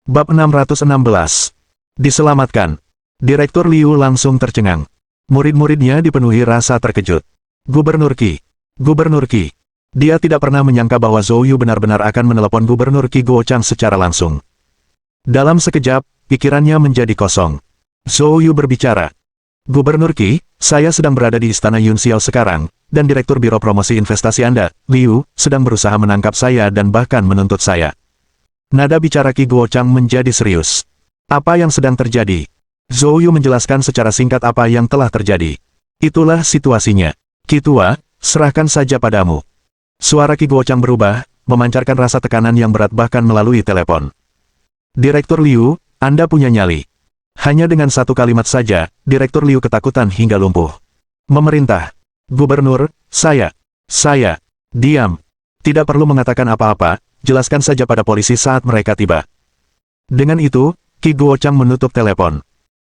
Bab 616. Diselamatkan. Direktur Liu langsung tercengang. Murid-muridnya dipenuhi rasa terkejut. Gubernur Qi. Gubernur Qi. Dia tidak pernah menyangka bahwa Zhou Yu benar-benar akan menelepon Gubernur Qi Guochang secara langsung. Dalam sekejap, pikirannya menjadi kosong. Zhou Yu berbicara. Gubernur Qi, saya sedang berada di Istana Yunxiao sekarang, dan Direktur Biro Promosi Investasi Anda, Liu, sedang berusaha menangkap saya dan bahkan menuntut saya. Nada bicara Qi Guochang menjadi serius. Apa yang sedang terjadi? Zhou Yu menjelaskan secara singkat apa yang telah terjadi. Itulah situasinya. Qi Tua, serahkan saja padamu. Suara Qi Guochang berubah, memancarkan rasa tekanan yang berat bahkan melalui telepon. Direktur Liu, Anda punya nyali. Hanya dengan satu kalimat saja, Direktur Liu ketakutan hingga lumpuh. Memerintah. Gubernur, saya. Diam. Tidak perlu mengatakan apa-apa, jelaskan saja pada polisi saat mereka tiba. Dengan itu, Qi Guochang menutup telepon.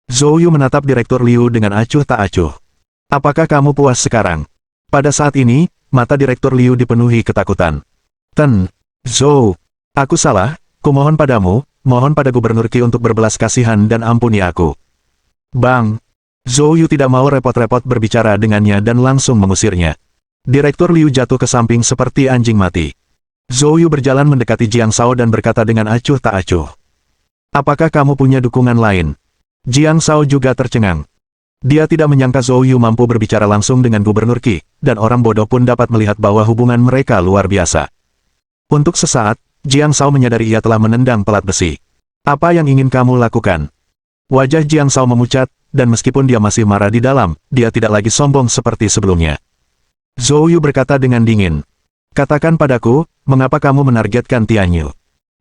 Zhou Yu menatap Direktur Liu dengan acuh tak acuh. Apakah kamu puas sekarang? Pada saat ini, mata Direktur Liu dipenuhi ketakutan. Zhou, aku salah, kumohon padamu, mohon pada Gubernur Qi untuk berbelas kasihan dan ampuni aku. Bang! Zhou Yu tidak mau repot-repot berbicara dengannya dan langsung mengusirnya. Direktur Liu jatuh ke samping seperti anjing mati. Zhou Yu berjalan mendekati Jiang Shao dan berkata dengan acuh tak acuh. Apakah kamu punya dukungan lain? Jiang Shao juga tercengang. Dia tidak menyangka Zhou Yu mampu berbicara langsung dengan Gubernur Qi, dan orang bodoh pun dapat melihat bahwa hubungan mereka luar biasa. Untuk sesaat, Jiang Shao menyadari ia telah menendang pelat besi. Apa yang ingin kamu lakukan? Wajah Jiang Shao memucat, dan meskipun dia masih marah di dalam, dia tidak lagi sombong seperti sebelumnya. Zhou Yu berkata dengan dingin. Katakan padaku, mengapa kamu menargetkan Tianyu?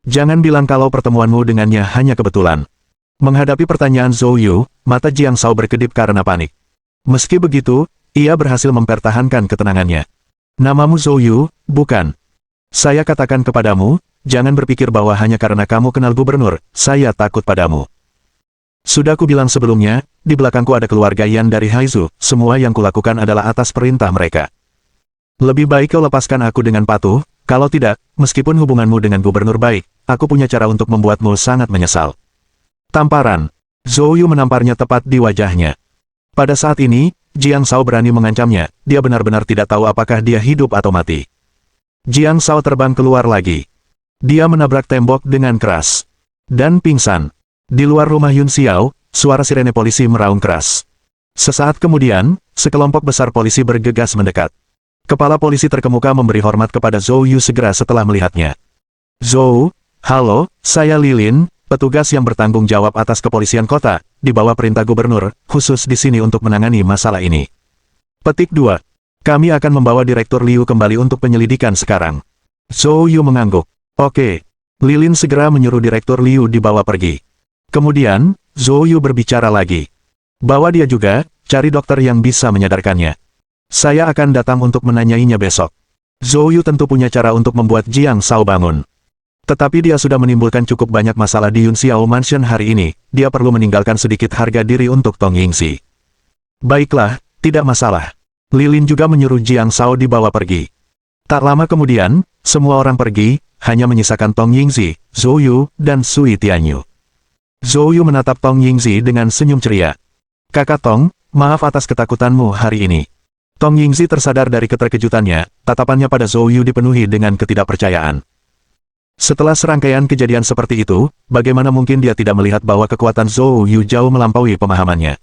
Jangan bilang kalau pertemuanmu dengannya hanya kebetulan. Menghadapi pertanyaan Zhou Yu, mata Jiang Shao berkedip karena panik. Meski begitu, ia berhasil mempertahankan ketenangannya. Namamu Zhou Yu, bukan? Saya katakan kepadamu, jangan berpikir bahwa hanya karena kamu kenal gubernur, saya takut padamu. Sudah kubilang sebelumnya, di belakangku ada keluarga Yan dari Haizu, semua yang kulakukan adalah atas perintah mereka. Lebih baik kau lepaskan aku dengan patuh, kalau tidak, meskipun hubunganmu dengan gubernur baik, aku punya cara untuk membuatmu sangat menyesal. Tamparan. Zhou Yu menamparnya tepat di wajahnya. Pada saat ini, Jiang Shao berani mengancamnya, dia benar-benar tidak tahu apakah dia hidup atau mati. Jiang Shao terbang keluar lagi. Dia menabrak tembok dengan keras. Dan pingsan. Di luar rumah Yun Xiao, suara sirene polisi meraung keras. Sesaat kemudian, sekelompok besar polisi bergegas mendekat. Kepala polisi terkemuka memberi hormat kepada Zhou Yu segera setelah melihatnya. Zhou, halo, saya Lilin, petugas yang bertanggung jawab atas kepolisian kota, di bawah perintah gubernur, khusus di sini untuk menangani masalah ini. Petik 2. Kami akan membawa Direktur Liu kembali untuk penyelidikan sekarang. Zhou Yu mengangguk. Oke. Lilin segera menyuruh Direktur Liu dibawa pergi. Kemudian, Zhou Yu berbicara lagi. Bawa dia juga, cari dokter yang bisa menyadarkannya. Saya akan datang untuk menanyainya besok. Zhou Yu tentu punya cara untuk membuat Jiang Shao bangun. Tetapi dia sudah menimbulkan cukup banyak masalah di Yunxiao Mansion hari ini, dia perlu meninggalkan sedikit harga diri untuk Tong Yingxi. Baiklah, tidak masalah. Lilin juga menyuruh Jiang Shao dibawa pergi. Tak lama kemudian, semua orang pergi, hanya menyisakan Tong Yingxi, Zhou Yu, dan Sui Tianyu. Zhou Yu menatap Tong Yingxi dengan senyum ceria. Kakak Tong, maaf atas ketakutanmu hari ini. Tong Yingxi tersadar dari keterkejutannya, tatapannya pada Zhou Yu dipenuhi dengan ketidakpercayaan. Setelah serangkaian kejadian seperti itu, bagaimana mungkin dia tidak melihat bahwa kekuatan Zhou Yu jauh melampaui pemahamannya.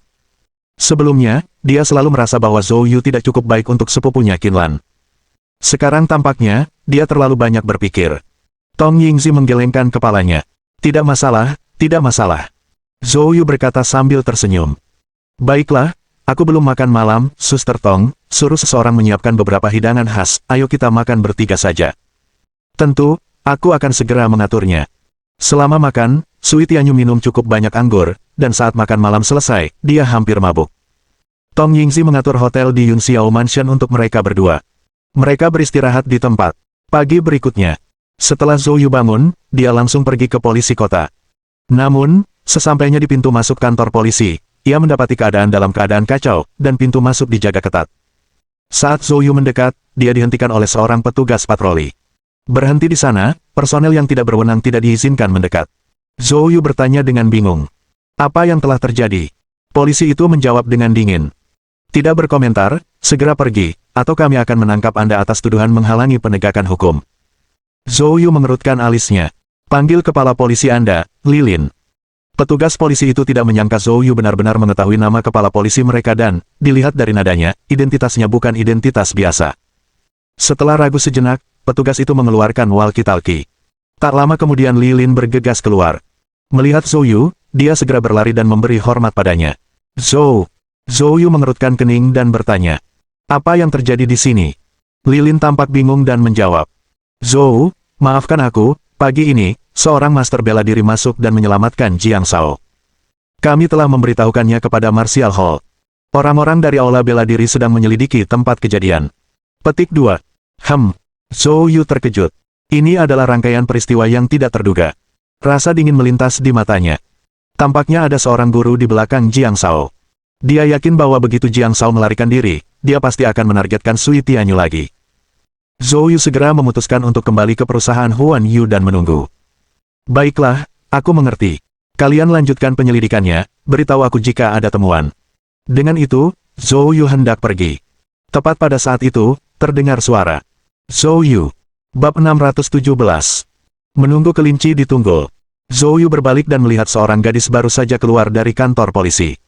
Sebelumnya, dia selalu merasa bahwa Zhou Yu tidak cukup baik untuk sepupunya Qinlan. Sekarang tampaknya, dia terlalu banyak berpikir. Tong Yingxi menggelengkan kepalanya. Tidak masalah, tidak masalah. Zhou Yu berkata sambil tersenyum. Baiklah, aku belum makan malam, Suster Tong, suruh seseorang menyiapkan beberapa hidangan khas, ayo kita makan bertiga saja. Tentu, aku akan segera mengaturnya. Selama makan, Sui Tianyu minum cukup banyak anggur, dan saat makan malam selesai, dia hampir mabuk. Tong Yingxi mengatur hotel di Yunxiao Mansion untuk mereka berdua. Mereka beristirahat di tempat. Pagi berikutnya, setelah Zhou Yu bangun, dia langsung pergi ke polisi kota. Namun, sesampainya di pintu masuk kantor polisi, ia mendapati keadaan dalam keadaan kacau, dan pintu masuk dijaga ketat. Saat Zhou Yu mendekat, dia dihentikan oleh seorang petugas patroli. Berhenti di sana, personel yang tidak berwenang tidak diizinkan mendekat. Zhou Yu bertanya dengan bingung. Apa yang telah terjadi? Polisi itu menjawab dengan dingin. Tidak berkomentar, segera pergi, atau kami akan menangkap Anda atas tuduhan menghalangi penegakan hukum. Zhou Yu mengerutkan alisnya. Panggil kepala polisi Anda, Lilin. Petugas polisi itu tidak menyangka Zhou Yu benar-benar mengetahui nama kepala polisi mereka dan, dilihat dari nadanya, identitasnya bukan identitas biasa. Setelah ragu sejenak, petugas itu mengeluarkan walkie-talkie. Tak lama kemudian Lilin bergegas keluar. Melihat Zhou Yu, dia segera berlari dan memberi hormat padanya. Zhou Yu mengerutkan kening dan bertanya. Apa yang terjadi di sini? Lilin tampak bingung dan menjawab. Zhou, maafkan aku, pagi ini, seorang master bela diri masuk dan menyelamatkan Jiang Shao. Kami telah memberitahukannya kepada Martial Hall. Orang-orang dari aula bela diri sedang menyelidiki tempat kejadian. Petik 2. Zhou Yu terkejut. Ini adalah rangkaian peristiwa yang tidak terduga. Rasa dingin melintas di matanya. Tampaknya ada seorang guru di belakang Jiang Shao. Dia yakin bahwa begitu Jiang Shao melarikan diri, dia pasti akan menargetkan Sui Tianyu lagi. Zhou Yu segera memutuskan untuk kembali ke perusahaan Huan Yu dan menunggu. Baiklah, aku mengerti. Kalian lanjutkan penyelidikannya, beritahu aku jika ada temuan. Dengan itu, Zhou Yu hendak pergi. Tepat pada saat itu, terdengar suara. Zhou Yu. Bab 617. Menunggu kelinci di tunggul. Zhou Yu berbalik dan melihat seorang gadis baru saja keluar dari kantor polisi.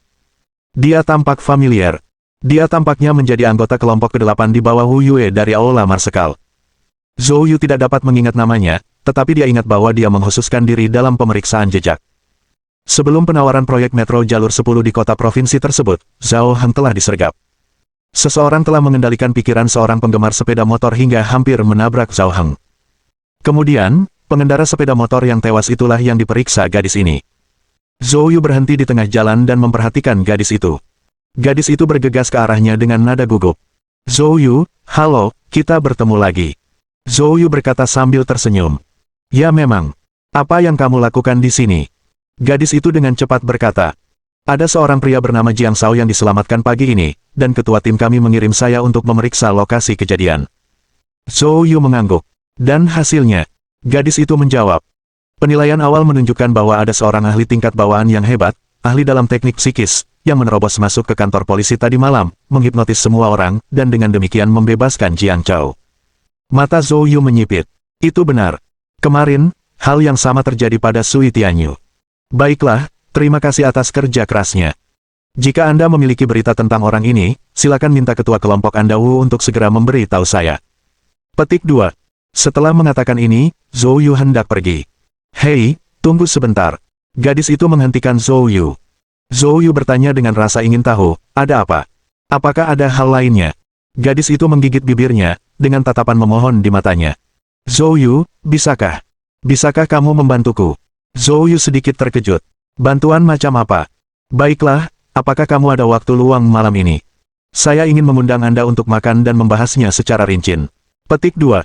Dia tampak familiar. Dia tampaknya menjadi anggota kelompok ke-8 di bawah Hu Yue dari Aula Marsekal. Zhou Yu tidak dapat mengingat namanya, tetapi dia ingat bahwa dia mengkhususkan diri dalam pemeriksaan jejak. Sebelum penawaran proyek metro jalur 10 di kota provinsi tersebut, Zhao Heng telah disergap. Seseorang telah mengendalikan pikiran seorang penggemar sepeda motor hingga hampir menabrak Zhao Heng. Kemudian, pengendara sepeda motor yang tewas itulah yang diperiksa gadis ini. Zhou Yu berhenti di tengah jalan dan memperhatikan gadis itu. Gadis itu bergegas ke arahnya dengan nada gugup. Zhou Yu, halo, kita bertemu lagi. Zhou Yu berkata sambil tersenyum. Ya memang. Apa yang kamu lakukan di sini? Gadis itu dengan cepat berkata. Ada seorang pria bernama Jiang Shao yang diselamatkan pagi ini, dan ketua tim kami mengirim saya untuk memeriksa lokasi kejadian. Zhou Yu mengangguk. Dan hasilnya? Gadis itu menjawab. Penilaian awal menunjukkan bahwa ada seorang ahli tingkat bawaan yang hebat, ahli dalam teknik psikis, yang menerobos masuk ke kantor polisi tadi malam, menghipnotis semua orang, dan dengan demikian membebaskan Jiang Chao. Mata Zhou Yu menyipit. Itu benar. Kemarin, hal yang sama terjadi pada Sui Tianyu. Baiklah, terima kasih atas kerja kerasnya. Jika Anda memiliki berita tentang orang ini, silakan minta ketua kelompok Anda Wu untuk segera memberi tahu saya. Petik 2. Setelah mengatakan ini, Zhou Yu hendak pergi. Hei, tunggu sebentar. Gadis itu menghentikan Zhou Yu. Zhou Yu bertanya dengan rasa ingin tahu, ada apa? Apakah ada hal lainnya? Gadis itu menggigit bibirnya, dengan tatapan memohon di matanya. Zhou Yu, bisakah kamu membantuku? Zhou Yu sedikit terkejut. Bantuan macam apa? Baiklah, apakah kamu ada waktu luang malam ini? Saya ingin mengundang Anda untuk makan dan membahasnya secara rinci. Petik 2.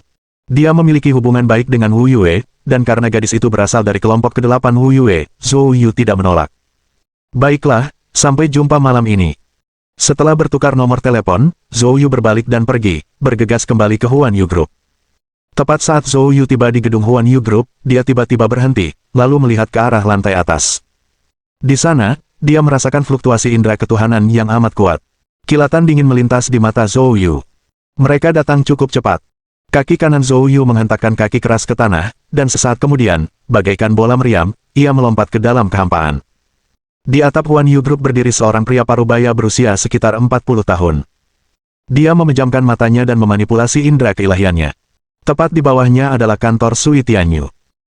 Dia memiliki hubungan baik dengan Hu Yue, dan karena gadis itu berasal dari kelompok ke-8 Hu Yue, Zhou Yu tidak menolak. Baiklah, sampai jumpa malam ini. Setelah bertukar nomor telepon, Zhou Yu berbalik dan pergi, bergegas kembali ke Huan Yu Group. Tepat saat Zhou Yu tiba di gedung Huan Yu Group, dia tiba-tiba berhenti, lalu melihat ke arah lantai atas. Di sana, dia merasakan fluktuasi indera ketuhanan yang amat kuat. Kilatan dingin melintas di mata Zhou Yu. Mereka datang cukup cepat. Kaki kanan Zhou Yu menghentakkan kaki keras ke tanah, dan sesaat kemudian, bagaikan bola meriam, ia melompat ke dalam kehampaan. Di atap Huan Yu Group berdiri seorang pria parubaya berusia sekitar 40 tahun. Dia memejamkan matanya dan memanipulasi indera keilahiannya. Tepat di bawahnya adalah kantor Sui Tianyu.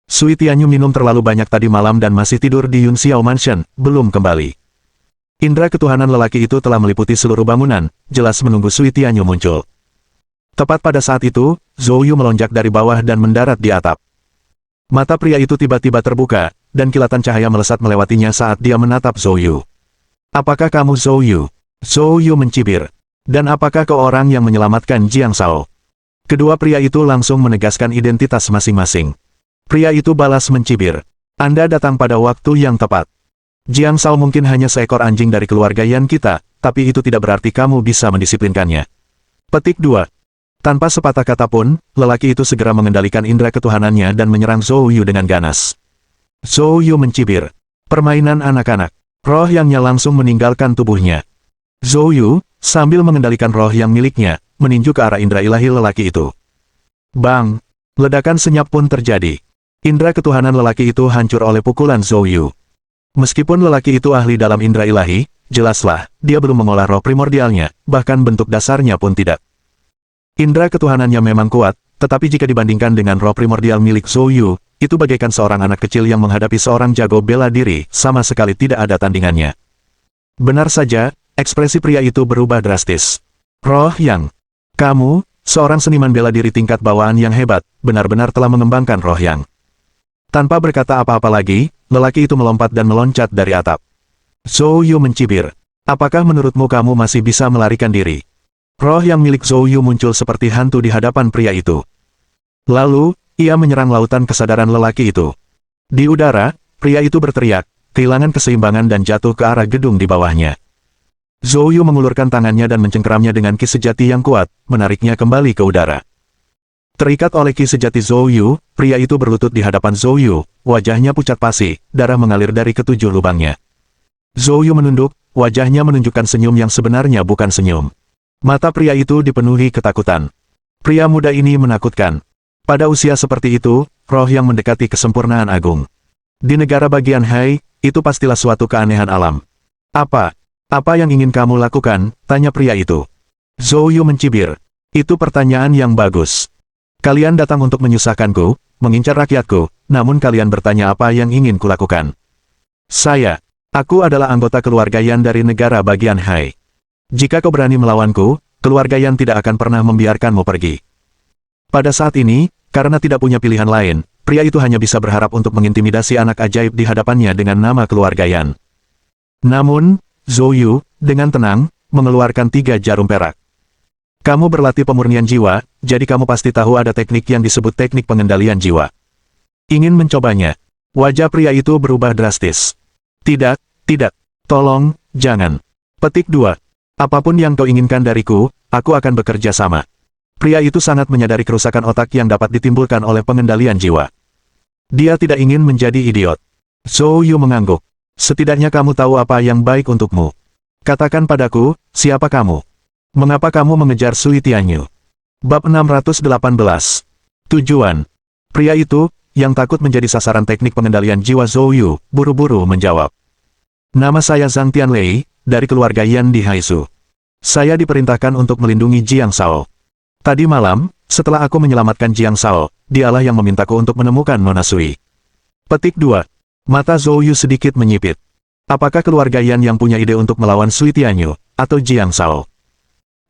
Sui Tianyu minum terlalu banyak tadi malam dan masih tidur di Yun Xiao Mansion, belum kembali. Indera ketuhanan lelaki itu telah meliputi seluruh bangunan, jelas menunggu Sui Tianyu muncul. Tepat pada saat itu, Zhou Yu melonjak dari bawah dan mendarat di atap. Mata pria itu tiba-tiba terbuka, dan kilatan cahaya melesat melewatinya saat dia menatap Zhou Yu. Apakah kamu Zhou Yu? Zhou Yu mencibir. Dan apakah kau orang yang menyelamatkan Jiang Shao? Kedua pria itu langsung menegaskan identitas masing-masing. Pria itu balas mencibir. Anda datang pada waktu yang tepat. Jiang Shao mungkin hanya seekor anjing dari keluarga Yan kita, tapi itu tidak berarti kamu bisa mendisiplinkannya. Petik 2. Tanpa sepatah kata pun, lelaki itu segera mengendalikan indera ketuhanannya dan menyerang Zhou Yu dengan ganas. Zhou Yu mencibir. Permainan anak-anak. Roh yangnya langsung meninggalkan tubuhnya. Zhou Yu, sambil mengendalikan roh yang miliknya, meninju ke arah indera ilahi lelaki itu. Bang! Ledakan senyap pun terjadi. Indera ketuhanan lelaki itu hancur oleh pukulan Zhou Yu. Meskipun lelaki itu ahli dalam indera ilahi, jelaslah, dia belum mengolah roh primordialnya, bahkan bentuk dasarnya pun tidak. Indera ketuhanannya memang kuat, tetapi jika dibandingkan dengan roh primordial milik Zhou Yu, itu bagaikan seorang anak kecil yang menghadapi seorang jago bela diri, sama sekali tidak ada tandingannya. Benar saja, ekspresi pria itu berubah drastis. Roh Yang, kamu, seorang seniman bela diri tingkat bawaan yang hebat, benar-benar telah mengembangkan roh Yang. Tanpa berkata apa-apa lagi, lelaki itu melompat dan meloncat dari atap. Zhou Yu mencibir. Apakah menurutmu kamu masih bisa melarikan diri? Roh yang milik Zhou Yu muncul seperti hantu di hadapan pria itu. Lalu, ia menyerang lautan kesadaran lelaki itu. Di udara, pria itu berteriak, kehilangan keseimbangan dan jatuh ke arah gedung di bawahnya. Zhou Yu mengulurkan tangannya dan mencengkeramnya dengan ki sejati yang kuat, menariknya kembali ke udara. Terikat oleh ki sejati Zhou Yu, pria itu berlutut di hadapan Zhou Yu, wajahnya pucat pasi, darah mengalir dari ketujuh lubangnya. Zhou Yu menunduk, wajahnya menunjukkan senyum yang sebenarnya bukan senyum. Mata pria itu dipenuhi ketakutan. Pria muda ini menakutkan. Pada usia seperti itu, roh yang mendekati kesempurnaan agung. Di negara bagian Hai, itu pastilah suatu keanehan alam. Apa yang ingin kamu lakukan? Tanya pria itu. Zhou Yu mencibir. Itu pertanyaan yang bagus. Kalian datang untuk menyusahkanku, mengincar rakyatku, namun kalian bertanya apa yang ingin kulakukan. Aku adalah anggota keluarga Yan dari negara bagian Hai. Jika kau berani melawanku, keluarga Yan tidak akan pernah membiarkanmu pergi. Pada saat ini, karena tidak punya pilihan lain, pria itu hanya bisa berharap untuk mengintimidasi anak ajaib di hadapannya dengan nama keluarga Yan. Namun, Zhou Yu, dengan tenang, mengeluarkan 3 jarum perak. Kamu berlatih pemurnian jiwa, jadi kamu pasti tahu ada teknik yang disebut teknik pengendalian jiwa. Ingin mencobanya? Wajah pria itu berubah drastis. Tidak, tolong, jangan. Petik 2. Apapun yang kau inginkan dariku, aku akan bekerja sama. Pria itu sangat menyadari kerusakan otak yang dapat ditimbulkan oleh pengendalian jiwa. Dia tidak ingin menjadi idiot. Zhou Yu mengangguk. Setidaknya kamu tahu apa yang baik untukmu. Katakan padaku, siapa kamu? Mengapa kamu mengejar Sui Tianyu? Bab 618. Tujuan. Pria itu, yang takut menjadi sasaran teknik pengendalian jiwa Zhou Yu, buru-buru menjawab. Nama saya Zhang Tianlei, dari keluarga Yan di Haizu. Saya diperintahkan untuk melindungi Jiang Shao. Tadi malam, setelah aku menyelamatkan Jiang Shao, dialah yang memintaku untuk menemukan Nona Sui. Petik 2. Mata Zhou Yu sedikit menyipit. Apakah keluarga Yan yang punya ide untuk melawan Sui Tianyu, atau Jiang Shao?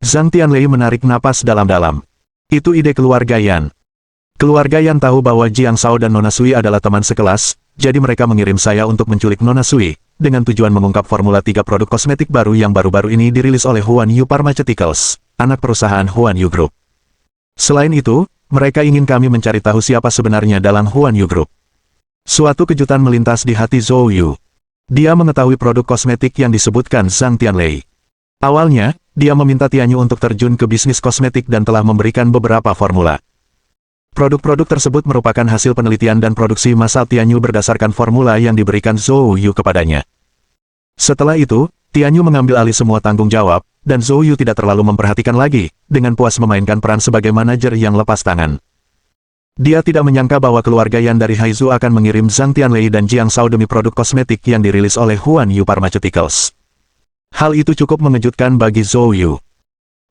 Zhang Tianlei menarik napas dalam-dalam. Itu ide keluarga Yan. Keluarga Yan tahu bahwa Jiang Shao dan Nona Sui adalah teman sekelas, jadi mereka mengirim saya untuk menculik Nona Sui, dengan tujuan mengungkap Formula 3 produk kosmetik baru yang baru-baru ini dirilis oleh Huan Yu Pharmaceuticals, anak perusahaan Huan Yu Group. Selain itu, mereka ingin kami mencari tahu siapa sebenarnya dalam Huan Yu Group. Suatu kejutan melintas di hati Zhou Yu. Dia mengetahui produk kosmetik yang disebutkan Zhang Tianlei. Awalnya, dia meminta Tianyu untuk terjun ke bisnis kosmetik dan telah memberikan beberapa formula. Produk-produk tersebut merupakan hasil penelitian dan produksi massal Tianyu berdasarkan formula yang diberikan Zhou Yu kepadanya. Setelah itu, Tianyu mengambil alih semua tanggung jawab, dan Zhou Yu tidak terlalu memperhatikan lagi, dengan puas memainkan peran sebagai manajer yang lepas tangan. Dia tidak menyangka bahwa keluarga Yan dari Haizu akan mengirim Zhang Tianlei dan Jiang Shao demi produk kosmetik yang dirilis oleh Huan Yu Pharmaceuticals. Hal itu cukup mengejutkan bagi Zhou Yu.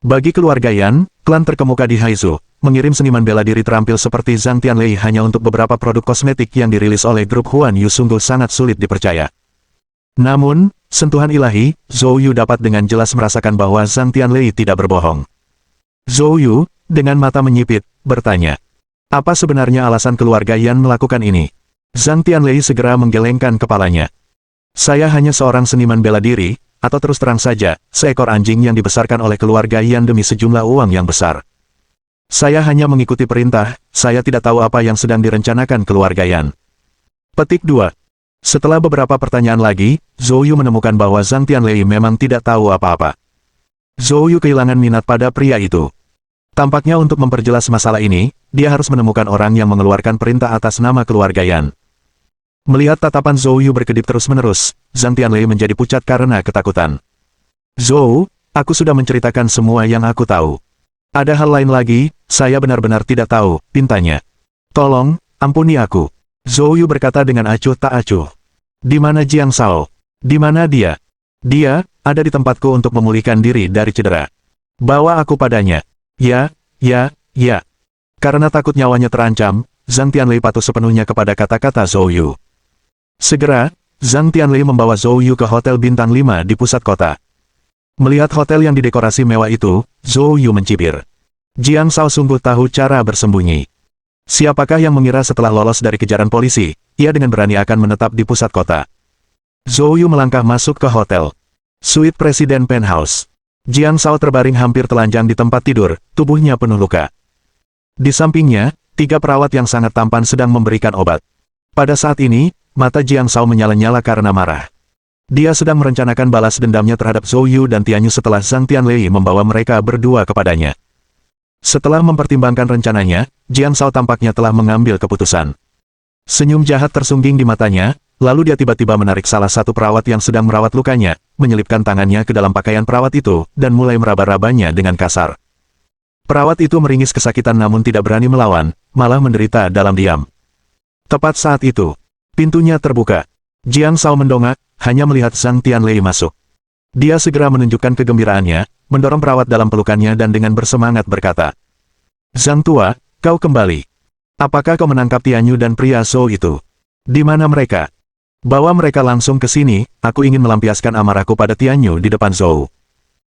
Bagi keluarga Yan, klan terkemuka di Haizu, mengirim seniman bela diri terampil seperti Zhang Tianlei hanya untuk beberapa produk kosmetik yang dirilis oleh grup Huan Yu sungguh sangat sulit dipercaya. Namun, sentuhan ilahi, Zhou Yu dapat dengan jelas merasakan bahwa Zhang Tianlei tidak berbohong. Zhou Yu, dengan mata menyipit, bertanya, apa sebenarnya alasan keluarga Yan melakukan ini? Zhang Tianlei segera menggelengkan kepalanya. Saya hanya seorang seniman bela diri, atau terus terang saja, seekor anjing yang dibesarkan oleh keluarga Yan demi sejumlah uang yang besar. Saya hanya mengikuti perintah, saya tidak tahu apa yang sedang direncanakan keluarga Yan. Petik 2. Setelah beberapa pertanyaan lagi, Zhou Yu menemukan bahwa Zhang Tianlei memang tidak tahu apa-apa. Zhou Yu kehilangan minat pada pria itu. Tampaknya untuk memperjelas masalah ini, dia harus menemukan orang yang mengeluarkan perintah atas nama keluarga Yan. Melihat tatapan Zhou Yu berkedip terus-menerus, Zhang Tianlei menjadi pucat karena ketakutan. Zhou, aku sudah menceritakan semua yang aku tahu. Ada hal lain lagi, saya benar-benar tidak tahu, pintanya. Tolong, ampuni aku. Zhou Yu berkata dengan acuh tak acuh. Di mana Jiang Shao? Di mana dia? Dia, ada di tempatku untuk memulihkan diri dari cedera. Bawa aku padanya. Ya. Karena takut nyawanya terancam, Zhang Tianlei patuh sepenuhnya kepada kata-kata Zhou Yu. Segera, Zhang Tianlei membawa Zhou Yu ke hotel bintang 5 di pusat kota. Melihat hotel yang didekorasi mewah itu, Zhou Yu mencibir. Jiang Shao sungguh tahu cara bersembunyi. Siapakah yang mengira setelah lolos dari kejaran polisi, ia dengan berani akan menetap di pusat kota. Zhou Yu melangkah masuk ke hotel. Suite Presiden Penthouse. Jiang Shao terbaring hampir telanjang di tempat tidur, tubuhnya penuh luka. Di sampingnya, 3 perawat yang sangat tampan sedang memberikan obat. Pada saat ini, mata Jiang Shao menyala-nyala karena marah. Dia sedang merencanakan balas dendamnya terhadap Zhou Yu dan Tianyu setelah Zhang Tianlei membawa mereka berdua kepadanya. Setelah mempertimbangkan rencananya, Jiang Shao tampaknya telah mengambil keputusan. Senyum jahat tersungging di matanya, lalu dia tiba-tiba menarik salah satu perawat yang sedang merawat lukanya, menyelipkan tangannya ke dalam pakaian perawat itu, dan mulai meraba-rabanya dengan kasar. Perawat itu meringis kesakitan namun tidak berani melawan, malah menderita dalam diam. Tepat saat itu, pintunya terbuka. Jiang Shao mendongak, hanya melihat Zhang Tianlei masuk. Dia segera menunjukkan kegembiraannya, mendorong perawat dalam pelukannya dan dengan bersemangat berkata, Zhang tua, kau kembali. Apakah kau menangkap Tianyu dan pria Zhou itu? Di mana mereka? Bawa mereka langsung ke sini, aku ingin melampiaskan amarahku pada Tianyu di depan Zhou.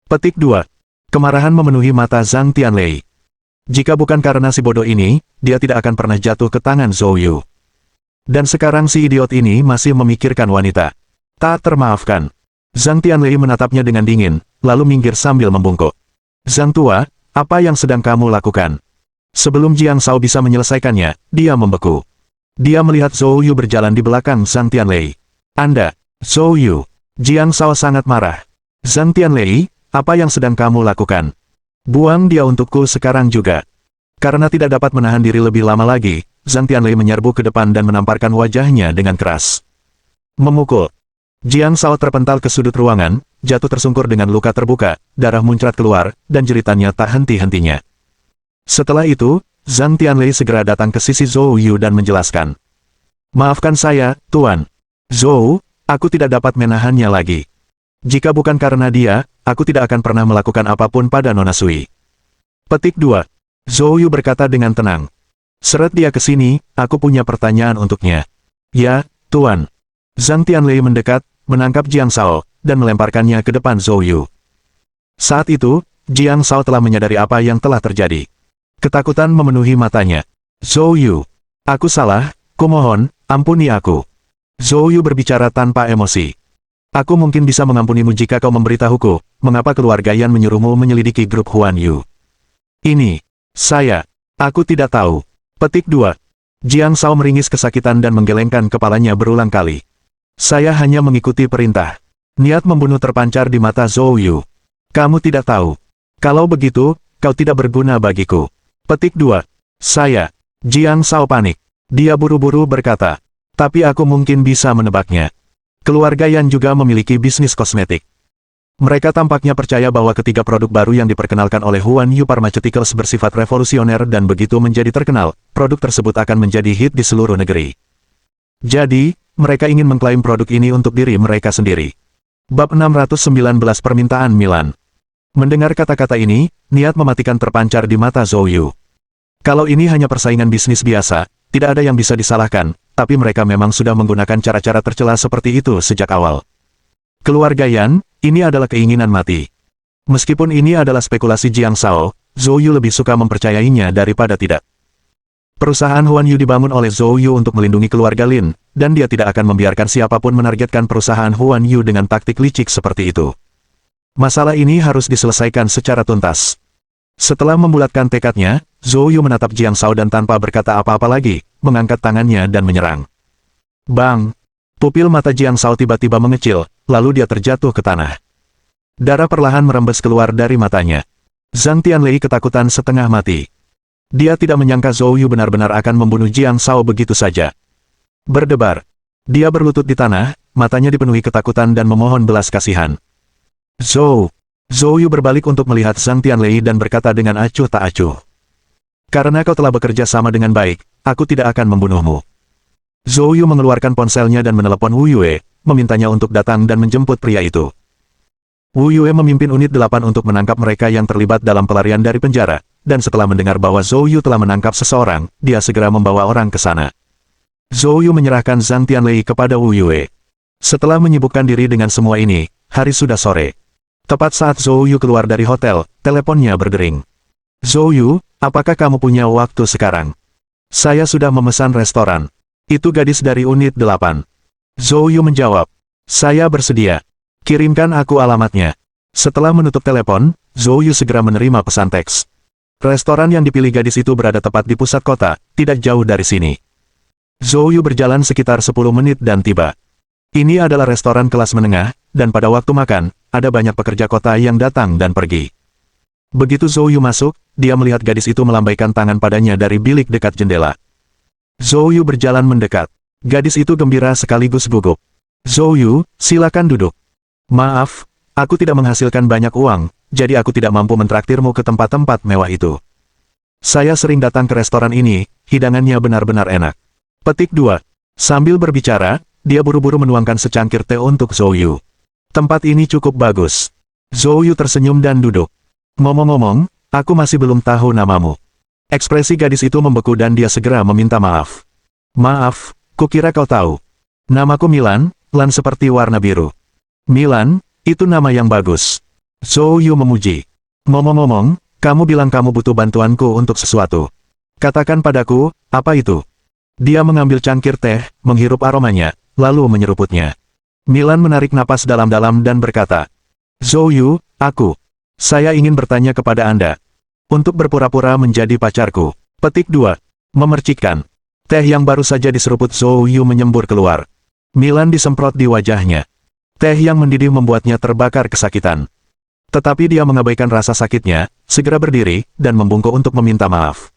Petik 2. Kemarahan memenuhi mata Zhang Tianlei. Jika bukan karena si bodoh ini, dia tidak akan pernah jatuh ke tangan Zhou Yu. Dan sekarang si idiot ini masih memikirkan wanita. Tak termaafkan. Zhang Tianlei menatapnya dengan dingin, lalu minggir sambil membungkuk. Zhang tua, apa yang sedang kamu lakukan? Sebelum Jiang Shao bisa menyelesaikannya, dia membeku. Dia melihat Zhou Yu berjalan di belakang Zhang Tianlei. Anda, Zhou Yu. Jiang Shao sangat marah. Zhang Tianlei, apa yang sedang kamu lakukan? Buang dia untukku sekarang juga. Karena tidak dapat menahan diri lebih lama lagi, Zhang Tianlei menyerbu ke depan dan menamparkan wajahnya dengan keras. Memukul. Jiang Shao terpental ke sudut ruangan, jatuh tersungkur dengan luka terbuka, darah muncrat keluar, dan jeritannya tak henti-hentinya. Setelah itu, Zhang Tianlei segera datang ke sisi Zhou Yu dan menjelaskan. Maafkan saya, Tuan. Zhou, aku tidak dapat menahannya lagi. Jika bukan karena dia, aku tidak akan pernah melakukan apapun pada Nona Sui. Petik 2. Zhou Yu berkata dengan tenang. Seret dia ke sini, aku punya pertanyaan untuknya. Ya, Tuan. Zhang Tianlei mendekat, menangkap Jiang Shao, dan melemparkannya ke depan Zhou Yu. Saat itu, Jiang Shao telah menyadari apa yang telah terjadi. Ketakutan memenuhi matanya. Zhou Yu. Aku salah, kumohon, ampuni aku. Zhou Yu berbicara tanpa emosi. Aku mungkin bisa mengampunimu jika kau memberitahuku, mengapa keluarga Yan menyuruhmu menyelidiki grup Huan Yu. Ini, aku tidak tahu. Petik 2. Jiang Shao meringis kesakitan dan menggelengkan kepalanya berulang kali. Saya hanya mengikuti perintah. Niat membunuh terpancar di mata Zhou Yu. Kamu tidak tahu. Kalau begitu, kau tidak berguna bagiku. Petik 2. Jiang Shao panik. Dia buru-buru berkata. Tapi aku mungkin bisa menebaknya. Keluarga Yan juga memiliki bisnis kosmetik. Mereka tampaknya percaya bahwa ketiga produk baru yang diperkenalkan oleh Huan Yu Pharmaceuticals bersifat revolusioner dan begitu menjadi terkenal, produk tersebut akan menjadi hit di seluruh negeri. Jadi, mereka ingin mengklaim produk ini untuk diri mereka sendiri. Bab 619 Permintaan Milan. Mendengar kata-kata ini, niat mematikan terpancar di mata Zhou Yu. Kalau ini hanya persaingan bisnis biasa, tidak ada yang bisa disalahkan, tapi mereka memang sudah menggunakan cara-cara tercela seperti itu sejak awal. Keluarga Yan, ini adalah keinginan mati. Meskipun ini adalah spekulasi Jiang Shao, Zhou Yu lebih suka mempercayainya daripada tidak. Perusahaan Huan Yu dibangun oleh Zhou Yu untuk melindungi keluarga Lin, dan dia tidak akan membiarkan siapapun menargetkan perusahaan Huan Yu dengan taktik licik seperti itu. Masalah ini harus diselesaikan secara tuntas. Setelah membulatkan tekadnya, Zhou Yu menatap Jiang Shao dan tanpa berkata apa-apa lagi, mengangkat tangannya dan menyerang. Bang! Pupil mata Jiang Shao tiba-tiba mengecil, lalu dia terjatuh ke tanah. Darah perlahan merembes keluar dari matanya. Zhang Tianlei ketakutan setengah mati. Dia tidak menyangka Zhou Yu benar-benar akan membunuh Jiang Shao begitu saja. Berdebar. Dia berlutut di tanah, matanya dipenuhi ketakutan dan memohon belas kasihan. Zhou Yu berbalik untuk melihat Zhang Tianlei dan berkata dengan acuh tak acuh. Karena kau telah bekerja sama dengan baik, aku tidak akan membunuhmu. Zhou Yu mengeluarkan ponselnya dan menelepon Wu Yue, memintanya untuk datang dan menjemput pria itu. Wu Yue memimpin unit 8 untuk menangkap mereka yang terlibat dalam pelarian dari penjara, dan setelah mendengar bahwa Zhou Yu telah menangkap seseorang, dia segera membawa orang ke sana. Zhou Yu menyerahkan Zhang Tianlei kepada Wu Yue. Setelah menyibukkan diri dengan semua ini, hari sudah sore. Tepat saat Zhou Yu keluar dari hotel, teleponnya berdering. Zhou Yu, apakah kamu punya waktu sekarang? Saya sudah memesan restoran. Itu gadis dari unit 8. Zhou Yu menjawab. Saya bersedia. Kirimkan aku alamatnya. Setelah menutup telepon, Zhou Yu segera menerima pesan teks. Restoran yang dipilih gadis itu berada tepat di pusat kota, tidak jauh dari sini. Zhou Yu berjalan sekitar 10 menit dan tiba. Ini adalah restoran kelas menengah, dan pada waktu makan, ada banyak pekerja kota yang datang dan pergi. Begitu Zhou Yu masuk, dia melihat gadis itu melambaikan tangan padanya dari bilik dekat jendela. Zhou Yu berjalan mendekat. Gadis itu gembira sekaligus gugup. Zhou Yu, silakan duduk. Maaf, aku tidak menghasilkan banyak uang, jadi aku tidak mampu mentraktirmu ke tempat-tempat mewah itu. Saya sering datang ke restoran ini, hidangannya benar-benar enak. Petik 2. Sambil berbicara, dia buru-buru menuangkan secangkir teh untuk Zhou Yu. Tempat ini cukup bagus. Zhou Yu tersenyum dan duduk. Ngomong-ngomong, aku masih belum tahu namamu. Ekspresi gadis itu membeku dan dia segera meminta maaf. Maaf, kukira kau tahu. Namaku Milan, Lan seperti warna biru. Milan, itu nama yang bagus. Zhou Yu memuji. Ngomong-ngomong, kamu bilang kamu butuh bantuanku untuk sesuatu. Katakan padaku, apa itu? Dia mengambil cangkir teh, menghirup aromanya, lalu menyeruputnya. Milan menarik napas dalam-dalam dan berkata, Zhou Yu, saya ingin bertanya kepada Anda. Untuk berpura-pura menjadi pacarku. Petik 2. Memercikkan. Teh yang baru saja diseruput Zhou Yu menyembur keluar. Milan disemprot di wajahnya. Teh yang mendidih membuatnya terbakar kesakitan. Tetapi dia mengabaikan rasa sakitnya, segera berdiri, dan membungkuk untuk meminta maaf.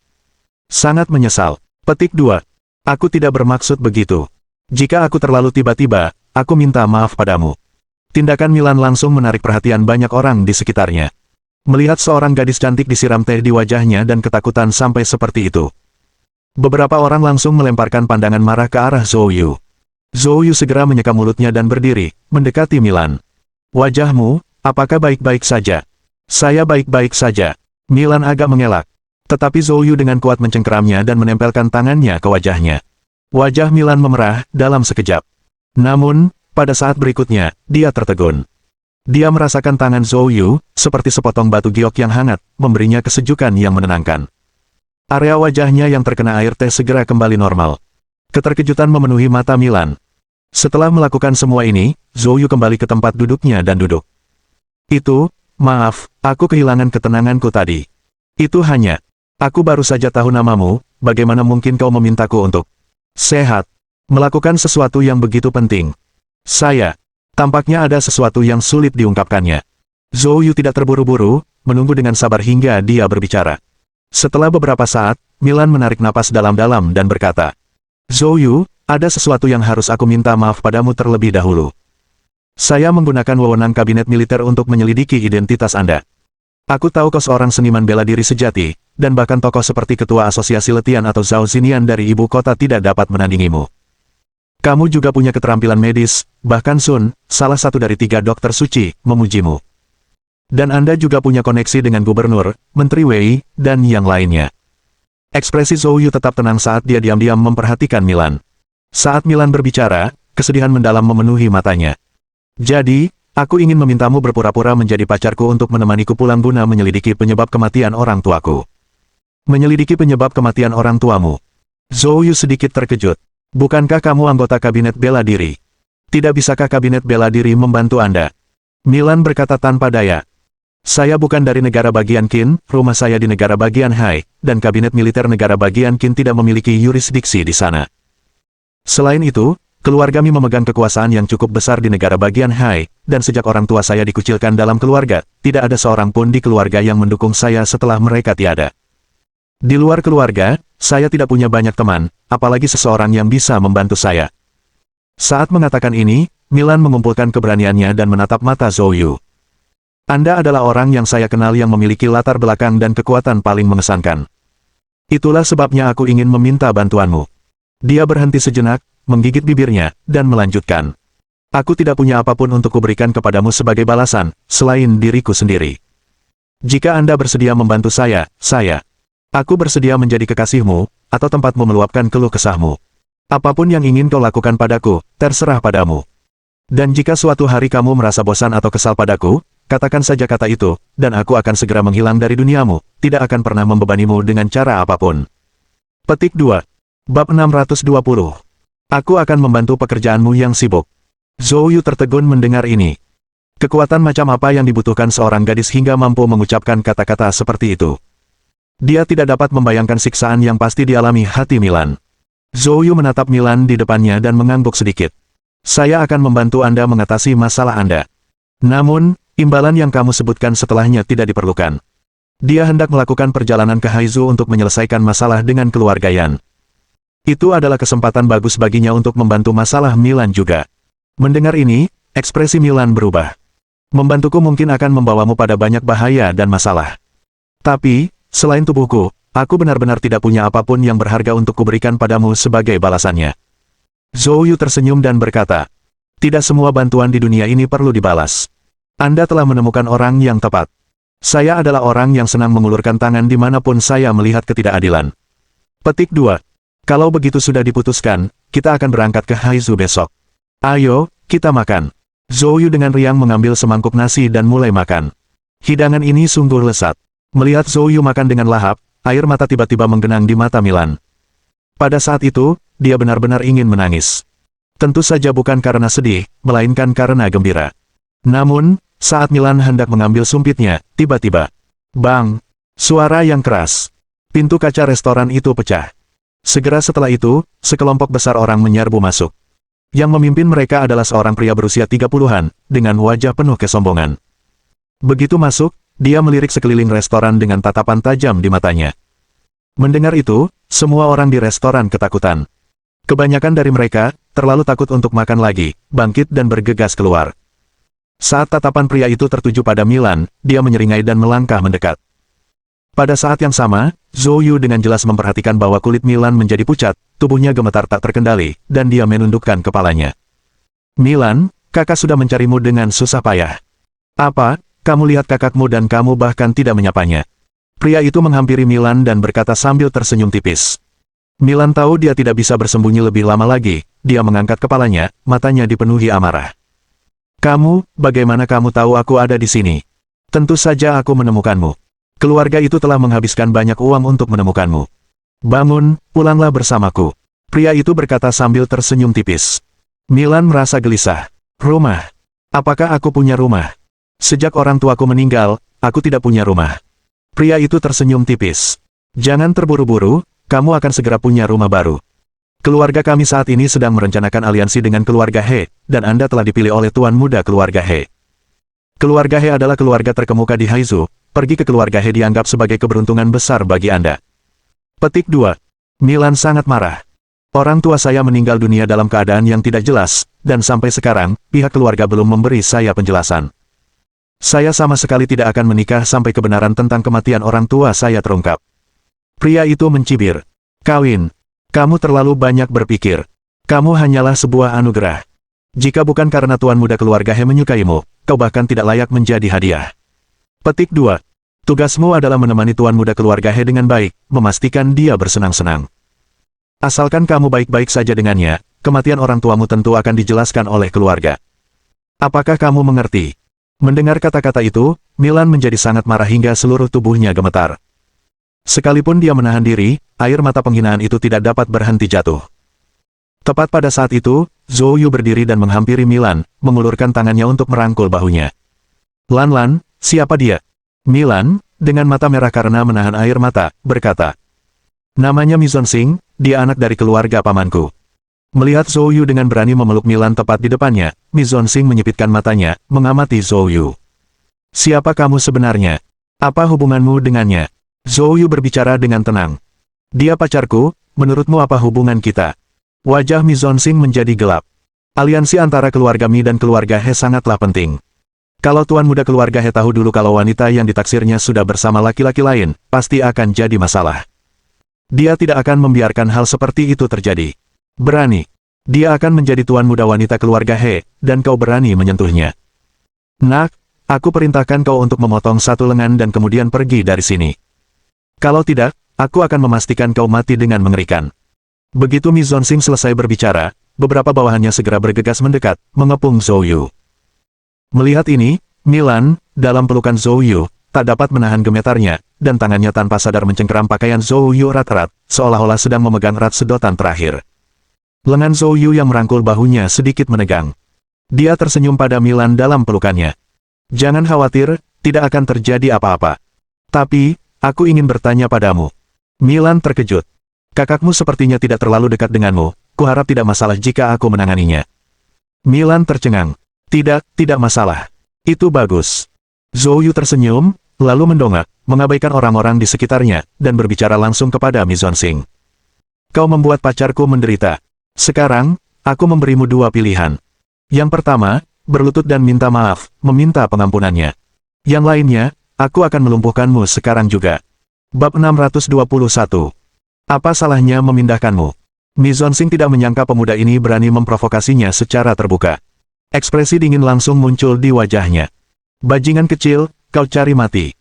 Sangat menyesal. Petik 2. Aku tidak bermaksud begitu. Jika aku terlalu tiba-tiba, aku minta maaf padamu. Tindakan Milan langsung menarik perhatian banyak orang di sekitarnya. Melihat seorang gadis cantik disiram teh di wajahnya dan ketakutan sampai seperti itu. Beberapa orang langsung melemparkan pandangan marah ke arah Zhou Yu. Zhou Yu segera menyeka mulutnya dan berdiri, mendekati Milan. Wajahmu, apakah baik-baik saja? Saya baik-baik saja. Milan agak mengelak. Tetapi Zhou Yu dengan kuat mencengkeramnya dan menempelkan tangannya ke wajahnya. Wajah Milan memerah dalam sekejap. Namun, pada saat berikutnya, dia tertegun. Dia merasakan tangan Zhou Yu, seperti sepotong batu giok yang hangat, memberinya kesejukan yang menenangkan. Area wajahnya yang terkena air teh segera kembali normal. Keterkejutan memenuhi mata Milan. Setelah melakukan semua ini, Zhou Yu kembali ke tempat duduknya dan duduk. Maaf, aku kehilangan ketenanganku tadi. Itu hanya, aku baru saja tahu namamu, bagaimana mungkin kau memintaku untuk sehat, melakukan sesuatu yang begitu penting. Tampaknya ada sesuatu yang sulit diungkapkannya. Zhou Yu tidak terburu-buru, menunggu dengan sabar hingga dia berbicara. Setelah beberapa saat, Milan menarik napas dalam-dalam dan berkata, Zhou Yu, ada sesuatu yang harus aku minta maaf padamu terlebih dahulu. Saya menggunakan wewenang kabinet militer untuk menyelidiki identitas Anda. Aku tahu kau seorang seniman bela diri sejati, dan bahkan tokoh seperti Ketua Asosiasi Letian atau Zhao Xinian dari ibu kota tidak dapat menandingimu. Kamu juga punya keterampilan medis, bahkan Sun, salah satu dari 3 dokter suci, memujimu. Dan Anda juga punya koneksi dengan gubernur, Menteri Wei, dan yang lainnya. Ekspresi Zhou Yu tetap tenang saat dia diam-diam memperhatikan Milan. Saat Milan berbicara, kesedihan mendalam memenuhi matanya. Jadi, aku ingin memintamu berpura-pura menjadi pacarku untuk menemaniku pulang guna menyelidiki penyebab kematian orang tuaku. Menyelidiki penyebab kematian orang tuamu. Zhou Yu sedikit terkejut. Bukankah kamu anggota kabinet bela diri? Tidak bisakah kabinet bela diri membantu Anda? Milan berkata tanpa daya. Saya bukan dari negara bagian Qin, rumah saya di negara bagian Hai, dan kabinet militer negara bagian Qin tidak memiliki yurisdiksi di sana. Selain itu, keluarga kami memegang kekuasaan yang cukup besar di negara bagian Hai, dan sejak orang tua saya dikucilkan dalam keluarga, tidak ada seorang pun di keluarga yang mendukung saya setelah mereka tiada. Di luar keluarga, saya tidak punya banyak teman, apalagi seseorang yang bisa membantu saya. Saat mengatakan ini, Milan mengumpulkan keberaniannya dan menatap mata Zhou Yu. Anda adalah orang yang saya kenal yang memiliki latar belakang dan kekuatan paling mengesankan. Itulah sebabnya aku ingin meminta bantuanmu. Dia berhenti sejenak, menggigit bibirnya, dan melanjutkan. Aku tidak punya apapun untuk kuberikan kepadamu sebagai balasan, selain diriku sendiri. Jika Anda bersedia membantu aku bersedia menjadi kekasihmu, atau tempatmu meluapkan keluh kesahmu. Apapun yang ingin kau lakukan padaku, terserah padamu. Dan jika suatu hari kamu merasa bosan atau kesal padaku, katakan saja kata itu, dan aku akan segera menghilang dari duniamu, tidak akan pernah membebanimu dengan cara apapun. Petik 2. Bab 620. Aku akan membantu pekerjaanmu yang sibuk. Zhou Yu tertegun mendengar ini. Kekuatan macam apa yang dibutuhkan seorang gadis hingga mampu mengucapkan kata-kata seperti itu? Dia tidak dapat membayangkan siksaan yang pasti dialami hati Milan. Zhou Yu menatap Milan di depannya dan mengangguk sedikit. Saya akan membantu Anda mengatasi masalah Anda. Namun, imbalan yang kamu sebutkan setelahnya tidak diperlukan. Dia hendak melakukan perjalanan ke Haizu untuk menyelesaikan masalah dengan keluarga Yan. Itu adalah kesempatan bagus baginya untuk membantu masalah Milan juga. Mendengar ini, ekspresi Milan berubah. Membantuku mungkin akan membawamu pada banyak bahaya dan masalah. Tapi, selain tubuhku, aku benar-benar tidak punya apapun yang berharga untuk kuberikan padamu sebagai balasannya. Zhou Yu tersenyum dan berkata, tidak semua bantuan di dunia ini perlu dibalas. Anda telah menemukan orang yang tepat. Saya adalah orang yang senang mengulurkan tangan dimanapun saya melihat ketidakadilan. Petik 2. Kalau begitu sudah diputuskan, kita akan berangkat ke Haizu besok. Ayo, kita makan. Zhou Yu dengan riang mengambil semangkuk nasi dan mulai makan. Hidangan ini sungguh lezat. Melihat Zhou Yu makan dengan lahap, air mata tiba-tiba menggenang di mata Milan. Pada saat itu, dia benar-benar ingin menangis. Tentu saja bukan karena sedih, melainkan karena gembira. Namun, saat Milan hendak mengambil sumpitnya, tiba-tiba, bang! Suara yang keras. Pintu kaca restoran itu pecah. Segera setelah itu, sekelompok besar orang menyerbu masuk. Yang memimpin mereka adalah seorang pria berusia 30-an, dengan wajah penuh kesombongan. Begitu masuk, dia melirik sekeliling restoran dengan tatapan tajam di matanya. Mendengar itu, semua orang di restoran ketakutan. Kebanyakan dari mereka, terlalu takut untuk makan lagi, bangkit dan bergegas keluar. Saat tatapan pria itu tertuju pada Milan, dia menyeringai dan melangkah mendekat. Pada saat yang sama, Zhou Yu dengan jelas memperhatikan bahwa kulit Milan menjadi pucat, tubuhnya gemetar tak terkendali, dan dia menundukkan kepalanya. Milan, kakak sudah mencarimu dengan susah payah. Apa, kamu lihat kakakmu dan kamu bahkan tidak menyapanya? Pria itu menghampiri Milan dan berkata sambil tersenyum tipis. Milan tahu dia tidak bisa bersembunyi lebih lama lagi, dia mengangkat kepalanya, matanya dipenuhi amarah. Kamu, bagaimana kamu tahu aku ada di sini? Tentu saja aku menemukanmu. Keluarga itu telah menghabiskan banyak uang untuk menemukanmu. Bangun, pulanglah bersamaku. Pria itu berkata sambil tersenyum tipis. Milan merasa gelisah. Rumah. Apakah aku punya rumah? Sejak orang tuaku meninggal, aku tidak punya rumah. Pria itu tersenyum tipis. Jangan terburu-buru, kamu akan segera punya rumah baru. Keluarga kami saat ini sedang merencanakan aliansi dengan keluarga He, dan Anda telah dipilih oleh Tuan Muda keluarga He. Keluarga He adalah keluarga terkemuka di Haizu, pergi ke keluarga He dianggap sebagai keberuntungan besar bagi Anda. Petik 2. Milan sangat marah. Orang tua saya meninggal dunia dalam keadaan yang tidak jelas, dan sampai sekarang, pihak keluarga belum memberi saya penjelasan. Saya sama sekali tidak akan menikah sampai kebenaran tentang kematian orang tua saya terungkap. Pria itu mencibir. Kawin. Kamu terlalu banyak berpikir. Kamu hanyalah sebuah anugerah. Jika bukan karena Tuan Muda keluarga He menyukaimu, kau bahkan tidak layak menjadi hadiah. Petik 2. Tugasmu adalah menemani Tuan Muda keluarga He dengan baik, memastikan dia bersenang-senang. Asalkan kamu baik-baik saja dengannya, kematian orang tuamu tentu akan dijelaskan oleh keluarga. Apakah kamu mengerti? Mendengar kata-kata itu, Milan menjadi sangat marah hingga seluruh tubuhnya gemetar. Sekalipun dia menahan diri, air mata penghinaan itu tidak dapat berhenti jatuh. Tepat pada saat itu, Zhou Yu berdiri dan menghampiri Milan, mengulurkan tangannya untuk merangkul bahunya. Lan, siapa dia? Milan, dengan mata merah karena menahan air mata, berkata. Namanya Mi Zonxing, dia anak dari keluarga pamanku. Melihat Zhou Yu dengan berani memeluk Milan tepat di depannya, Mi Zonxing menyipitkan matanya, mengamati Zhou Yu. Siapa kamu sebenarnya? Apa hubunganmu dengannya? Zhou Yu berbicara dengan tenang. Dia pacarku, menurutmu apa hubungan kita? Wajah Mi Zonxing menjadi gelap. Aliansi antara keluarga Mi dan keluarga He sangatlah penting. Kalau tuan muda keluarga He tahu dulu kalau wanita yang ditaksirnya sudah bersama laki-laki lain, pasti akan jadi masalah. Dia tidak akan membiarkan hal seperti itu terjadi. Berani. Dia akan menjadi tuan muda wanita keluarga He, dan kau berani menyentuhnya. Nak, aku perintahkan kau untuk memotong satu lengan dan kemudian pergi dari sini. Kalau tidak, aku akan memastikan kau mati dengan mengerikan. Begitu Mi Zonxing selesai berbicara, beberapa bawahannya segera bergegas mendekat, mengepung Zhou Yu. Melihat ini, Milan, dalam pelukan Zhou Yu, tak dapat menahan gemetarnya, dan tangannya tanpa sadar mencengkeram pakaian Zhou Yu erat-erat, seolah-olah sedang memegang erat sedotan terakhir. Lengan Zhou Yu yang merangkul bahunya sedikit menegang. Dia tersenyum pada Milan dalam pelukannya. Jangan khawatir, tidak akan terjadi apa-apa. Tapi, aku ingin bertanya padamu. Milan terkejut. Kakakmu sepertinya tidak terlalu dekat denganmu, kuharap tidak masalah jika aku menanganinya. Milan tercengang. Tidak masalah. Itu bagus. Zhou Yu tersenyum, lalu mendongak, mengabaikan orang-orang di sekitarnya, dan berbicara langsung kepada Mi Zonxing. Kau membuat pacarku menderita. Sekarang, aku memberimu dua pilihan. Yang pertama, berlutut dan minta maaf, meminta pengampunannya. Yang lainnya, aku akan melumpuhkanmu sekarang juga. Bab 621. Apa salahnya memindahkanmu? Mi Zonxing tidak menyangka pemuda ini berani memprovokasinya secara terbuka. Ekspresi dingin langsung muncul di wajahnya. Bajingan kecil, kau cari mati.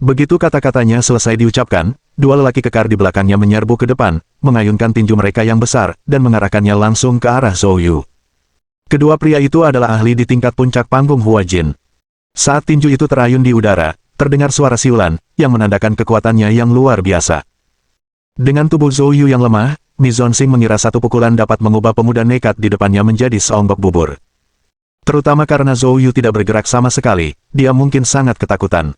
Begitu kata-katanya selesai diucapkan, dua lelaki kekar di belakangnya menyerbu ke depan, mengayunkan tinju mereka yang besar, dan mengarahkannya langsung ke arah Zhou Yu. Kedua pria itu adalah ahli di tingkat puncak panggung Huajin. Saat tinju itu terayun di udara, terdengar suara siulan, yang menandakan kekuatannya yang luar biasa. Dengan tubuh Zhou Yu yang lemah, Mi Zonxing mengira satu pukulan dapat mengubah pemuda nekat di depannya menjadi seonggok bubur. Terutama karena Zhou Yu tidak bergerak sama sekali, dia mungkin sangat ketakutan.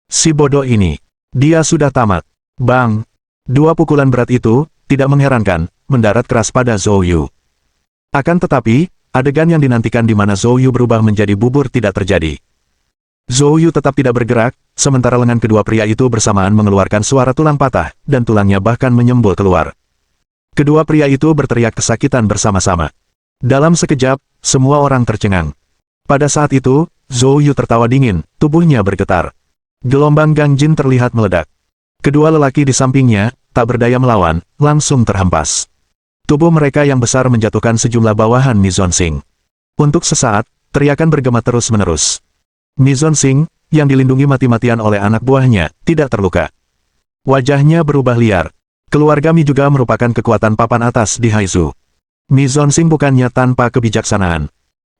Si bodoh ini. Dia sudah tamat. Bang! Dua pukulan berat itu, tidak mengherankan, mendarat keras pada Zhou Yu. Akan tetapi, adegan yang dinantikan di mana Zhou Yu berubah menjadi bubur tidak terjadi. Zhou Yu tetap tidak bergerak, sementara lengan kedua pria itu bersamaan mengeluarkan suara tulang patah, dan tulangnya bahkan menyembul keluar. Kedua pria itu berteriak kesakitan bersama-sama. Dalam sekejap, semua orang tercengang. Pada saat itu, Zhou Yu tertawa dingin, tubuhnya bergetar. Gelombang gangjin terlihat meledak. Kedua lelaki di sampingnya, tak berdaya melawan, langsung terhempas. Tubuh mereka yang besar menjatuhkan sejumlah bawahan Mi Zonxing. Untuk sesaat, teriakan bergema terus-menerus. Mi Zonxing, yang dilindungi mati-matian oleh anak buahnya, tidak terluka. Wajahnya berubah liar. Keluarga Mi juga merupakan kekuatan papan atas di Haizu. Mi Zonxing bukannya tanpa kebijaksanaan.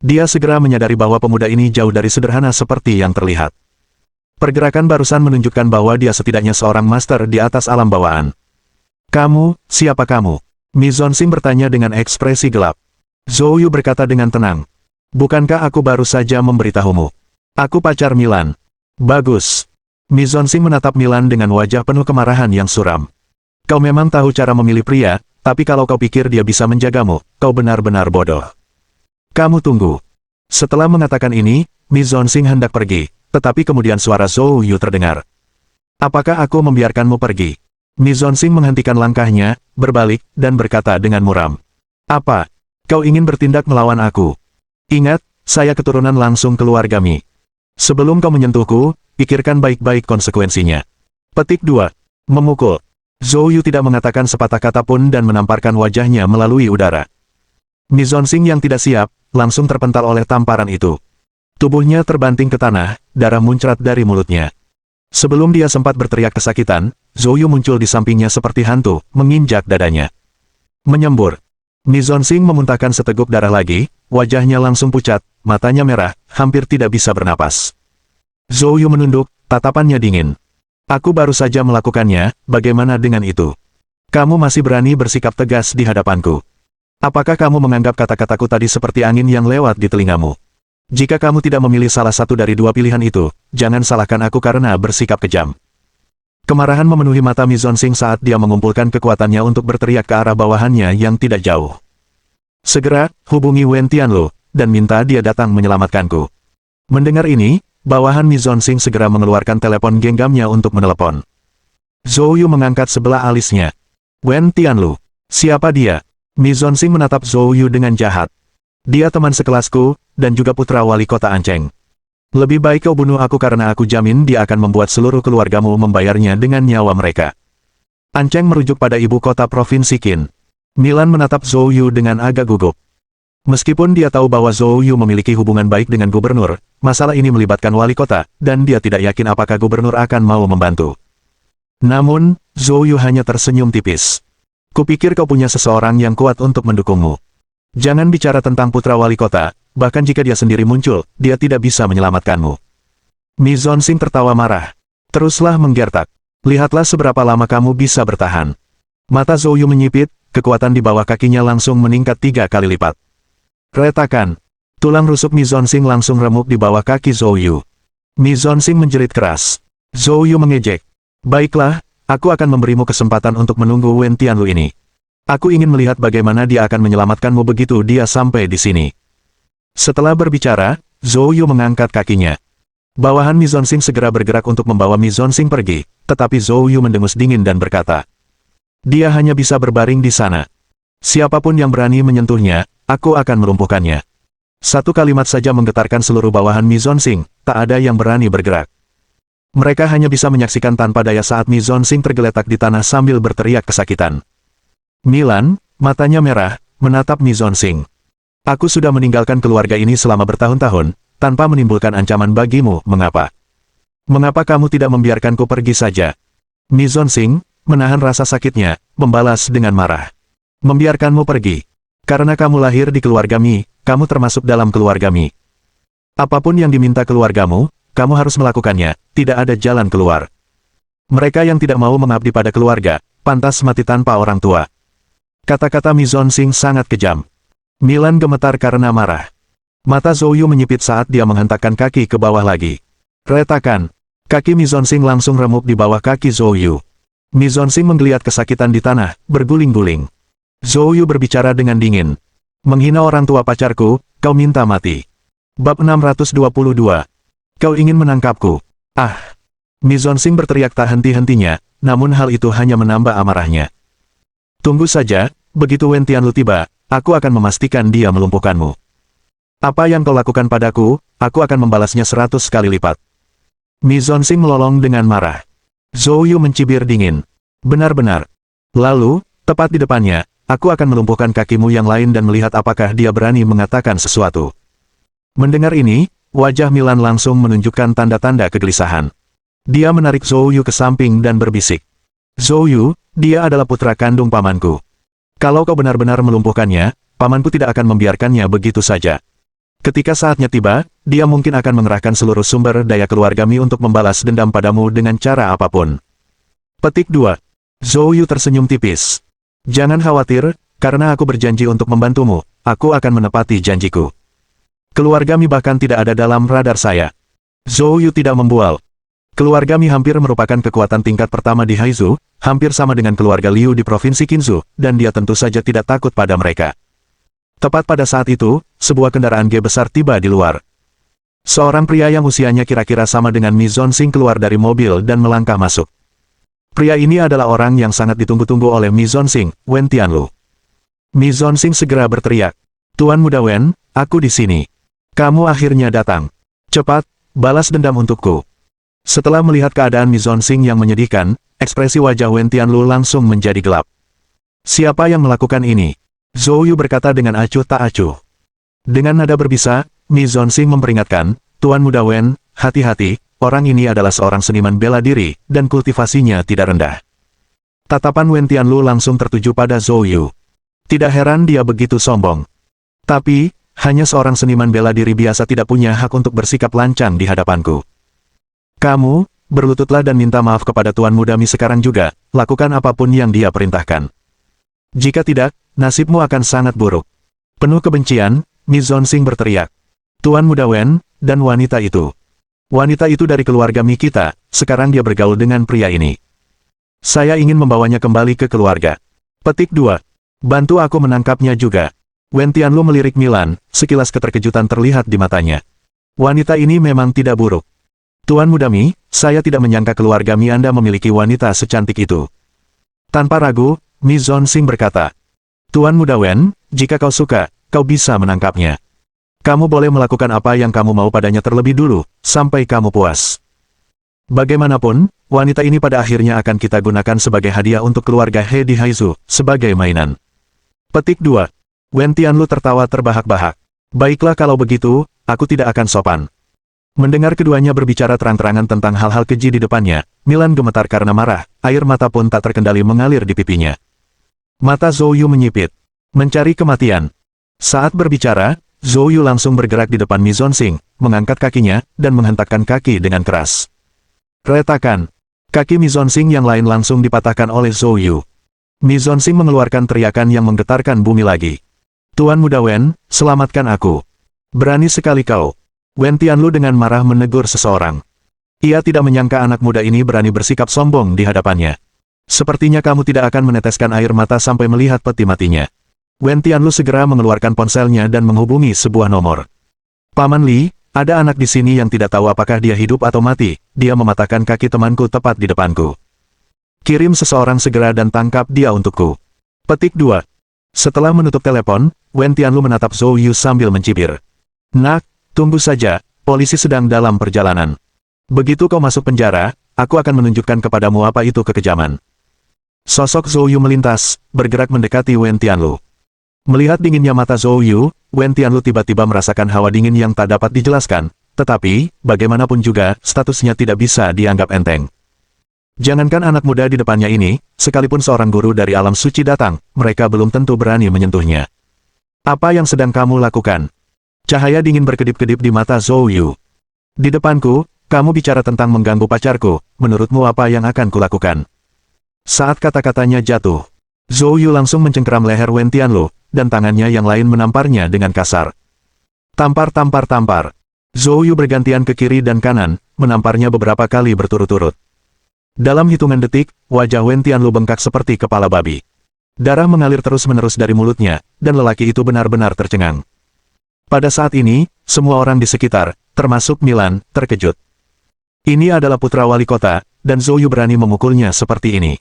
Dia segera menyadari bahwa pemuda ini jauh dari sederhana seperti yang terlihat. Pergerakan barusan menunjukkan bahwa dia setidaknya seorang master di atas alam bawaan. Kamu, siapa kamu? Mi Zonxing bertanya dengan ekspresi gelap. Zhou Yu berkata dengan tenang. Bukankah aku baru saja memberitahumu? Aku pacar Milan. Bagus. Mi Zonxing menatap Milan dengan wajah penuh kemarahan yang suram. Kau memang tahu cara memilih pria, tapi kalau kau pikir dia bisa menjagamu, kau benar-benar bodoh. Kamu tunggu. Setelah mengatakan ini, Mi Zonxing hendak pergi. Tetapi kemudian suara Zhou Yu terdengar. Apakah aku membiarkanmu pergi? Mi Zonxing menghentikan langkahnya, berbalik, dan berkata dengan muram. Apa? Kau ingin bertindak melawan aku? Ingat, saya keturunan langsung keluarga Mi. Sebelum kau menyentuhku, pikirkan baik-baik konsekuensinya. Petik 2. Memukul. Zhou Yu tidak mengatakan sepatah kata pun dan menamparkan wajahnya melalui udara. Mi Zonxing yang tidak siap, langsung terpental oleh tamparan itu. Tubuhnya terbanting ke tanah, darah muncrat dari mulutnya. Sebelum dia sempat berteriak kesakitan, Zhou Yu muncul di sampingnya seperti hantu, menginjak dadanya. Menyembur. Mi Zonxing memuntahkan seteguk darah lagi, wajahnya langsung pucat, matanya merah, hampir tidak bisa bernapas. Zhou Yu menunduk, tatapannya dingin. Aku baru saja melakukannya, bagaimana dengan itu? Kamu masih berani bersikap tegas di hadapanku. Apakah kamu menganggap kata-kataku tadi seperti angin yang lewat di telingamu? Jika kamu tidak memilih salah satu dari dua pilihan itu, jangan salahkan aku karena bersikap kejam. Kemarahan memenuhi mata Mi Zonxing saat dia mengumpulkan kekuatannya untuk berteriak ke arah bawahannya yang tidak jauh. Segera, hubungi Wen Tianlu, dan minta dia datang menyelamatkanku. Mendengar ini, bawahan Mi Zonxing segera mengeluarkan telepon genggamnya untuk menelepon. Zhou Yu mengangkat sebelah alisnya. Wen Tianlu. Siapa dia? Mi Zonxing menatap Zhou Yu dengan jahat. Dia teman sekelasku, dan juga putra wali kota Ancheng. Lebih baik kau bunuh aku karena aku jamin dia akan membuat seluruh keluargamu membayarnya dengan nyawa mereka. Ancheng merujuk pada ibu kota provinsi Qin. Milan menatap Zhou Yu dengan agak gugup. Meskipun dia tahu bahwa Zhou Yu memiliki hubungan baik dengan gubernur, masalah ini melibatkan wali kota, dan dia tidak yakin apakah gubernur akan mau membantu. Namun, Zhou Yu hanya tersenyum tipis. Kupikir kau punya seseorang yang kuat untuk mendukungmu. Jangan bicara tentang putra wali kota, bahkan jika dia sendiri muncul, dia tidak bisa menyelamatkanmu. Mi Zonxing tertawa marah. Teruslah menggertak. Lihatlah seberapa lama kamu bisa bertahan. Mata Zhou Yu menyipit, kekuatan di bawah kakinya langsung meningkat 3 kali lipat. Retakan. Tulang rusuk Mi Zonxing langsung remuk di bawah kaki Zhou Yu. Mi Zonxing menjerit keras. Zhou Yu mengejek. Baiklah, aku akan memberimu kesempatan untuk menunggu Wen Tianlu ini. Aku ingin melihat bagaimana dia akan menyelamatkanmu begitu dia sampai di sini. Setelah berbicara, Zhou Yu mengangkat kakinya. Bawahan Mi Zonxing segera bergerak untuk membawa Mi Zonxing pergi, tetapi Zhou Yu mendengus dingin dan berkata, dia hanya bisa berbaring di sana. Siapapun yang berani menyentuhnya, aku akan melumpuhkannya. Satu kalimat saja menggetarkan seluruh bawahan Mi Zonxing, tak ada yang berani bergerak. Mereka hanya bisa menyaksikan tanpa daya saat Mi Zonxing tergeletak di tanah sambil berteriak kesakitan. Milan, matanya merah, menatap Mi Zonxing. Aku sudah meninggalkan keluarga ini selama bertahun-tahun, tanpa menimbulkan ancaman bagimu, mengapa? Mengapa kamu tidak membiarkanku pergi saja? Mi Zonxing, menahan rasa sakitnya, membalas dengan marah. Membiarkanmu pergi. Karena kamu lahir di keluarga Mi, kamu termasuk dalam keluarga Mi. Apapun yang diminta keluargamu, kamu harus melakukannya, tidak ada jalan keluar. Mereka yang tidak mau mengabdi pada keluarga, pantas mati tanpa orang tua. Kata-kata Mi Zonxing sangat kejam. Milan gemetar karena marah. Mata Zhou Yu menyipit saat dia menghentakkan kaki ke bawah lagi. Retakan. Kaki Mi Zonxing langsung remuk di bawah kaki Zhou Yu. Mi Zonxing menggeliat kesakitan di tanah, berguling-guling. Zhou Yu berbicara dengan dingin. Menghina orang tua pacarku, kau minta mati. Bab 622. Kau ingin menangkapku. Ah! Mi Zonxing berteriak tak henti-hentinya, namun hal itu hanya menambah amarahnya. Tunggu saja, begitu Wen Tianlu tiba, aku akan memastikan dia melumpuhkanmu. Apa yang kau lakukan padaku, aku akan membalasnya 100 kali lipat. Mi Zonxing melolong dengan marah. Zhou Yu mencibir dingin. Benar-benar. Lalu, tepat di depannya, aku akan melumpuhkan kakimu yang lain dan melihat apakah dia berani mengatakan sesuatu. Mendengar ini, wajah Milan langsung menunjukkan tanda-tanda kegelisahan. Dia menarik Zhou Yu ke samping dan berbisik. Zhou Yu, dia adalah putra kandung pamanku. Kalau kau benar-benar melumpuhkannya, pamanku tidak akan membiarkannya begitu saja. Ketika saatnya tiba, dia mungkin akan mengerahkan seluruh sumber daya keluarga Mi untuk membalas dendam padamu dengan cara apapun. Petik 2. Zhou Yu tersenyum tipis. Jangan khawatir, karena aku berjanji untuk membantumu, aku akan menepati janjiku. Keluarga Mi bahkan tidak ada dalam radar saya. Zhou Yu tidak membual. Keluarga Mi hampir merupakan kekuatan tingkat pertama di Haizu, hampir sama dengan keluarga Liu di Provinsi Qinzhou, dan dia tentu saja tidak takut pada mereka. Tepat pada saat itu, sebuah kendaraan G besar tiba di luar. Seorang pria yang usianya kira-kira sama dengan Mi Zonxing keluar dari mobil dan melangkah masuk. Pria ini adalah orang yang sangat ditunggu-tunggu oleh Mi Zonxing, Wen Tianlu. Mi Zonxing segera berteriak, Tuan Muda Wen, aku di sini. Kamu akhirnya datang. Cepat, balas dendam untukku. Setelah melihat keadaan Mi Zonxing yang menyedihkan, ekspresi wajah Wen Tianlu langsung menjadi gelap. Siapa yang melakukan ini? Zhou Yu berkata dengan acuh tak acuh. Dengan nada berbisa, Mi Zonxing memperingatkan, Tuan Muda Wen, hati-hati, orang ini adalah seorang seniman bela diri, dan kultivasinya tidak rendah. Tatapan Wen Tianlu langsung tertuju pada Zhou Yu. Tidak heran dia begitu sombong. Tapi, hanya seorang seniman bela diri biasa tidak punya hak untuk bersikap lancang di hadapanku. Kamu, berlututlah dan minta maaf kepada Tuan Muda Mi sekarang juga, lakukan apapun yang dia perintahkan. Jika tidak, nasibmu akan sangat buruk. Penuh kebencian, Mi Zonxing berteriak. Tuan Muda Wen, dan wanita itu. Wanita itu dari keluarga Mi kita, sekarang dia bergaul dengan pria ini. Saya ingin membawanya kembali ke keluarga. Petik 2. Bantu aku menangkapnya juga. Wen Tianlu melirik Milan, sekilas keterkejutan terlihat di matanya. Wanita ini memang tidak buruk. Tuan Muda Mi, saya tidak menyangka keluarga Mi Anda memiliki wanita secantik itu. Tanpa ragu, Mi Zonxing berkata. Tuan Muda Wen, jika kau suka, kau bisa menangkapnya. Kamu boleh melakukan apa yang kamu mau padanya terlebih dulu, sampai kamu puas. Bagaimanapun, wanita ini pada akhirnya akan kita gunakan sebagai hadiah untuk keluarga He di Haizu, sebagai mainan. Petik 2. Wen Tianlu tertawa terbahak-bahak. Baiklah kalau begitu, aku tidak akan sopan. Mendengar keduanya berbicara terang-terangan tentang hal-hal keji di depannya, Milan gemetar karena marah, air mata pun tak terkendali mengalir di pipinya. Mata Zhou Yu menyipit. Mencari kematian. Saat berbicara, Zhou Yu langsung bergerak di depan Mi Zhongxing, mengangkat kakinya, dan menghentakkan kaki dengan keras. Retakan. Kaki Mi Zhongxing yang lain langsung dipatahkan oleh Zhou Yu. Mi Zhongxing mengeluarkan teriakan yang menggetarkan bumi lagi. Tuan Muda Wen, selamatkan aku. Berani sekali kau. Wen Tianlu dengan marah menegur seseorang. Ia tidak menyangka anak muda ini berani bersikap sombong di hadapannya. Sepertinya kamu tidak akan meneteskan air mata sampai melihat peti matinya. Wen Tianlu segera mengeluarkan ponselnya dan menghubungi sebuah nomor. Paman Li, ada anak di sini yang tidak tahu apakah dia hidup atau mati, dia mematahkan kaki temanku tepat di depanku. Kirim seseorang segera dan tangkap dia untukku. Petik 2. Setelah menutup telepon, Wen Tianlu menatap Zhou Yu sambil mencibir. Nak, tunggu saja, polisi sedang dalam perjalanan. Begitu kau masuk penjara, aku akan menunjukkan kepadamu apa itu kekejaman. Sosok Zhou Yu melintas, bergerak mendekati Wen Tianlu. Melihat dinginnya mata Zhou Yu, Wen Tianlu tiba-tiba merasakan hawa dingin yang tak dapat dijelaskan, tetapi, bagaimanapun juga, statusnya tidak bisa dianggap enteng. Jangankan anak muda di depannya ini, sekalipun seorang guru dari alam suci datang, mereka belum tentu berani menyentuhnya. Apa yang sedang kamu lakukan? Cahaya dingin berkedip-kedip di mata Zhou Yu. Di depanku, kamu bicara tentang mengganggu pacarku, menurutmu apa yang akan kulakukan? Saat kata-katanya jatuh, Zhou Yu langsung mencengkeram leher Wen Tianlu, dan tangannya yang lain menamparnya dengan kasar. Tampar. Zhou Yu bergantian ke kiri dan kanan, menamparnya beberapa kali berturut-turut. Dalam hitungan detik, wajah Wen Tianlu bengkak seperti kepala babi. Darah mengalir terus-menerus dari mulutnya, dan lelaki itu benar-benar tercengang. Pada saat ini, semua orang di sekitar, termasuk Milan, terkejut. Ini adalah putra wali kota, dan Zhou Yu berani memukulnya seperti ini.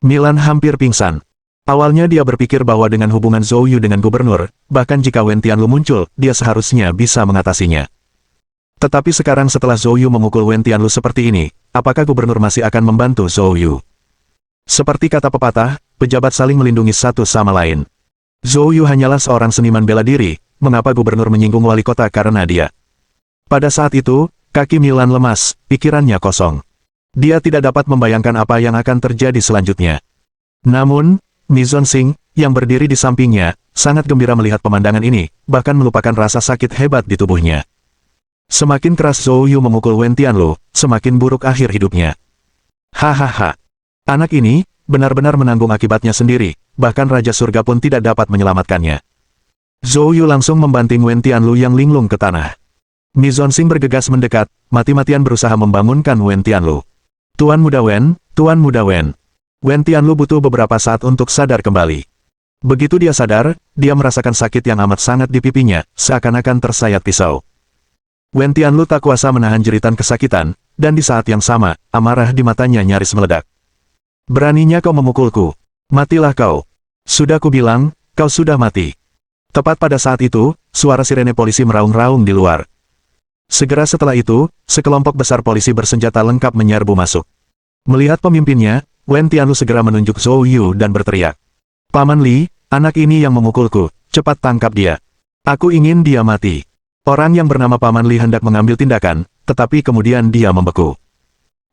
Milan hampir pingsan. Awalnya dia berpikir bahwa dengan hubungan Zhou Yu dengan gubernur, bahkan jika Wen Tianlu muncul, dia seharusnya bisa mengatasinya. Tetapi sekarang setelah Zhou Yu memukul Wen Tianlu seperti ini, apakah gubernur masih akan membantu Zhou Yu? Seperti kata pepatah, pejabat saling melindungi satu sama lain. Zhou Yu hanyalah seorang seniman bela diri. Mengapa gubernur menyinggung wali kota karena dia? Pada saat itu, kaki Milan lemas, pikirannya kosong. Dia tidak dapat membayangkan apa yang akan terjadi selanjutnya. Namun, Mi Zhongxing, yang berdiri di sampingnya, sangat gembira melihat pemandangan ini, bahkan melupakan rasa sakit hebat di tubuhnya. Semakin keras Zhou Yu memukul Wen Tianlu, semakin buruk akhir hidupnya. Hahaha. Anak ini, benar-benar menanggung akibatnya sendiri, bahkan Raja Surga pun tidak dapat menyelamatkannya. Zhou Yu langsung membanting Wen Tianlu yang linglung ke tanah. Mi Zhongxing bergegas mendekat, mati-matian berusaha membangunkan Wen Tianlu. Tuan Muda Wen, Tuan Muda Wen. Wen Tianlu butuh beberapa saat untuk sadar kembali. Begitu dia sadar, dia merasakan sakit yang amat sangat di pipinya, seakan-akan tersayat pisau. Wen Tianlu tak kuasa menahan jeritan kesakitan, dan di saat yang sama, amarah di matanya nyaris meledak. Beraninya kau memukulku. Matilah kau. Sudah kubilang, kau sudah mati. Tepat pada saat itu, suara sirene polisi meraung-raung di luar. Segera setelah itu, sekelompok besar polisi bersenjata lengkap menyerbu masuk. Melihat pemimpinnya, Wen Tianlu segera menunjuk Zhou Yu dan berteriak. Paman Li, anak ini yang memukulku, cepat tangkap dia. Aku ingin dia mati. Orang yang bernama Paman Li hendak mengambil tindakan, tetapi kemudian dia membeku.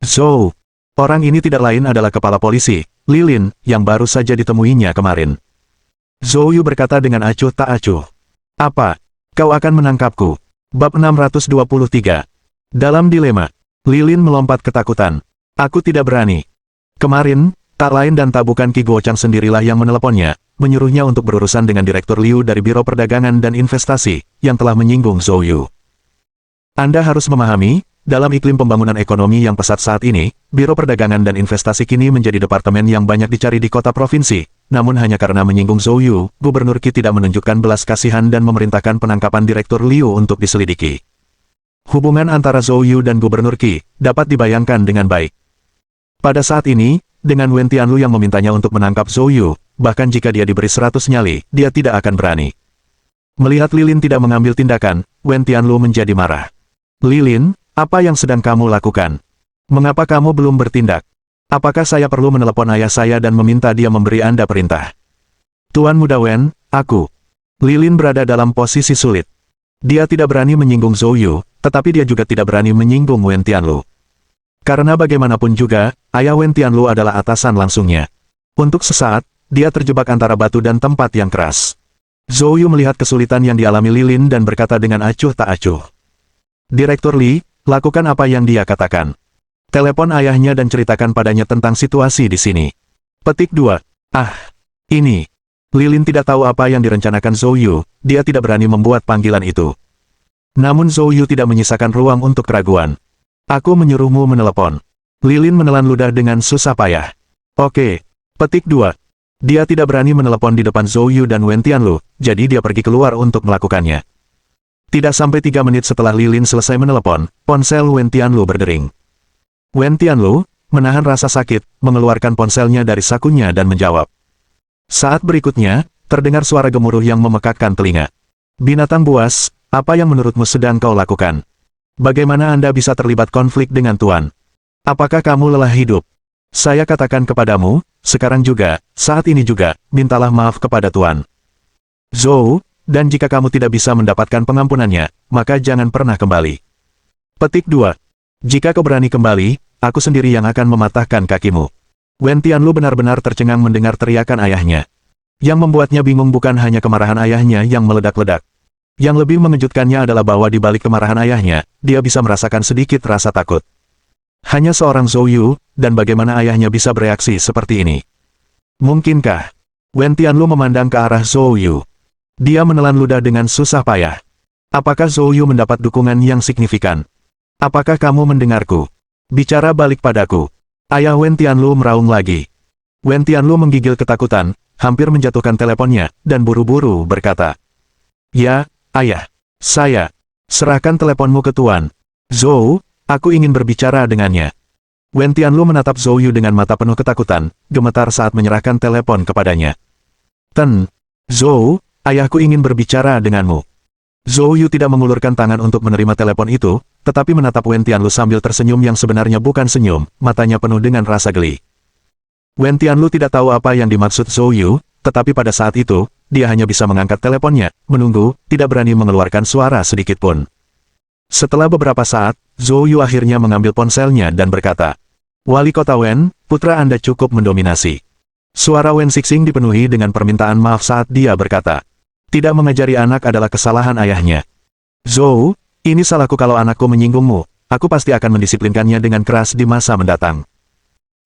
Zhou. Orang ini tidak lain adalah kepala polisi, Li Lin, yang baru saja ditemuinya kemarin. Zhou Yu berkata dengan acuh tak acuh. Apa? Kau akan menangkapku? Bab 623. Dalam dilema, Li Lin melompat ketakutan. Aku tidak berani. Kemarin, tak lain dan tak bukan Qi Guochang sendirilah yang meneleponnya, menyuruhnya untuk berurusan dengan Direktur Liu dari Biro Perdagangan dan Investasi, yang telah menyinggung Zhou Yu. Anda harus memahami, dalam iklim pembangunan ekonomi yang pesat saat ini, Biro Perdagangan dan Investasi kini menjadi departemen yang banyak dicari di kota provinsi, namun hanya karena menyinggung Zhou Yu, Gubernur Qi tidak menunjukkan belas kasihan dan memerintahkan penangkapan Direktur Liu untuk diselidiki. Hubungan antara Zhou Yu dan Gubernur Qi dapat dibayangkan dengan baik. Pada saat ini, dengan Wen Tianlu yang memintanya untuk menangkap Zhou Yu, bahkan jika dia diberi 100 nyali, dia tidak akan berani. Melihat Lilin tidak mengambil tindakan, Wen Tianlu menjadi marah. Lilin, apa yang sedang kamu lakukan? Mengapa kamu belum bertindak? Apakah saya perlu menelepon ayah saya dan meminta dia memberi Anda perintah? Tuan Muda Wen, aku. Lilin berada dalam posisi sulit. Dia tidak berani menyinggung Zhou Yu, tetapi dia juga tidak berani menyinggung Wen Tianlu. Karena bagaimanapun juga, ayah Wen Tianlu adalah atasan langsungnya. Untuk sesaat, dia terjebak antara batu dan tempat yang keras. Zhou Yu melihat kesulitan yang dialami Lilin dan berkata dengan acuh tak acuh. Direktur Li, lakukan apa yang dia katakan. Telepon ayahnya dan ceritakan padanya tentang situasi di sini. Petik 2. Ini. Lilin tidak tahu apa yang direncanakan Zhou Yu, dia tidak berani membuat panggilan itu. Namun Zhou Yu tidak menyisakan ruang untuk keraguan. Aku menyuruhmu menelepon. Lilin menelan ludah dengan susah payah. Oke. Petik 2. Dia tidak berani menelepon di depan Zhou Yu dan Wen Tianlu, jadi dia pergi keluar untuk melakukannya. Tidak sampai 3 menit setelah Lilin selesai menelepon, ponsel Wen Tianlu berdering. Wen Tianlu, menahan rasa sakit, mengeluarkan ponselnya dari sakunya dan menjawab. Saat berikutnya, terdengar suara gemuruh yang memekakkan telinga. Binatang buas, apa yang menurutmu sedang kau lakukan? Bagaimana Anda bisa terlibat konflik dengan Tuan? Apakah kamu lelah hidup? Saya katakan kepadamu, sekarang juga, saat ini juga, mintalah maaf kepada Tuan. Zhou, dan jika kamu tidak bisa mendapatkan pengampunannya, maka jangan pernah kembali. Petik 2. Jika kau berani kembali, aku sendiri yang akan mematahkan kakimu. Wen Tianlu benar-benar tercengang mendengar teriakan ayahnya. Yang membuatnya bingung bukan hanya kemarahan ayahnya yang meledak-ledak. Yang lebih mengejutkannya adalah bahwa di balik kemarahan ayahnya, dia bisa merasakan sedikit rasa takut. Hanya seorang Zhou Yu, dan bagaimana ayahnya bisa bereaksi seperti ini? Mungkinkah? Wen Tianlu memandang ke arah Zhou Yu. Dia menelan ludah dengan susah payah. Apakah Zhou Yu mendapat dukungan yang signifikan? Apakah kamu mendengarku? Bicara balik padaku. Ayah Wen Tianlu meraung lagi. Wen Tianlu menggigil ketakutan, hampir menjatuhkan teleponnya, dan buru-buru berkata. Ya, ayah. Saya. Serahkan teleponmu ke Tuan. Zhou, aku ingin berbicara dengannya. Wen Tianlu menatap Zhou Yu dengan mata penuh ketakutan, gemetar saat menyerahkan telepon kepadanya. Zhou, ayahku ingin berbicara denganmu. Zhou Yu tidak mengulurkan tangan untuk menerima telepon itu, tetapi menatap Wen Tianlu sambil tersenyum yang sebenarnya bukan senyum, matanya penuh dengan rasa geli. Wen Tianlu tidak tahu apa yang dimaksud Zhou Yu, tetapi pada saat itu, dia hanya bisa mengangkat teleponnya, menunggu, tidak berani mengeluarkan suara sedikit pun. Setelah beberapa saat, Zhou Yu akhirnya mengambil ponselnya dan berkata, Wali Kota Wen, putra Anda cukup mendominasi. Suara Wen Xixing dipenuhi dengan permintaan maaf saat dia berkata, tidak mengajari anak adalah kesalahan ayahnya. Zhou, ini salahku kalau anakku menyinggungmu, aku pasti akan mendisiplinkannya dengan keras di masa mendatang.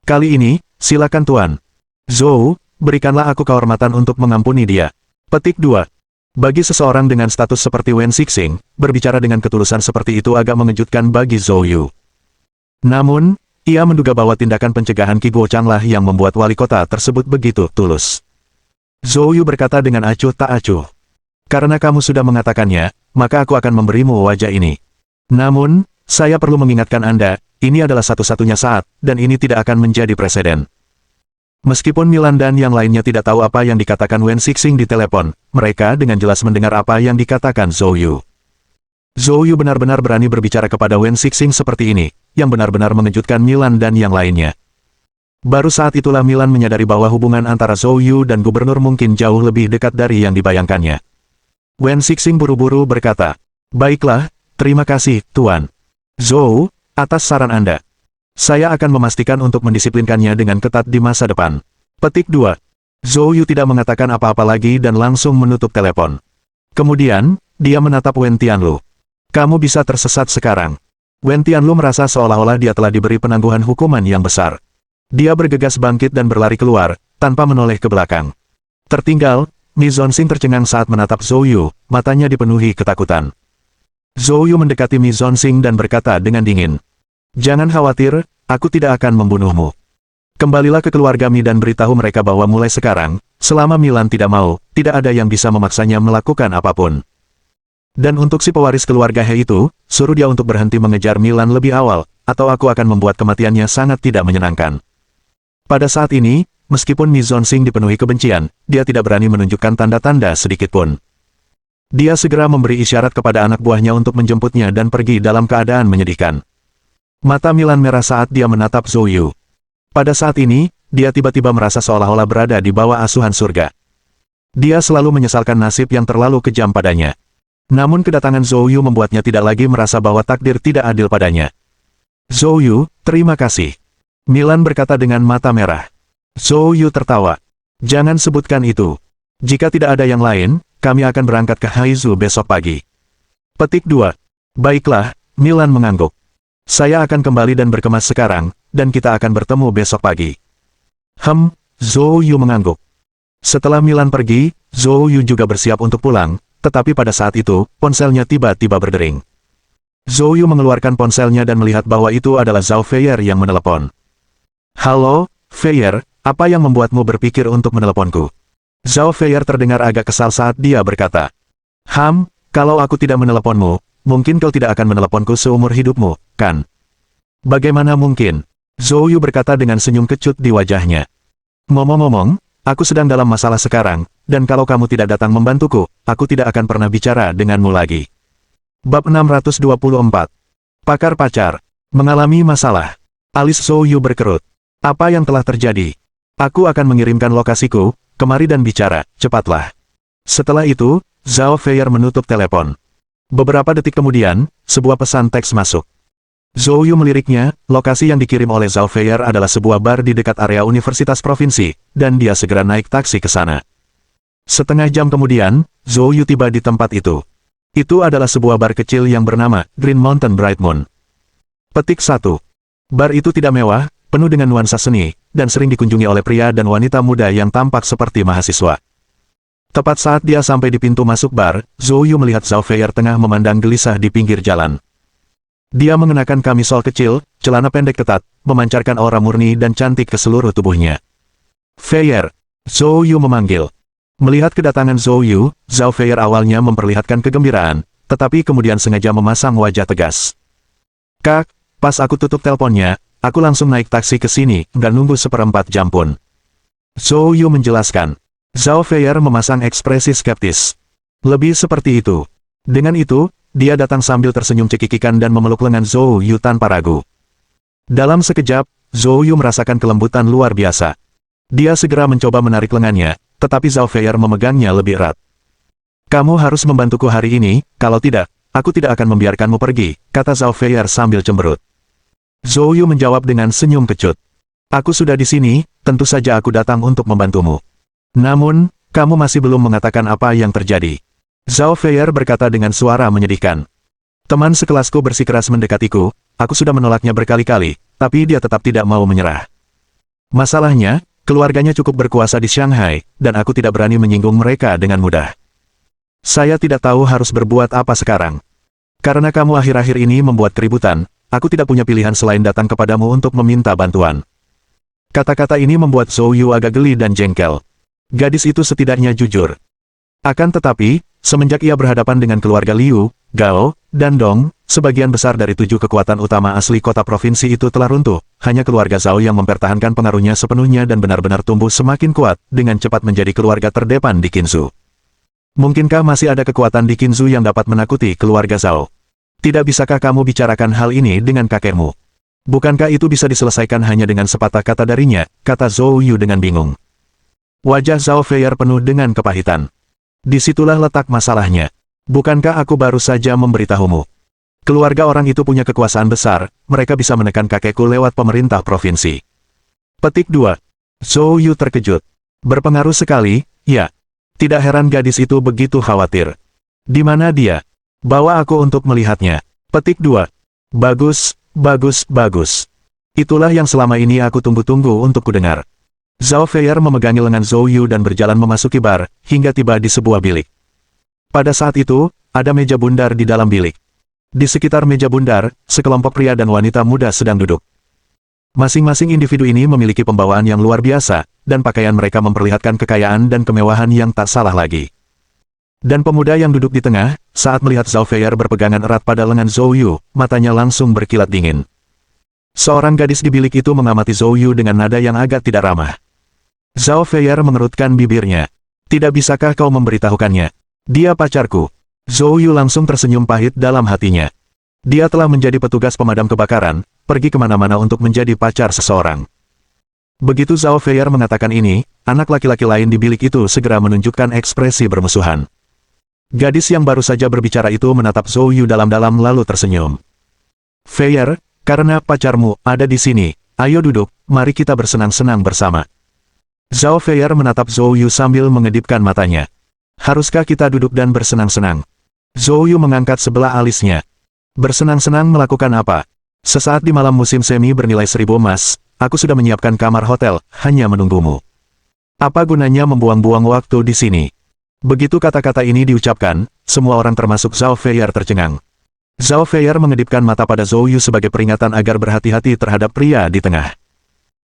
Kali ini, silakan Tuan. Zhou, berikanlah aku kehormatan untuk mengampuni dia. Petik 2. Bagi seseorang dengan status seperti Wen Xixing, berbicara dengan ketulusan seperti itu agak mengejutkan bagi Zhou Yu. Namun, ia menduga bahwa tindakan pencegahan Qi Guochang lah yang membuat wali kota tersebut begitu tulus. Zhou Yu berkata dengan acuh tak acuh. Karena kamu sudah mengatakannya, maka aku akan memberimu wajah ini. Namun, saya perlu mengingatkan Anda, ini adalah satu-satunya saat, dan ini tidak akan menjadi preseden. Meskipun Milan dan yang lainnya tidak tahu apa yang dikatakan Wen Xixing di telepon, mereka dengan jelas mendengar apa yang dikatakan Zhou Yu. Zhou Yu benar-benar berani berbicara kepada Wen Xixing seperti ini, yang benar-benar mengejutkan Milan dan yang lainnya. Baru saat itulah Milan menyadari bahwa hubungan antara Zhou Yu dan gubernur mungkin jauh lebih dekat dari yang dibayangkannya. Wen Xixing buru-buru berkata, baiklah, terima kasih, Tuan. Zhou, atas saran Anda. Saya akan memastikan untuk mendisiplinkannya dengan ketat di masa depan. Petik 2. Zhou Yu tidak mengatakan apa-apa lagi dan langsung menutup telepon. Kemudian, dia menatap Wen Tianlu. Kamu bisa tersesat sekarang. Wen Tianlu merasa seolah-olah dia telah diberi penangguhan hukuman yang besar. Dia bergegas bangkit dan berlari keluar, tanpa menoleh ke belakang. Tertinggal, Mi Zonxing tercengang saat menatap Zhou Yu, matanya dipenuhi ketakutan. Zhou Yu mendekati Mi Zonxing dan berkata dengan dingin. Jangan khawatir, aku tidak akan membunuhmu. Kembalilah ke keluarga Mi dan beritahu mereka bahwa mulai sekarang, selama Milan tidak mau, tidak ada yang bisa memaksanya melakukan apapun. Dan untuk si pewaris keluarga He itu, suruh dia untuk berhenti mengejar Milan lebih awal, atau aku akan membuat kematiannya sangat tidak menyenangkan. Pada saat ini, meskipun Mi Zonxing dipenuhi kebencian, dia tidak berani menunjukkan tanda-tanda sedikitpun. Dia segera memberi isyarat kepada anak buahnya untuk menjemputnya dan pergi dalam keadaan menyedihkan. Mata Milan merah saat dia menatap Zhou Yu. Pada saat ini, dia tiba-tiba merasa seolah-olah berada di bawah asuhan surga. Dia selalu menyesalkan nasib yang terlalu kejam padanya. Namun kedatangan Zhou Yu membuatnya tidak lagi merasa bahwa takdir tidak adil padanya. Zhou Yu, terima kasih. Milan berkata dengan mata merah. Zhou Yu tertawa. Jangan sebutkan itu. Jika tidak ada yang lain, kami akan berangkat ke Haizu besok pagi. Petik 2. Baiklah, Milan mengangguk. Saya akan kembali dan berkemas sekarang, dan kita akan bertemu besok pagi. Zhou Yu mengangguk. Setelah Milan pergi, Zhou Yu juga bersiap untuk pulang, tetapi pada saat itu, ponselnya tiba-tiba berdering. Zhou Yu mengeluarkan ponselnya dan melihat bahwa itu adalah Zhao Feier yang menelepon. Halo, Feier, apa yang membuatmu berpikir untuk meneleponku? Zhao Feier terdengar agak kesal saat dia berkata. Kalau aku tidak meneleponmu, mungkin kau tidak akan meneleponku seumur hidupmu, kan? Bagaimana mungkin? Zhou Yu berkata dengan senyum kecut di wajahnya. Ngomong-ngomong, aku sedang dalam masalah sekarang, dan kalau kamu tidak datang membantuku, aku tidak akan pernah bicara denganmu lagi. Bab 624. Pakar pacar. Mengalami masalah. Alis Zhou Yu berkerut. Apa yang telah terjadi? Aku akan mengirimkan lokasiku, kemari dan bicara, cepatlah. Setelah itu, Zhao Feier menutup telepon. Beberapa detik kemudian, sebuah pesan teks masuk. Zhou Yu meliriknya, lokasi yang dikirim oleh Zhao Feier adalah sebuah bar di dekat area Universitas Provinsi, dan dia segera naik taksi ke sana. Setengah jam kemudian, Zhou Yu tiba di tempat itu. Itu adalah sebuah bar kecil yang bernama Green Mountain Bright Moon. Petik 1. Bar itu tidak mewah, penuh dengan nuansa seni, dan sering dikunjungi oleh pria dan wanita muda yang tampak seperti mahasiswa. Tepat saat dia sampai di pintu masuk bar, Zhou Yu melihat Zhao Feier tengah memandang gelisah di pinggir jalan. Dia mengenakan kamisol kecil, celana pendek ketat, memancarkan aura murni dan cantik ke seluruh tubuhnya. Feier, Zhou Yu memanggil. Melihat kedatangan Zhou Yu, Zhao Feier awalnya memperlihatkan kegembiraan, tetapi kemudian sengaja memasang wajah tegas. Kak, pas aku tutup teleponnya, aku langsung naik taksi ke sini, dan nunggu seperempat jam pun. Zhou Yu menjelaskan. Zhao Feier memasang ekspresi skeptis. Lebih seperti itu. Dengan itu, dia datang sambil tersenyum cekikikan dan memeluk lengan Zhou Yu tanpa ragu. Dalam sekejap, Zhou Yu merasakan kelembutan luar biasa. Dia segera mencoba menarik lengannya, tetapi Zhao Feier memegangnya lebih erat. Kamu harus membantuku hari ini, kalau tidak, aku tidak akan membiarkanmu pergi, kata Zhao Feier sambil cemberut. Zhou Yu menjawab dengan senyum kecut. Aku sudah di sini, tentu saja aku datang untuk membantumu. Namun, kamu masih belum mengatakan apa yang terjadi. Zhao Feier berkata dengan suara menyedihkan. Teman sekelasku bersikeras mendekatiku, aku sudah menolaknya berkali-kali, tapi dia tetap tidak mau menyerah. Masalahnya, keluarganya cukup berkuasa di Shanghai, dan aku tidak berani menyinggung mereka dengan mudah. Saya tidak tahu harus berbuat apa sekarang. Karena kamu akhir-akhir ini membuat keributan, aku tidak punya pilihan selain datang kepadamu untuk meminta bantuan. Kata-kata ini membuat Zhou Yu agak geli dan jengkel. Gadis itu setidaknya jujur. Akan tetapi, semenjak ia berhadapan dengan keluarga Liu, Gao, dan Dong, sebagian besar dari 7 kekuatan utama asli kota provinsi itu telah runtuh, hanya keluarga Zhao yang mempertahankan pengaruhnya sepenuhnya dan benar-benar tumbuh semakin kuat, dengan cepat menjadi keluarga terdepan di Qinzhou. Mungkinkah masih ada kekuatan di Qinzhou yang dapat menakuti keluarga Zhao? Tidak bisakah kamu bicarakan hal ini dengan kakekmu? Bukankah itu bisa diselesaikan hanya dengan sepatah kata darinya, kata Zhou Yu dengan bingung. Wajah Zhao Feier penuh dengan kepahitan. Disitulah letak masalahnya. Bukankah aku baru saja memberitahumu? Keluarga orang itu punya kekuasaan besar, mereka bisa menekan kakekku lewat pemerintah provinsi. Petik 2. Zhou Yu terkejut. Berpengaruh sekali, ya. Tidak heran gadis itu begitu khawatir. Di mana dia? Bawa aku untuk melihatnya. Petik 2. Bagus, bagus, bagus. Itulah yang selama ini aku tunggu-tunggu untuk kudengar. Zhao Feier memegangi lengan Zhou Yu dan berjalan memasuki bar, hingga tiba di sebuah bilik. Pada saat itu, ada meja bundar di dalam bilik. Di sekitar meja bundar, sekelompok pria dan wanita muda sedang duduk. Masing-masing individu ini memiliki pembawaan yang luar biasa, dan pakaian mereka memperlihatkan kekayaan dan kemewahan yang tak salah lagi. Dan pemuda yang duduk di tengah, saat melihat Zhao Feier berpegangan erat pada lengan Zhou Yu, matanya langsung berkilat dingin. Seorang gadis di bilik itu mengamati Zhou Yu dengan nada yang agak tidak ramah. Zhao Feier mengerutkan bibirnya. Tidak bisakah kau memberitahukannya? Dia pacarku. Zhou Yu langsung tersenyum pahit dalam hatinya. Dia telah menjadi petugas pemadam kebakaran, pergi kemana-mana untuk menjadi pacar seseorang. Begitu Zhao Feier mengatakan ini, anak laki-laki lain di bilik itu segera menunjukkan ekspresi bermusuhan. Gadis yang baru saja berbicara itu menatap Zhou Yu dalam-dalam lalu tersenyum. Feier, karena pacarmu ada di sini, ayo duduk, mari kita bersenang-senang bersama. Zhao Feier menatap Zhou Yu sambil mengedipkan matanya. Haruskah kita duduk dan bersenang-senang? Zhou Yu mengangkat sebelah alisnya. Bersenang-senang melakukan apa? Sesaat di malam musim semi bernilai 1000 emas, aku sudah menyiapkan kamar hotel, hanya menunggumu. Apa gunanya membuang-buang waktu di sini? Begitu kata-kata ini diucapkan, semua orang termasuk Zhao Feier tercengang. Zhao Feier mengedipkan mata pada Zhou Yu sebagai peringatan agar berhati-hati terhadap pria di tengah.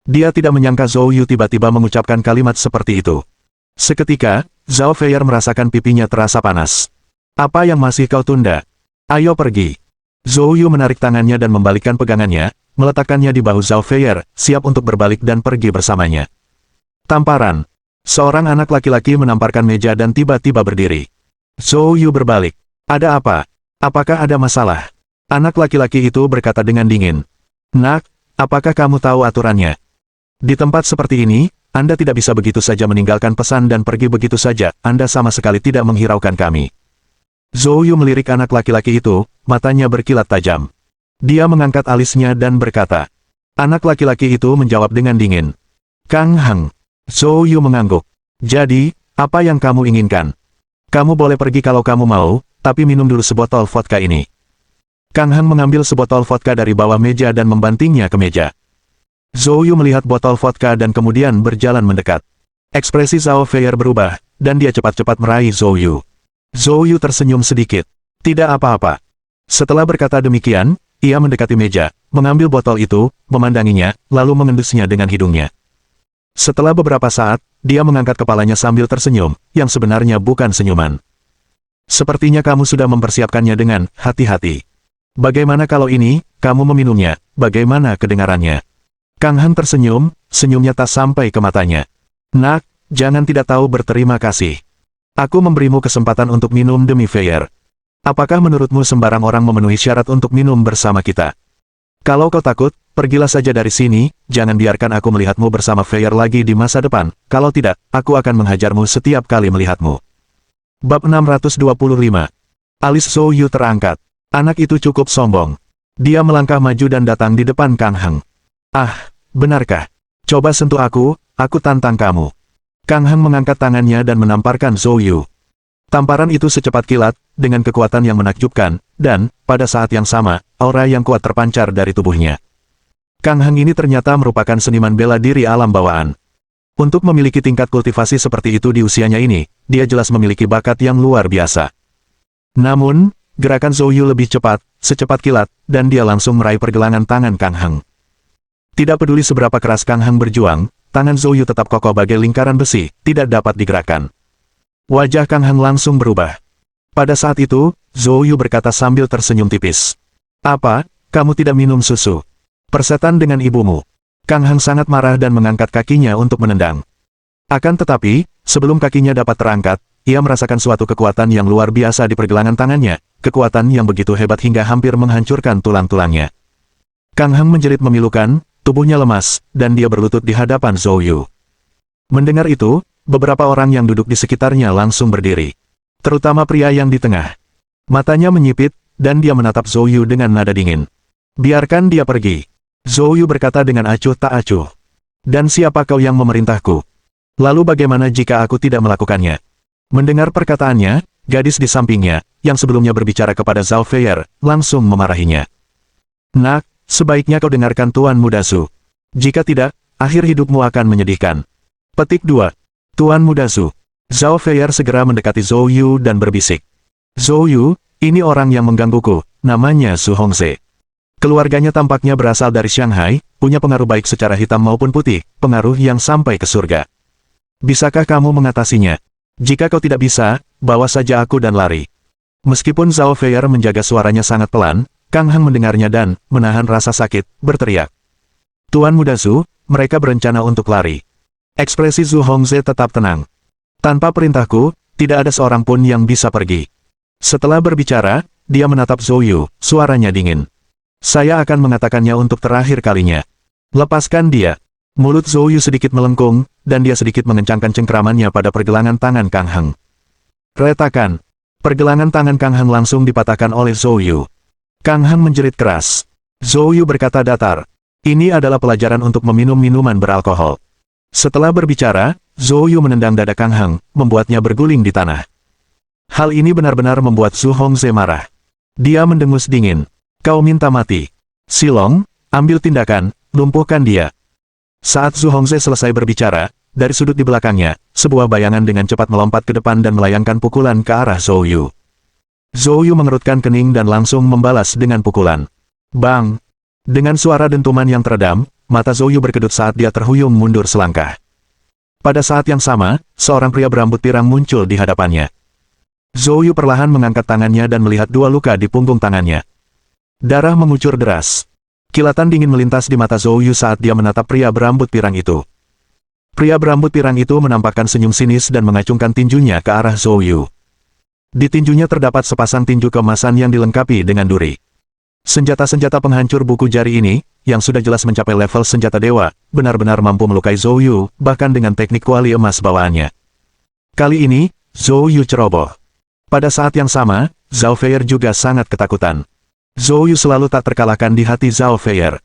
Dia tidak menyangka Zhou Yu tiba-tiba mengucapkan kalimat seperti itu. Seketika, Zhao Feier merasakan pipinya terasa panas. Apa yang masih kau tunda? Ayo pergi. Zhou Yu menarik tangannya dan membalikkan pegangannya, meletakkannya di bahu Zhao Feier, siap untuk berbalik dan pergi bersamanya. Tamparan. Seorang anak laki-laki menamparkan meja dan tiba-tiba berdiri. Zhou Yu berbalik. Ada apa? Apakah ada masalah? Anak laki-laki itu berkata dengan dingin. Nak, apakah kamu tahu aturannya? Di tempat seperti ini, Anda tidak bisa begitu saja meninggalkan pesan dan pergi begitu saja, Anda sama sekali tidak menghiraukan kami. Zhou Yu melirik anak laki-laki itu, matanya berkilat tajam. Dia mengangkat alisnya dan berkata. Anak laki-laki itu menjawab dengan dingin. Kang Heng. Zhou Yu mengangguk. Jadi, apa yang kamu inginkan? Kamu boleh pergi kalau kamu mau, tapi minum dulu sebotol vodka ini. Kang Heng mengambil sebotol vodka dari bawah meja dan membantingnya ke meja. Zhou Yu melihat botol vodka dan kemudian berjalan mendekat. Ekspresi Zhao Feier berubah, dan dia cepat-cepat meraih Zhou Yu. Zhou Yu tersenyum sedikit. Tidak apa-apa. Setelah berkata demikian, ia mendekati meja, mengambil botol itu, memandanginya, lalu mengendusnya dengan hidungnya. Setelah beberapa saat, dia mengangkat kepalanya sambil tersenyum, yang sebenarnya bukan senyuman. Sepertinya kamu sudah mempersiapkannya dengan hati-hati. Bagaimana kalau ini, kamu meminumnya, bagaimana kedengarannya? Kang Heng tersenyum, senyumnya tak sampai ke matanya. Nak, jangan tidak tahu berterima kasih. Aku memberimu kesempatan untuk minum demi Feier. Apakah menurutmu sembarang orang memenuhi syarat untuk minum bersama kita? Kalau kau takut, pergilah saja dari sini, jangan biarkan aku melihatmu bersama Feier lagi di masa depan, kalau tidak, aku akan menghajarmu setiap kali melihatmu. Bab 625. Alis Zhou Yu terangkat. Anak itu cukup sombong. Dia melangkah maju dan datang di depan Kang Heng. Ah, benarkah? Coba sentuh aku tantang kamu. Kang Heng mengangkat tangannya dan menamparkan Zhou Yu. Tamparan itu secepat kilat, dengan kekuatan yang menakjubkan, dan, pada saat yang sama, aura yang kuat terpancar dari tubuhnya. Kang Heng ini ternyata merupakan seniman bela diri alam bawaan. Untuk memiliki tingkat kultivasi seperti itu di usianya ini, dia jelas memiliki bakat yang luar biasa. Namun, gerakan Zhou Yu lebih cepat, secepat kilat, dan dia langsung meraih pergelangan tangan Kang Heng. Tidak peduli seberapa keras Kang Heng berjuang, tangan Zhou Yu tetap kokoh bagai lingkaran besi, tidak dapat digerakkan. Wajah Kang Heng langsung berubah. Pada saat itu, Zhou Yu berkata sambil tersenyum tipis. Apa, kamu tidak minum susu? Persetan dengan ibumu. Kang Heng sangat marah dan mengangkat kakinya untuk menendang. Akan tetapi, sebelum kakinya dapat terangkat, ia merasakan suatu kekuatan yang luar biasa di pergelangan tangannya, kekuatan yang begitu hebat hingga hampir menghancurkan tulang-tulangnya. Kang Heng menjerit memilukan, tubuhnya lemas, dan dia berlutut di hadapan Zhou Yu. Mendengar itu, beberapa orang yang duduk di sekitarnya langsung berdiri. Terutama pria yang di tengah. Matanya menyipit, dan dia menatap Zhou Yu dengan nada dingin. Biarkan dia pergi. Zhou Yu berkata dengan acuh tak acuh. Dan siapa kau yang memerintahku? Lalu bagaimana jika aku tidak melakukannya? Mendengar perkataannya, gadis di sampingnya, yang sebelumnya berbicara kepada Zhao Feier, langsung memarahinya. Nak, sebaiknya kau dengarkan Tuan Muda Su. Jika tidak, akhir hidupmu akan menyedihkan. Petik 2. Tuan Muda Su. Zhao Feier segera mendekati Zhou Yu dan berbisik. Zhou Yu, ini orang yang menggangguku, namanya Su Hongze. Keluarganya tampaknya berasal dari Shanghai, punya pengaruh baik secara hitam maupun putih, pengaruh yang sampai ke surga. Bisakah kamu mengatasinya? Jika kau tidak bisa, bawa saja aku dan lari. Meskipun Zhao Feier menjaga suaranya sangat pelan, Kang Heng mendengarnya dan, menahan rasa sakit, berteriak. Tuan Muda Su, mereka berencana untuk lari. Ekspresi Su Hongze tetap tenang. Tanpa perintahku, tidak ada seorang pun yang bisa pergi. Setelah berbicara, dia menatap Zhou Yu, suaranya dingin. Saya akan mengatakannya untuk terakhir kalinya. Lepaskan dia. Mulut Zhou Yu sedikit melengkung, dan dia sedikit mengencangkan cengkramannya pada pergelangan tangan Kang Heng. Retakan. Pergelangan tangan Kang Heng langsung dipatahkan oleh Zhou Yu. Kang Heng menjerit keras. Zhou Yu berkata datar. Ini adalah pelajaran untuk meminum minuman beralkohol. Setelah berbicara, Zhou Yu menendang dada Kang Heng, membuatnya berguling di tanah. Hal ini benar-benar membuat Zhu Hongzhe marah. Dia mendengus dingin. Kau minta mati. Silong, ambil tindakan, lumpuhkan dia. Saat Zhu Hongzhe selesai berbicara, dari sudut di belakangnya, sebuah bayangan dengan cepat melompat ke depan dan melayangkan pukulan ke arah Zhou Yu. Zhou Yu mengerutkan kening dan langsung membalas dengan pukulan. Bang! Dengan suara dentuman yang teredam, mata Zhou Yu berkedut saat dia terhuyung mundur selangkah. Pada saat yang sama, seorang pria berambut pirang muncul di hadapannya. Zhou Yu perlahan mengangkat tangannya dan melihat dua luka di punggung tangannya. Darah mengucur deras. Kilatan dingin melintas di mata Zhou Yu saat dia menatap pria berambut pirang itu. Pria berambut pirang itu menampakkan senyum sinis dan mengacungkan tinjunya ke arah Zhou Yu. Di tinjunya terdapat sepasang tinju keemasan yang dilengkapi dengan duri. Senjata-senjata penghancur buku jari ini, yang sudah jelas mencapai level senjata dewa, benar-benar mampu melukai Zhou Yu, bahkan dengan teknik kuali emas bawaannya. Kali ini, Zhou Yu ceroboh. Pada saat yang sama, Zhao Feier juga sangat ketakutan. Zhou Yu selalu tak terkalahkan di hati Zhao Feier.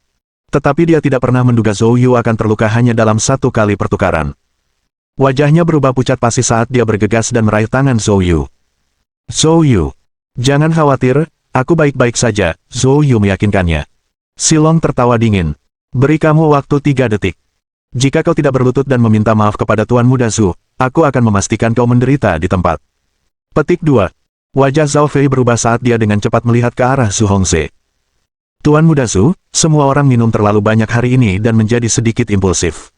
Tetapi dia tidak pernah menduga Zhou Yu akan terluka hanya dalam satu kali pertukaran. Wajahnya berubah pucat pasi saat dia bergegas dan meraih tangan Zhou Yu. Zhou Yu, jangan khawatir, aku baik-baik saja, Zhou Yu meyakinkannya. Silong tertawa dingin. Beri kamu waktu 3 detik. Jika kau tidak berlutut dan meminta maaf kepada Tuan Muda Zhu, aku akan memastikan kau menderita di tempat. Petik 2. Wajah Zhao Fei berubah saat dia dengan cepat melihat ke arah Zhu Hongzhe. Tuan Muda Zhu, semua orang minum terlalu banyak hari ini dan menjadi sedikit impulsif.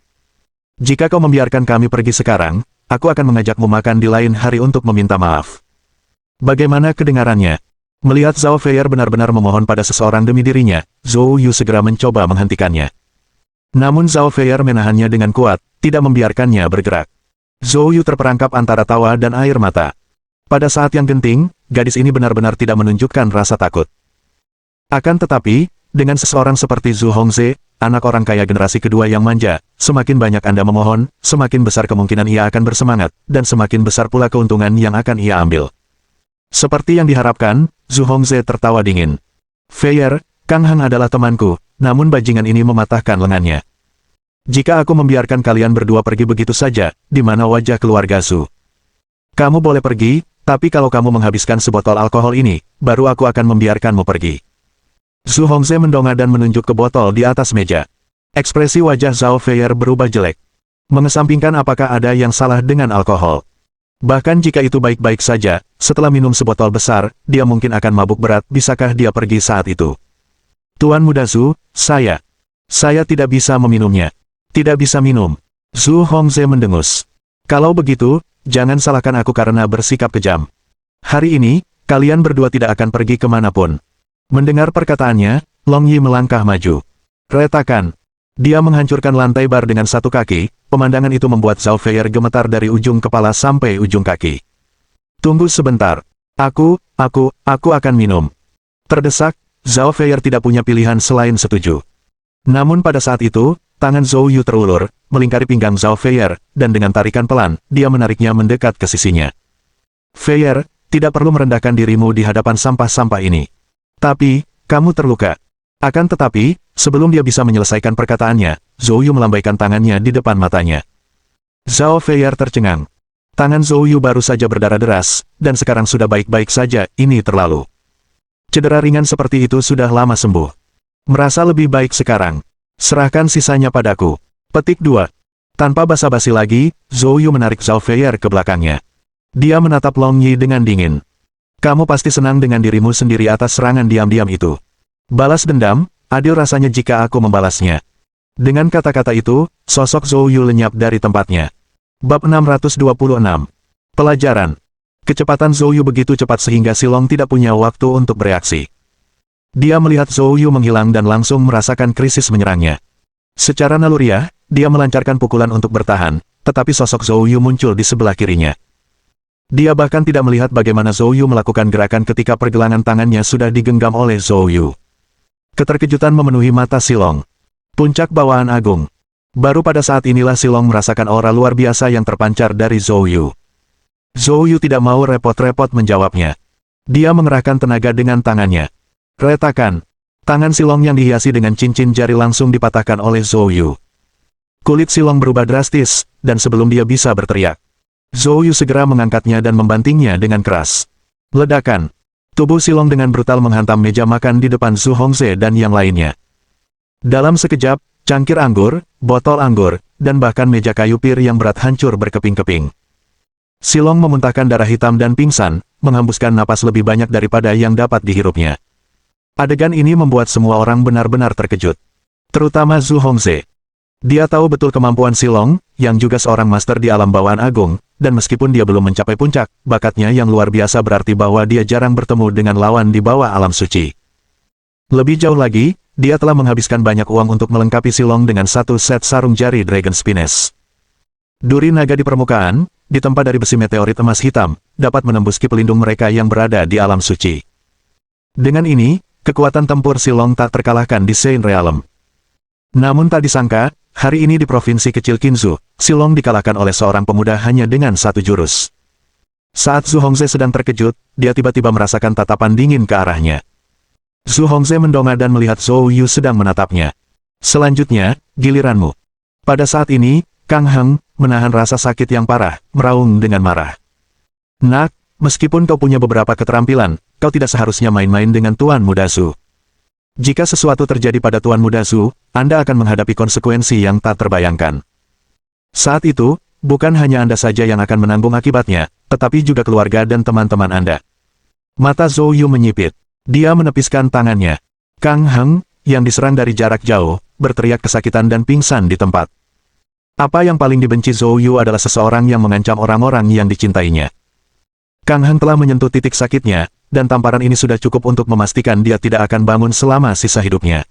Jika kau membiarkan kami pergi sekarang, aku akan mengajakmu makan di lain hari untuk meminta maaf. Bagaimana kedengarannya? Melihat Zhao Feier benar-benar memohon pada seseorang demi dirinya, Zhou Yu segera mencoba menghentikannya. Namun Zhao Feier menahannya dengan kuat, tidak membiarkannya bergerak. Zhou Yu terperangkap antara tawa dan air mata. Pada saat yang genting, gadis ini benar-benar tidak menunjukkan rasa takut. Akan tetapi, dengan seseorang seperti Zhu Hongzhe, anak orang kaya generasi kedua yang manja, semakin banyak Anda memohon, semakin besar kemungkinan ia akan bersemangat, dan semakin besar pula keuntungan yang akan ia ambil. Seperti yang diharapkan, Zhu Hongzhe tertawa dingin. Feier, Kang Heng adalah temanku, namun bajingan ini mematahkan lengannya. Jika aku membiarkan kalian berdua pergi begitu saja, di mana wajah keluarga Zhu? Kamu boleh pergi, tapi kalau kamu menghabiskan sebotol alkohol ini, baru aku akan membiarkanmu pergi. Zhu Hongzhe mendongak dan menunjuk ke botol di atas meja. Ekspresi wajah Zhao Feier berubah jelek. Mengesampingkan apakah ada yang salah dengan alkohol. Bahkan jika itu baik-baik saja, setelah minum sebotol besar, dia mungkin akan mabuk berat, bisakah dia pergi saat itu? Tuan Muda Zhu, saya tidak bisa meminumnya. Tidak bisa minum. Zhu Hongzhe mendengus. Kalau begitu, jangan salahkan aku karena bersikap kejam. Hari ini, kalian berdua tidak akan pergi kemanapun. Mendengar perkataannya, Long Yi melangkah maju. Retakan. Dia menghancurkan lantai bar dengan satu kaki, pemandangan itu membuat Zhao Feier gemetar dari ujung kepala sampai ujung kaki. Tunggu sebentar. Aku akan minum. Terdesak, Zhao Feier tidak punya pilihan selain setuju. Namun pada saat itu, tangan Zhou Yu terulur, melingkari pinggang Zhao Feier, dan dengan tarikan pelan, dia menariknya mendekat ke sisinya. Feier, tidak perlu merendahkan dirimu di hadapan sampah-sampah ini. Tapi, kamu terluka. Akan tetapi, sebelum dia bisa menyelesaikan perkataannya, Zhou Yu melambaikan tangannya di depan matanya. Zhao Feier tercengang. Tangan Zhou Yu baru saja berdarah deras, dan sekarang sudah baik-baik saja, ini terlalu. Cedera ringan seperti itu sudah lama sembuh. Merasa lebih baik sekarang. Serahkan sisanya padaku. Petik 2. Tanpa basa-basi lagi, Zhou Yu menarik Zhao Feier ke belakangnya. Dia menatap Long Yi dengan dingin. Kamu pasti senang dengan dirimu sendiri atas serangan diam-diam itu. Balas dendam, adil rasanya jika aku membalasnya. Dengan kata-kata itu, sosok Zhou Yu lenyap dari tempatnya. Bab 626. Pelajaran. Kecepatan Zhou Yu begitu cepat sehingga Silong tidak punya waktu untuk bereaksi. Dia melihat Zhou Yu menghilang dan langsung merasakan krisis menyerangnya. Secara naluriah, dia melancarkan pukulan untuk bertahan, tetapi sosok Zhou Yu muncul di sebelah kirinya. Dia bahkan tidak melihat bagaimana Zhou Yu melakukan gerakan ketika pergelangan tangannya sudah digenggam oleh Zhou Yu. Keterkejutan memenuhi mata Silong. Puncak bawaan agung. Baru pada saat inilah Silong merasakan aura luar biasa yang terpancar dari Zhou Yu. Zhou Yu tidak mau repot-repot menjawabnya. Dia mengerahkan tenaga dengan tangannya. Retakan. Tangan Silong yang dihiasi dengan cincin jari langsung dipatahkan oleh Zhou Yu. Kulit Silong berubah drastis, dan sebelum dia bisa berteriak, Zhou Yu segera mengangkatnya dan membantingnya dengan keras. Ledakan. Tubuh Silong dengan brutal menghantam meja makan di depan Zhu Hongze dan yang lainnya. Dalam sekejap, cangkir anggur, botol anggur, dan bahkan meja kayu pir yang berat hancur berkeping-keping. Silong memuntahkan darah hitam dan pingsan, menghembuskan napas lebih banyak daripada yang dapat dihirupnya. Adegan ini membuat semua orang benar-benar terkejut. Terutama Zhu Hongze. Dia tahu betul kemampuan Silong, yang juga seorang master di alam bawaan agung, dan meskipun dia belum mencapai puncak, bakatnya yang luar biasa berarti bahwa dia jarang bertemu dengan lawan di bawah alam suci. Lebih jauh lagi, dia telah menghabiskan banyak uang untuk melengkapi Silong dengan satu set sarung jari Dragon Spines. Duri naga di permukaan, ditempa dari besi meteorit emas hitam, dapat menembus ki pelindung mereka yang berada di alam suci. Dengan ini, kekuatan tempur Silong tak terkalahkan di Saint Realm. Namun tak disangka, hari ini di provinsi kecil Qinzhou, Silong dikalahkan oleh seorang pemuda hanya dengan satu jurus. Saat Zhu Hongze sedang terkejut, dia tiba-tiba merasakan tatapan dingin ke arahnya. Zhu Hongze mendongak dan melihat Zhou Yu sedang menatapnya. Selanjutnya, giliranmu. Pada saat ini, Kang Heng menahan rasa sakit yang parah, meraung dengan marah. Nak, meskipun kau punya beberapa keterampilan, kau tidak seharusnya main-main dengan Tuan Muda Zhu. Jika sesuatu terjadi pada Tuan Muda Zhu, Anda akan menghadapi konsekuensi yang tak terbayangkan. Saat itu, bukan hanya Anda saja yang akan menanggung akibatnya, tetapi juga keluarga dan teman-teman Anda. Mata Zhou Yu menyipit. Dia menepiskan tangannya. Kang Heng, yang diserang dari jarak jauh, berteriak kesakitan dan pingsan di tempat. Apa yang paling dibenci Zhou Yu adalah seseorang yang mengancam orang-orang yang dicintainya. Kang Heng telah menyentuh titik sakitnya, dan tamparan ini sudah cukup untuk memastikan dia tidak akan bangun selama sisa hidupnya.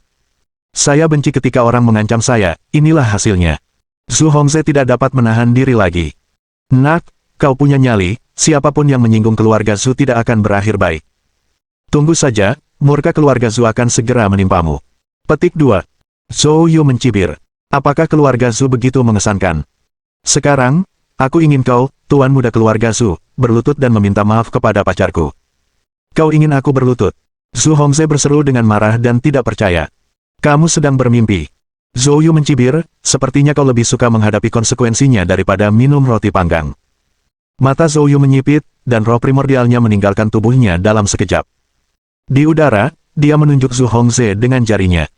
Saya benci ketika orang mengancam saya, inilah hasilnya. Zhu Hongze tidak dapat menahan diri lagi. Nak, kau punya nyali, siapapun yang menyinggung keluarga Zhu tidak akan berakhir baik. Tunggu saja, murka keluarga Zhu akan segera menimpamu. Petik 2. Zhou Yu mencibir. Apakah keluarga Zhu begitu mengesankan? Sekarang, aku ingin kau, tuan muda keluarga Zhu, berlutut dan meminta maaf kepada pacarku. Kau ingin aku berlutut? Zhu Hongze berseru dengan marah dan tidak percaya. Kamu sedang bermimpi. Zhou Yu mencibir, sepertinya kau lebih suka menghadapi konsekuensinya daripada minum roti panggang. Mata Zhou Yu menyipit, dan roh primordialnya meninggalkan tubuhnya dalam sekejap. Di udara, dia menunjuk Zhu Hongze dengan jarinya.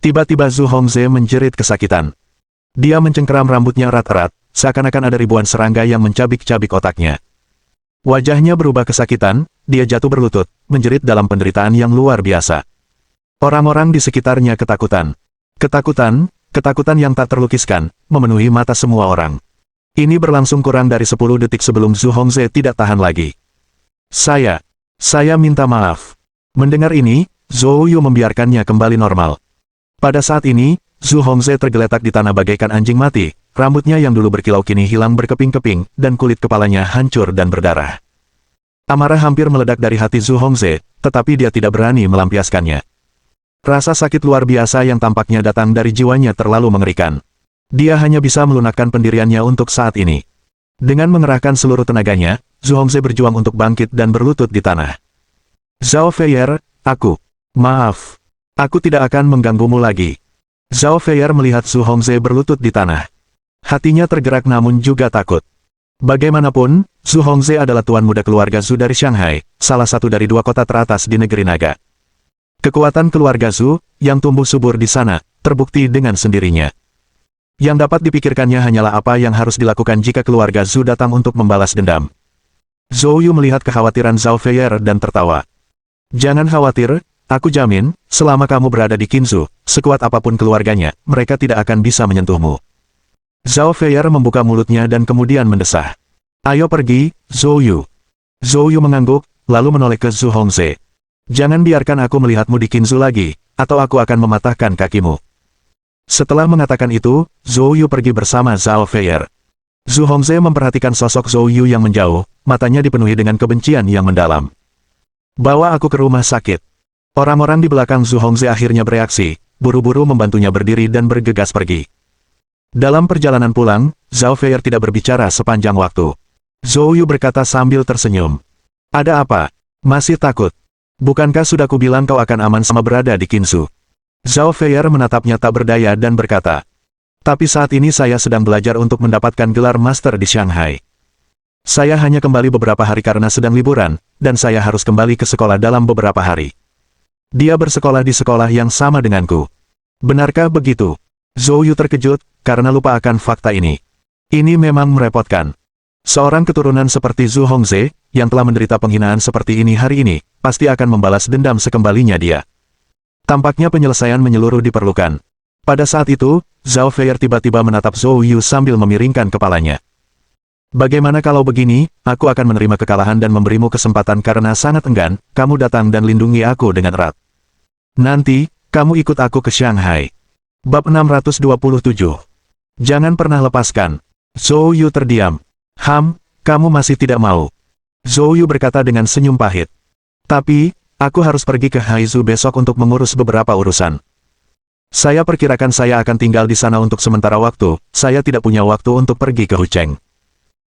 Tiba-tiba Zhu Hongze menjerit kesakitan. Dia mencengkeram rambutnya erat-erat, seakan-akan ada ribuan serangga yang mencabik-cabik otaknya. Wajahnya berubah kesakitan, dia jatuh berlutut, menjerit dalam penderitaan yang luar biasa. Orang-orang di sekitarnya ketakutan. Ketakutan yang tak terlukiskan, memenuhi mata semua orang. Ini berlangsung kurang dari 10 detik sebelum Zhu Hongze tidak tahan lagi. Saya minta maaf. Mendengar ini, Zhou Yu membiarkannya kembali normal. Pada saat ini, Zhu Hongze tergeletak di tanah bagaikan anjing mati, rambutnya yang dulu berkilau kini hilang berkeping-keping, dan kulit kepalanya hancur dan berdarah. Amarah hampir meledak dari hati Zhu Hongze, tetapi dia tidak berani melampiaskannya. Rasa sakit luar biasa yang tampaknya datang dari jiwanya terlalu mengerikan. Dia hanya bisa melunakkan pendiriannya untuk saat ini. Dengan mengerahkan seluruh tenaganya, Zhu Hongze berjuang untuk bangkit dan berlutut di tanah. Zhao Feier, maaf. Aku tidak akan mengganggumu lagi. Zhao Feier melihat Zhu Hongze berlutut di tanah. Hatinya tergerak namun juga takut. Bagaimanapun, Zhu Hongze adalah tuan muda keluarga Zhu dari Shanghai, salah satu dari 2 kota teratas di negeri naga. Kekuatan keluarga Zhu, yang tumbuh subur di sana, terbukti dengan sendirinya. Yang dapat dipikirkannya hanyalah apa yang harus dilakukan jika keluarga Zhu datang untuk membalas dendam. Zhou Yu melihat kekhawatiran Zhao Feier dan tertawa. Jangan khawatir, aku jamin, selama kamu berada di Qinzhou, sekuat apapun keluarganya, mereka tidak akan bisa menyentuhmu. Zhao Feier membuka mulutnya dan kemudian mendesah. Ayo pergi, Zhou Yu. Zhou Yu mengangguk, lalu menoleh ke Zhu Hongze. Jangan biarkan aku melihatmu di Qinzhou lagi, atau aku akan mematahkan kakimu. Setelah mengatakan itu, Zhou Yu pergi bersama Zhao Feier. Zhu Hongze memperhatikan sosok Zhou Yu yang menjauh, matanya dipenuhi dengan kebencian yang mendalam. Bawa aku ke rumah sakit. Orang-orang di belakang Zhu Hongze akhirnya bereaksi, buru-buru membantunya berdiri dan bergegas pergi. Dalam perjalanan pulang, Zhao Feier tidak berbicara sepanjang waktu. Zhou Yu berkata sambil tersenyum. Ada apa? Masih takut? Bukankah sudah kubilang kau akan aman sama berada di Qinsu? Zhao Feier menatapnya tak berdaya dan berkata, tapi saat ini saya sedang belajar untuk mendapatkan gelar master di Shanghai. Saya hanya kembali beberapa hari karena sedang liburan, dan saya harus kembali ke sekolah dalam beberapa hari. Dia bersekolah di sekolah yang sama denganku. Benarkah begitu? Zhou Yu terkejut, karena lupa akan fakta ini. Ini memang merepotkan. Seorang keturunan seperti Zhu Hongze, yang telah menderita penghinaan seperti ini hari ini, pasti akan membalas dendam sekembalinya dia. Tampaknya penyelesaian menyeluruh diperlukan. Pada saat itu, Zhao Feier tiba-tiba menatap Zhou Yu sambil memiringkan kepalanya. Bagaimana kalau begini, aku akan menerima kekalahan dan memberimu kesempatan karena sangat enggan, kamu datang dan lindungi aku dengan erat. Nanti, kamu ikut aku ke Shanghai. Bab 627. Jangan pernah lepaskan. Zhou Yu terdiam. Kamu masih tidak mau. Zhou Yu berkata dengan senyum pahit. Tapi, aku harus pergi ke Haizu besok untuk mengurus beberapa urusan. Saya perkirakan saya akan tinggal di sana untuk sementara waktu, saya tidak punya waktu untuk pergi ke Hucheng.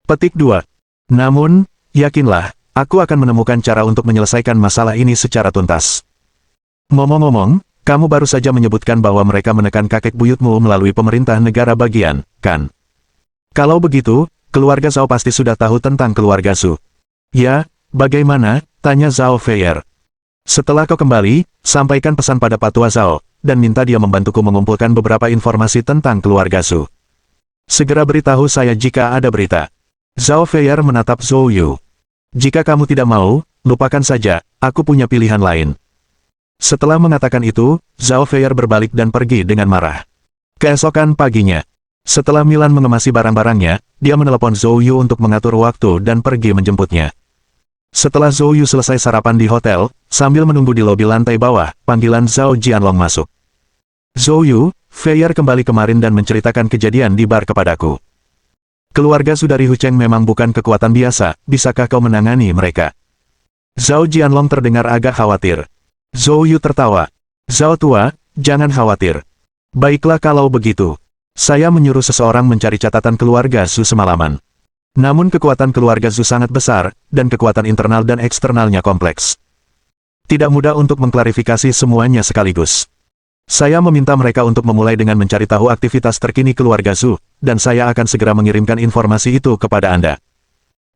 Petik 2. Namun, yakinlah, aku akan menemukan cara untuk menyelesaikan masalah ini secara tuntas. Ngomong-ngomong, kamu baru saja menyebutkan bahwa mereka menekan kakek buyutmu melalui pemerintah negara bagian, kan? Kalau begitu, keluarga Zhao pasti sudah tahu tentang keluarga Zhu. Ya, bagaimana? Tanya Zhao Feier. Setelah kau kembali, sampaikan pesan pada Patua Zhao, dan minta dia membantuku mengumpulkan beberapa informasi tentang keluarga Zhu. Segera beritahu saya jika ada berita. Zhao Feier menatap Zhou Yu. Jika kamu tidak mau, lupakan saja, aku punya pilihan lain. Setelah mengatakan itu, Zhao Feier berbalik dan pergi dengan marah. Keesokan paginya, setelah Milan mengemasi barang-barangnya, dia menelepon Zhou Yu untuk mengatur waktu dan pergi menjemputnya. Setelah Zhou Yu selesai sarapan di hotel, sambil menunggu di lobi lantai bawah, panggilan Zhao Jianlong masuk. Zhou Yu, Feier kembali kemarin dan menceritakan kejadian di bar kepadaku. Keluarga Sudari Hucheng memang bukan kekuatan biasa, bisakah kau menangani mereka? Zhao Jianlong terdengar agak khawatir. Zhou Yu tertawa. Zhao tua, jangan khawatir. Baiklah kalau begitu. Saya menyuruh seseorang mencari catatan keluarga Zhu semalaman. Namun kekuatan keluarga Zhu sangat besar, dan kekuatan internal dan eksternalnya kompleks. Tidak mudah untuk mengklarifikasi semuanya sekaligus. Saya meminta mereka untuk memulai dengan mencari tahu aktivitas terkini keluarga Zhu, dan saya akan segera mengirimkan informasi itu kepada Anda.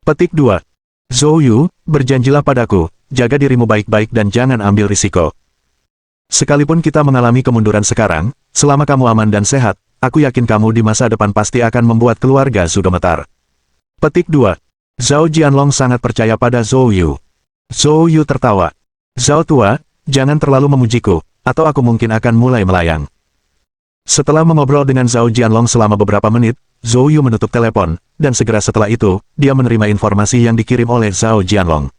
Petik 2. Zhou Yu, berjanjilah padaku, jaga dirimu baik-baik dan jangan ambil risiko. Sekalipun kita mengalami kemunduran sekarang, selama kamu aman dan sehat, aku yakin kamu di masa depan pasti akan membuat keluarga Zhu gemetar. Petik 2. Zhao Jianlong sangat percaya pada Zhou Yu. Zhou Yu tertawa. Zhao tua, jangan terlalu memujiku, atau aku mungkin akan mulai melayang. Setelah mengobrol dengan Zhao Jianlong selama beberapa menit, Zhou Yu menutup telepon, dan segera setelah itu, dia menerima informasi yang dikirim oleh Zhao Jianlong.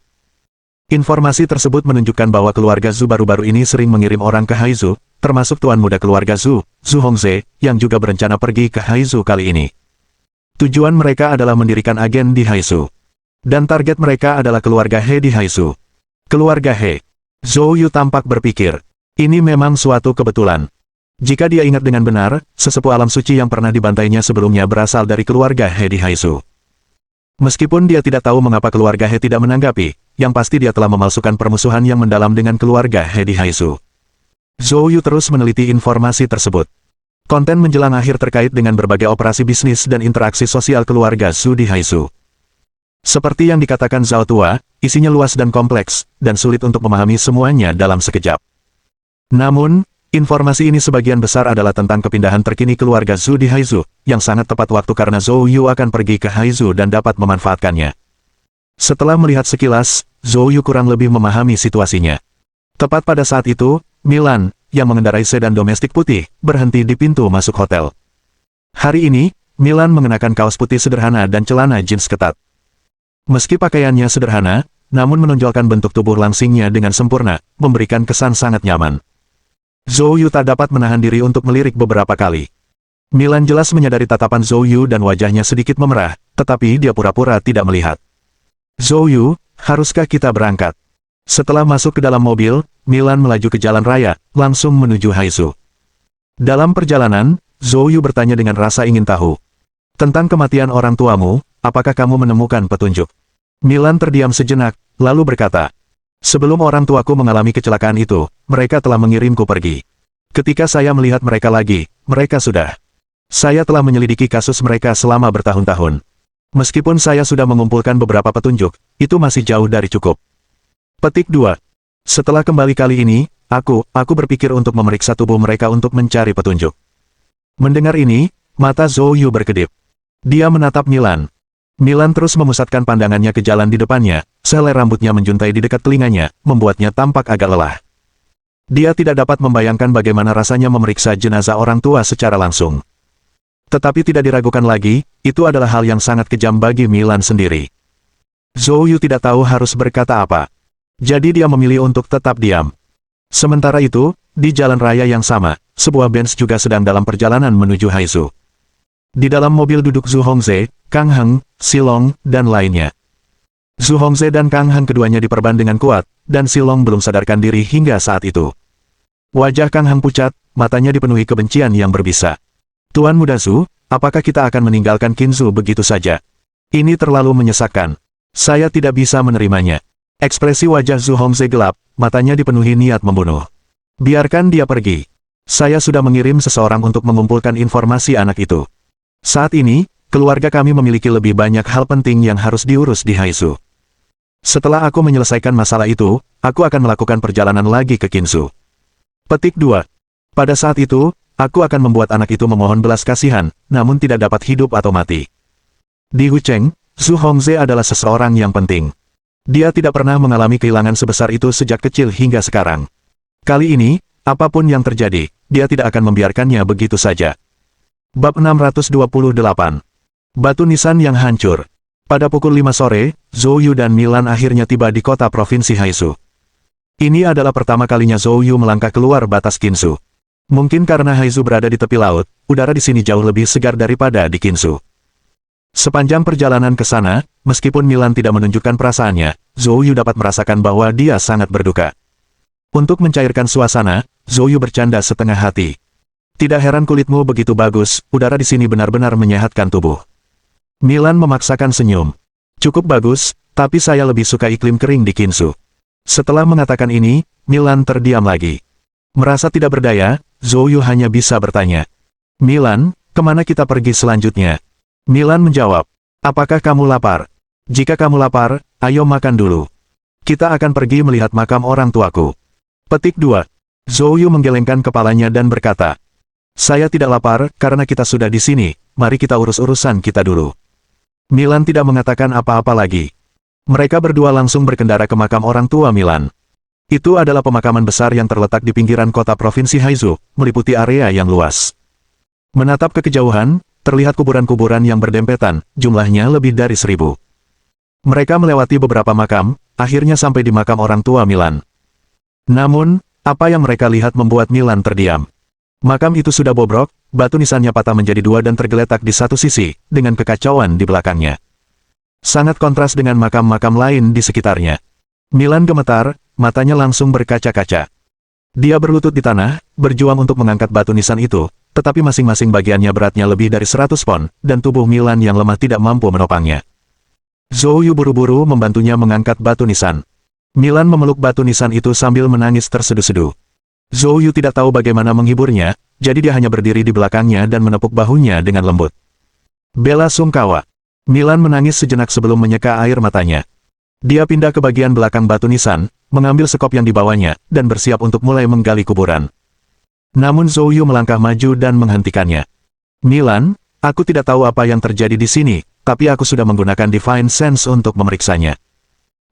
Informasi tersebut menunjukkan bahwa keluarga Zhu baru-baru ini sering mengirim orang ke Haizu, termasuk tuan muda keluarga Zhu, Zhu Hongze, yang juga berencana pergi ke Haizu kali ini. Tujuan mereka adalah mendirikan agen di Haizu. Dan target mereka adalah keluarga He di Haizu. Keluarga He. Zhou Yu tampak berpikir. Ini memang suatu kebetulan. Jika dia ingat dengan benar, sesepuh alam suci yang pernah dibantainya sebelumnya berasal dari keluarga He di Haizu. Meskipun dia tidak tahu mengapa keluarga He tidak menanggapi, yang pasti dia telah memalsukan permusuhan yang mendalam dengan keluarga He di Haizu. Zhou Yu terus meneliti informasi tersebut. Konten menjelang akhir terkait dengan berbagai operasi bisnis dan interaksi sosial keluarga Zhu di Haizu. Seperti yang dikatakan Zhao tua, isinya luas dan kompleks, dan sulit untuk memahami semuanya dalam sekejap. Namun, informasi ini sebagian besar adalah tentang kepindahan terkini keluarga Zhu di Haizu, yang sangat tepat waktu karena Zhou Yu akan pergi ke Haizu dan dapat memanfaatkannya. Setelah melihat sekilas, Zhou Yu kurang lebih memahami situasinya. Tepat pada saat itu, Milan, yang mengendarai sedan domestik putih, berhenti di pintu masuk hotel. Hari ini, Milan mengenakan kaos putih sederhana dan celana jeans ketat. Meski pakaiannya sederhana, namun menonjolkan bentuk tubuh langsingnya dengan sempurna, memberikan kesan sangat nyaman. Zhou Yu tak dapat menahan diri untuk melirik beberapa kali. Milan jelas menyadari tatapan Zhou Yu dan wajahnya sedikit memerah, tetapi dia pura-pura tidak melihat. Zhou Yu, haruskah kita berangkat? Setelah masuk ke dalam mobil, Milan melaju ke jalan raya, langsung menuju Haizu. Dalam perjalanan, Zhou Yu bertanya dengan rasa ingin tahu. Tentang kematian orang tuamu, apakah kamu menemukan petunjuk? Milan terdiam sejenak, lalu berkata, sebelum orang tuaku mengalami kecelakaan itu, mereka telah mengirimku pergi. Ketika saya melihat mereka lagi, mereka sudah. Saya telah menyelidiki kasus mereka selama bertahun-tahun. Meskipun saya sudah mengumpulkan beberapa petunjuk, itu masih jauh dari cukup. Petik 2. Setelah kembali kali ini, aku berpikir untuk memeriksa tubuh mereka untuk mencari petunjuk. Mendengar ini, mata Zhou Yu berkedip. Dia menatap Milan. Milan terus memusatkan pandangannya ke jalan di depannya, sehelai rambutnya menjuntai di dekat telinganya, membuatnya tampak agak lelah. Dia tidak dapat membayangkan bagaimana rasanya memeriksa jenazah orang tua secara langsung. Tetapi tidak diragukan lagi, itu adalah hal yang sangat kejam bagi Milan sendiri. Zhou Yu tidak tahu harus berkata apa. Jadi dia memilih untuk tetap diam. Sementara itu, di jalan raya yang sama, sebuah Benz juga sedang dalam perjalanan menuju Haizu. Di dalam mobil duduk Zhu Hongzhe, Kang Heng, Silong, dan lainnya. Zhu Hongzhe dan Kang Heng keduanya diperban dengan kuat, dan Silong belum sadarkan diri hingga saat itu. Wajah Kang Heng pucat, matanya dipenuhi kebencian yang berbisa. Tuan Muda Zhu, apakah kita akan meninggalkan Qinzu begitu saja? Ini terlalu menyesakkan. Saya tidak bisa menerimanya. Ekspresi wajah Zhu Hongzhe gelap, matanya dipenuhi niat membunuh. Biarkan dia pergi. Saya sudah mengirim seseorang untuk mengumpulkan informasi anak itu. Saat ini, keluarga kami memiliki lebih banyak hal penting yang harus diurus di Haizu. Setelah aku menyelesaikan masalah itu, aku akan melakukan perjalanan lagi ke Qinzu. Petik 2. Pada saat itu, aku akan membuat anak itu memohon belas kasihan, namun tidak dapat hidup atau mati. Di Hucheng, Zhu Hongzhe adalah seseorang yang penting. Dia tidak pernah mengalami kehilangan sebesar itu sejak kecil hingga sekarang. Kali ini, apapun yang terjadi, dia tidak akan membiarkannya begitu saja. Bab 628. Batu nisan yang hancur. Pada pukul 5 sore, Zhou Yu dan Milan akhirnya tiba di kota provinsi Haizu. Ini adalah pertama kalinya Zhou Yu melangkah keluar batas Qinzu. Mungkin karena Haizu berada di tepi laut, udara di sini jauh lebih segar daripada di Qinzu. Sepanjang perjalanan ke sana, meskipun Milan tidak menunjukkan perasaannya, Zhou Yu dapat merasakan bahwa dia sangat berduka. Untuk mencairkan suasana, Zhou Yu bercanda setengah hati. Tidak heran kulitmu begitu bagus, udara di sini benar-benar menyehatkan tubuh. Milan memaksakan senyum. Cukup bagus, tapi saya lebih suka iklim kering di Qinzu. Setelah mengatakan ini, Milan terdiam lagi. Merasa tidak berdaya, Zhou Yu hanya bisa bertanya. Milan, kemana kita pergi selanjutnya? Milan menjawab, apakah kamu lapar? Jika kamu lapar, ayo makan dulu. Kita akan pergi melihat makam orang tuaku. Petik 2. Zhou Yu menggelengkan kepalanya dan berkata, saya tidak lapar, karena kita sudah di sini, mari kita urus urusan kita dulu. Milan tidak mengatakan apa-apa lagi. Mereka berdua langsung berkendara ke makam orang tua Milan. Itu adalah pemakaman besar yang terletak di pinggiran kota provinsi Haizu, meliputi area yang luas. Menatap ke kejauhan, terlihat kuburan-kuburan yang berdempetan, jumlahnya lebih dari 1000. Mereka melewati beberapa makam, akhirnya sampai di makam orang tua Milan. Namun, apa yang mereka lihat membuat Milan terdiam. Makam itu sudah bobrok, batu nisannya patah menjadi 2 dan tergeletak di satu sisi, dengan kekacauan di belakangnya. Sangat kontras dengan makam-makam lain di sekitarnya. Milan gemetar, matanya langsung berkaca-kaca. Dia berlutut di tanah, berjuang untuk mengangkat batu nisan itu, tetapi masing-masing bagiannya beratnya lebih dari 100 pon, dan tubuh Milan yang lemah tidak mampu menopangnya. Zhou Yu buru-buru membantunya mengangkat batu nisan. Milan memeluk batu nisan itu sambil menangis terseduh-seduh. Zhou Yu tidak tahu bagaimana menghiburnya, jadi dia hanya berdiri di belakangnya dan menepuk bahunya dengan lembut. Bela sungkawa. Milan menangis sejenak sebelum menyeka air matanya. Dia pindah ke bagian belakang batu nisan, mengambil sekop yang dibawanya, dan bersiap untuk mulai menggali kuburan. Namun Zhou Yu melangkah maju dan menghentikannya. Milan, aku tidak tahu apa yang terjadi di sini, tapi aku sudah menggunakan Divine Sense untuk memeriksanya.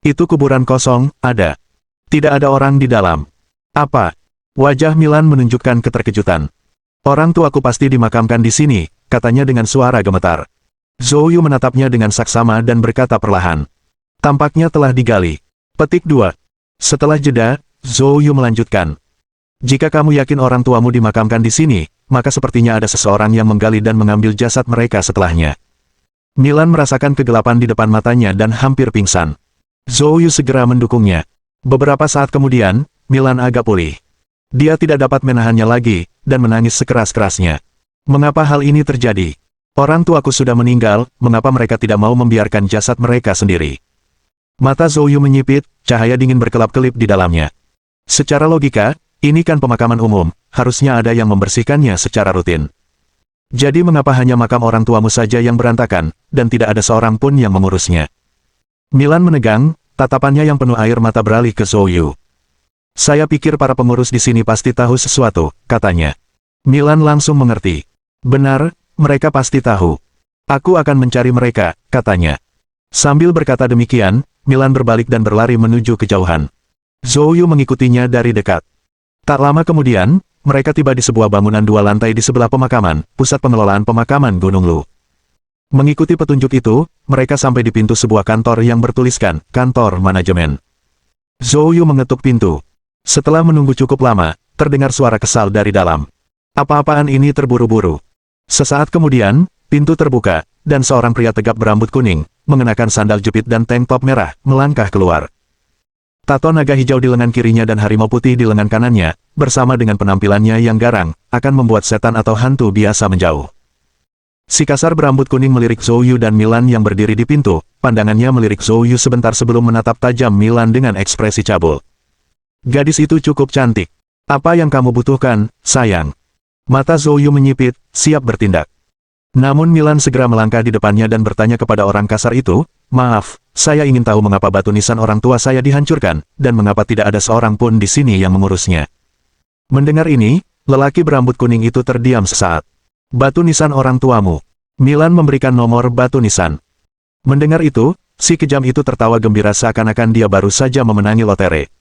Itu kuburan kosong, ada. Tidak ada orang di dalam. Apa? Wajah Milan menunjukkan keterkejutan. Orang tuaku pasti dimakamkan di sini, katanya dengan suara gemetar. Zhou Yu menatapnya dengan saksama dan berkata perlahan. Tampaknya telah digali. Petik 2. Setelah jeda, Zhou Yu melanjutkan. Jika kamu yakin orang tuamu dimakamkan di sini, maka sepertinya ada seseorang yang menggali dan mengambil jasad mereka setelahnya. Milan merasakan kegelapan di depan matanya dan hampir pingsan. Zhou Yu segera mendukungnya. Beberapa saat kemudian, Milan agak pulih. Dia tidak dapat menahannya lagi, dan menangis sekeras-kerasnya. Mengapa hal ini terjadi? Orang tuaku sudah meninggal, mengapa mereka tidak mau membiarkan jasad mereka sendiri? Mata Zhou Yu menyipit, cahaya dingin berkelap-kelip di dalamnya. Secara logika, ini kan pemakaman umum, harusnya ada yang membersihkannya secara rutin. Jadi mengapa hanya makam orang tuamu saja yang berantakan, dan tidak ada seorang pun yang mengurusnya? Milan menegang, tatapannya yang penuh air mata beralih ke Zhou Yu. Saya pikir para pengurus di sini pasti tahu sesuatu, katanya. Milan langsung mengerti. Benar, mereka pasti tahu. Aku akan mencari mereka, katanya. Sambil berkata demikian, Milan berbalik dan berlari menuju kejauhan. Zhou Yu mengikutinya dari dekat. Tak lama kemudian, mereka tiba di sebuah bangunan 2 lantai di sebelah pemakaman, pusat pengelolaan pemakaman Gunung Lu. Mengikuti petunjuk itu, mereka sampai di pintu sebuah kantor yang bertuliskan, kantor manajemen. Zhou Yu mengetuk pintu. Setelah menunggu cukup lama, terdengar suara kesal dari dalam. Apa-apaan ini terburu-buru. Sesaat kemudian, pintu terbuka, dan seorang pria tegap berambut kuning, mengenakan sandal jepit dan tank top merah, melangkah keluar. Tato naga hijau di lengan kirinya dan harimau putih di lengan kanannya, bersama dengan penampilannya yang garang, akan membuat setan atau hantu biasa menjauh. Si kasar berambut kuning melirik Zhou Yu dan Milan yang berdiri di pintu, pandangannya melirik Zhou Yu sebentar sebelum menatap tajam Milan dengan ekspresi cabul. Gadis itu cukup cantik. Apa yang kamu butuhkan, sayang? Mata Zhou Yu menyipit, siap bertindak. Namun Milan segera melangkah di depannya dan bertanya kepada orang kasar itu, maaf, saya ingin tahu mengapa batu nisan orang tua saya dihancurkan, dan mengapa tidak ada seorang pun di sini yang mengurusnya. Mendengar ini, lelaki berambut kuning itu terdiam sesaat. Batu nisan orang tuamu. Milan memberikan nomor batu nisan. Mendengar itu, si kejam itu tertawa gembira seakan-akan dia baru saja memenangi lotre.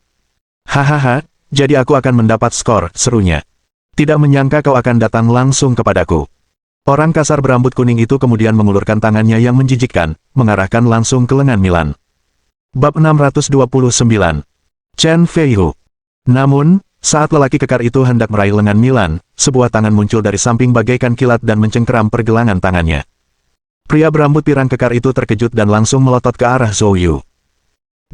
Hahaha, jadi aku akan mendapat skor, serunya. Tidak menyangka kau akan datang langsung kepadaku. Orang kasar berambut kuning itu kemudian mengulurkan tangannya yang menjijikkan, mengarahkan langsung ke lengan Milan. Bab 629. Chen Feihu. Namun, saat lelaki kekar itu hendak meraih lengan Milan, sebuah tangan muncul dari samping bagaikan kilat dan mencengkeram pergelangan tangannya. Pria berambut pirang kekar itu terkejut dan langsung melotot ke arah Zhou Yu.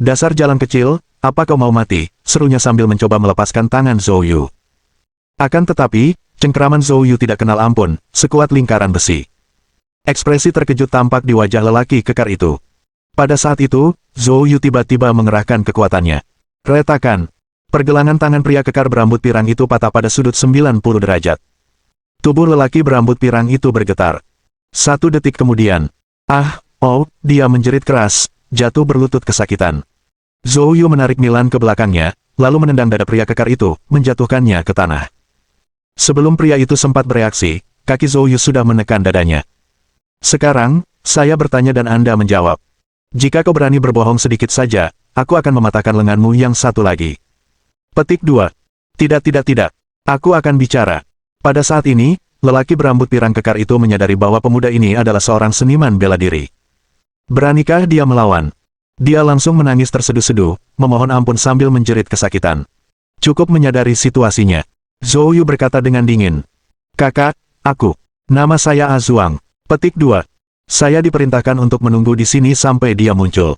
Dasar jalan kecil, apa kau mau mati? Serunya sambil mencoba melepaskan tangan Zhou Yu. Akan tetapi, cengkeraman Zhou Yu tidak kenal ampun, sekuat lingkaran besi. Ekspresi terkejut tampak di wajah lelaki kekar itu. Pada saat itu, Zhou Yu tiba-tiba mengerahkan kekuatannya. Retakan. Pergelangan tangan pria kekar berambut pirang itu patah pada sudut 90 derajat. Tubuh lelaki berambut pirang itu bergetar. 1 detik kemudian. Dia menjerit keras, jatuh berlutut kesakitan. Zhou Yu menarik Milan ke belakangnya, lalu menendang dada pria kekar itu, menjatuhkannya ke tanah. Sebelum pria itu sempat bereaksi, kaki Zhou Yu sudah menekan dadanya. Sekarang, saya bertanya dan Anda menjawab. Jika kau berani berbohong sedikit saja, aku akan mematahkan lenganmu yang satu lagi. Petik 2. Tidak. Aku akan bicara. Pada saat ini, lelaki berambut pirang kekar itu menyadari bahwa pemuda ini adalah seorang seniman bela diri. Beranikah dia melawan? Dia langsung menangis terseduh-seduh, memohon ampun sambil menjerit kesakitan. Cukup menyadari situasinya. Zhou Yu berkata dengan dingin. Kakak, nama saya Azuang. Petik 2. Saya diperintahkan untuk menunggu di sini sampai dia muncul.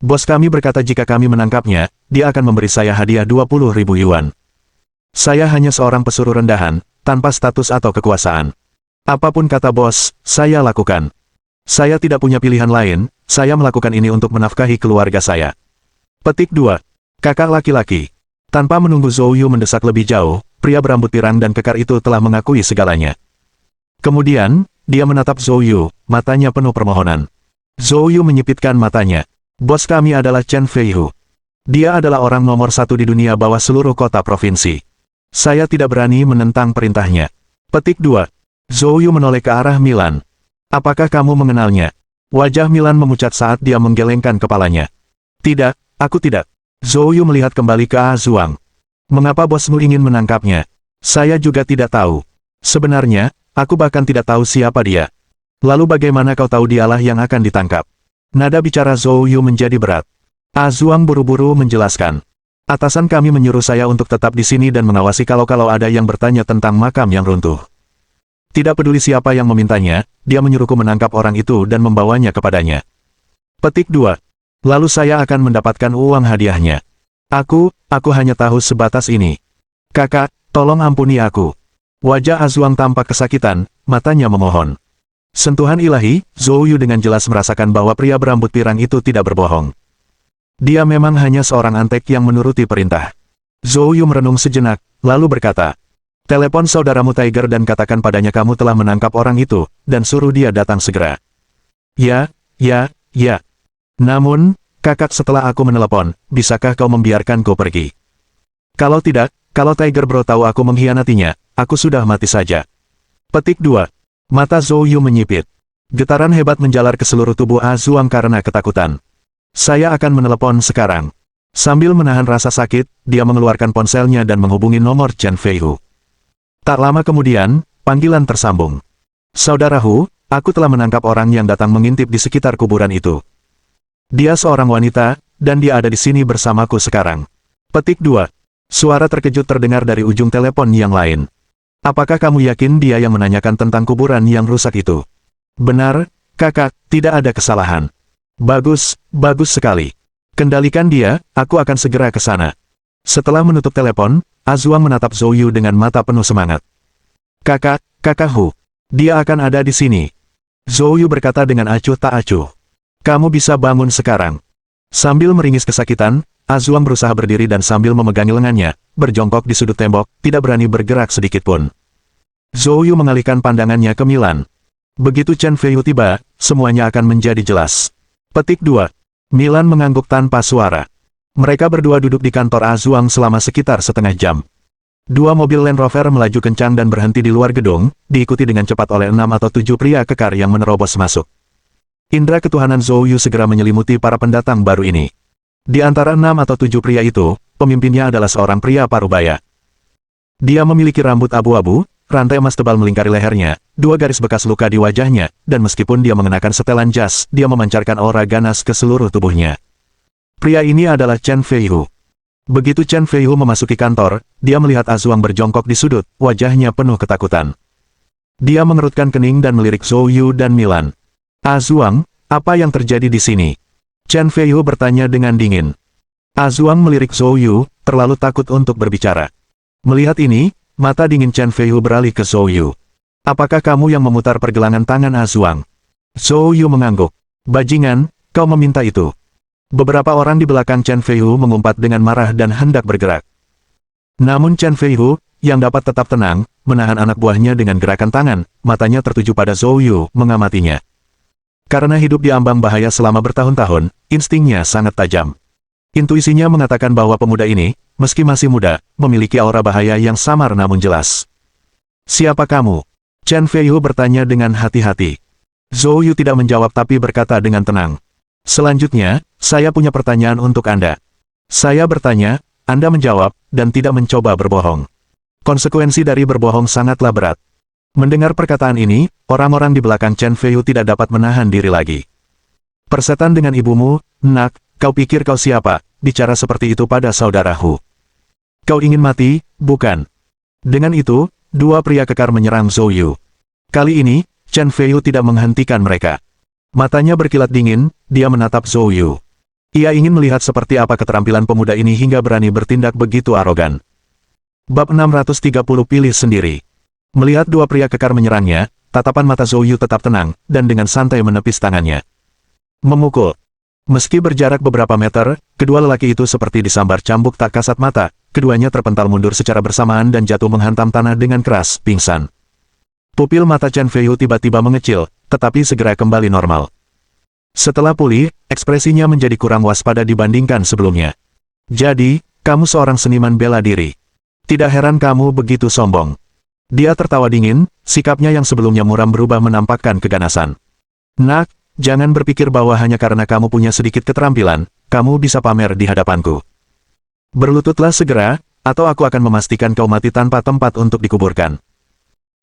Bos kami berkata jika kami menangkapnya, dia akan memberi saya hadiah 20.000 yuan. Saya hanya seorang pesuruh rendahan, tanpa status atau kekuasaan. Apapun kata bos, saya lakukan. Saya tidak punya pilihan lain, saya melakukan ini untuk menafkahi keluarga saya. Petik 2. Kakak laki-laki. Tanpa menunggu Zhou Yu mendesak lebih jauh, pria berambut pirang dan kekar itu telah mengakui segalanya. Kemudian, dia menatap Zhou Yu, matanya penuh permohonan. Zhou Yu menyipitkan matanya. Bos kami adalah Chen Feihu. Dia adalah orang nomor 1 di dunia bawah seluruh kota provinsi. Saya tidak berani menentang perintahnya. Petik 2. Zhou Yu menoleh ke arah Milan. Apakah kamu mengenalnya? Wajah Milan memucat saat dia menggelengkan kepalanya. Tidak, aku tidak. Zhou Yu melihat kembali ke Azuang. Mengapa bosmu ingin menangkapnya? Saya juga tidak tahu. Sebenarnya, aku bahkan tidak tahu siapa dia. Lalu bagaimana kau tahu dialah yang akan ditangkap? Nada bicara Zhou Yu menjadi berat. Azuang buru-buru menjelaskan. Atasan kami menyuruh saya untuk tetap di sini dan mengawasi kalau ada yang bertanya tentang makam yang runtuh. Tidak peduli siapa yang memintanya, dia menyuruhku menangkap orang itu dan membawanya kepadanya. Petik 2. Lalu saya akan mendapatkan uang hadiahnya. Aku hanya tahu sebatas ini. Kakak, tolong ampuni aku. Wajah Azuang tampak kesakitan, matanya memohon. Sentuhan ilahi, Zhou Yu dengan jelas merasakan bahwa pria berambut pirang itu tidak berbohong. Dia memang hanya seorang antek yang menuruti perintah. Zhou Yu merenung sejenak, lalu berkata, "Telepon saudaramu Tiger dan katakan padanya kamu telah menangkap orang itu, dan suruh dia datang segera." Ya. Namun, kakak setelah aku menelepon, bisakah kau membiarkanku pergi? Kalau tidak, kalau Tiger Bro tahu aku mengkhianatinya, aku sudah mati saja. Petik 2. Mata Zhou Yu menyipit. Getaran hebat menjalar ke seluruh tubuh Azuang karena ketakutan. Saya akan menelepon sekarang. Sambil menahan rasa sakit, dia mengeluarkan ponselnya dan menghubungi nomor Chen Feihu. Tak lama kemudian, panggilan tersambung. "Saudara Hu, aku telah menangkap orang yang datang mengintip di sekitar kuburan itu. Dia seorang wanita, dan dia ada di sini bersamaku sekarang." Petik 2. Suara terkejut terdengar dari ujung telepon yang lain. "Apakah kamu yakin dia yang menanyakan tentang kuburan yang rusak itu?" "Benar, kakak, tidak ada kesalahan." Bagus sekali. Kendalikan dia, aku akan segera ke sana." Setelah menutup telepon, Azuang menatap Zhou Yu dengan mata penuh semangat. Kakak Hu, dia akan ada di sini." Zhou Yu berkata dengan acuh tak acuh. "Kamu bisa bangun sekarang." Sambil meringis kesakitan, Azuang berusaha berdiri dan sambil memegangi lengannya, berjongkok di sudut tembok, tidak berani bergerak sedikitpun. Zhou Yu mengalihkan pandangannya ke Milan. Begitu Chen Feihu tiba, semuanya akan menjadi jelas. Petik 2. Milan mengangguk tanpa suara. Mereka berdua duduk di kantor Azuang selama sekitar setengah jam. Dua mobil Land Rover melaju kencang dan berhenti di luar gedung, diikuti dengan cepat oleh 6 atau 7 pria kekar yang menerobos masuk. Indra ketuhanan Zhou Yu segera menyelimuti para pendatang baru ini. Di antara 6 atau 7 pria itu, pemimpinnya adalah seorang pria parubaya. Dia memiliki rambut abu-abu, rantai emas tebal melingkari lehernya, 2 garis bekas luka di wajahnya, dan meskipun dia mengenakan setelan jas, dia memancarkan aura ganas ke seluruh tubuhnya. Pria ini adalah Chen Feihu. Begitu Chen Feihu memasuki kantor, dia melihat Azuang berjongkok di sudut, wajahnya penuh ketakutan. Dia mengerutkan kening dan melirik Zhou Yu dan Milan. "Azuang, apa yang terjadi di sini?" Chen Feihu bertanya dengan dingin. Azuang melirik Zhou Yu, terlalu takut untuk berbicara. Melihat ini, mata dingin Chen Feihu beralih ke Zhou Yu. "Apakah kamu yang memutar pergelangan tangan Azuang?" Zhou Yu mengangguk. "Bajingan, kau meminta itu." Beberapa orang di belakang Chen Feihu mengumpat dengan marah dan hendak bergerak. Namun Chen Feihu, yang dapat tetap tenang, menahan anak buahnya dengan gerakan tangan, matanya tertuju pada Zhou Yu, mengamatinya. Karena hidup di ambang bahaya selama bertahun-tahun, instingnya sangat tajam. Intuisinya mengatakan bahwa pemuda ini, meski masih muda, memiliki aura bahaya yang samar namun jelas. "Siapa kamu?" Chen Feihu bertanya dengan hati-hati. Zhou Yu tidak menjawab tapi berkata dengan tenang. "Selanjutnya, saya punya pertanyaan untuk Anda. Saya bertanya, Anda menjawab, dan tidak mencoba berbohong. Konsekuensi dari berbohong sangatlah berat." Mendengar perkataan ini, orang-orang di belakang Chen Feihu tidak dapat menahan diri lagi. "Persetan dengan ibumu, nak, kau pikir kau siapa, bicara seperti itu pada saudara Hu? Kau ingin mati, bukan?" Dengan itu, dua pria kekar menyerang Zhou Yu. Kali ini, Chen Feihu tidak menghentikan mereka. Matanya berkilat dingin, dia menatap Zhou Yu. Ia ingin melihat seperti apa keterampilan pemuda ini hingga berani bertindak begitu arogan. Bab 630 pilih sendiri. Melihat dua pria kekar menyerangnya, tatapan mata Zhou Yu tetap tenang, dan dengan santai menepis tangannya. Memukul. Meski berjarak beberapa meter, kedua lelaki itu seperti disambar cambuk tak kasat mata, keduanya terpental mundur secara bersamaan dan jatuh menghantam tanah dengan keras, pingsan. Pupil mata Chen Feihu tiba-tiba mengecil, tetapi segera kembali normal. Setelah pulih, ekspresinya menjadi kurang waspada dibandingkan sebelumnya. "Jadi, kamu seorang seniman bela diri. Tidak heran kamu begitu sombong." Dia tertawa dingin, sikapnya yang sebelumnya muram berubah menampakkan keganasan. "Nak, jangan berpikir bahwa hanya karena kamu punya sedikit keterampilan, kamu bisa pamer di hadapanku. Berlututlah segera, atau aku akan memastikan kau mati tanpa tempat untuk dikuburkan."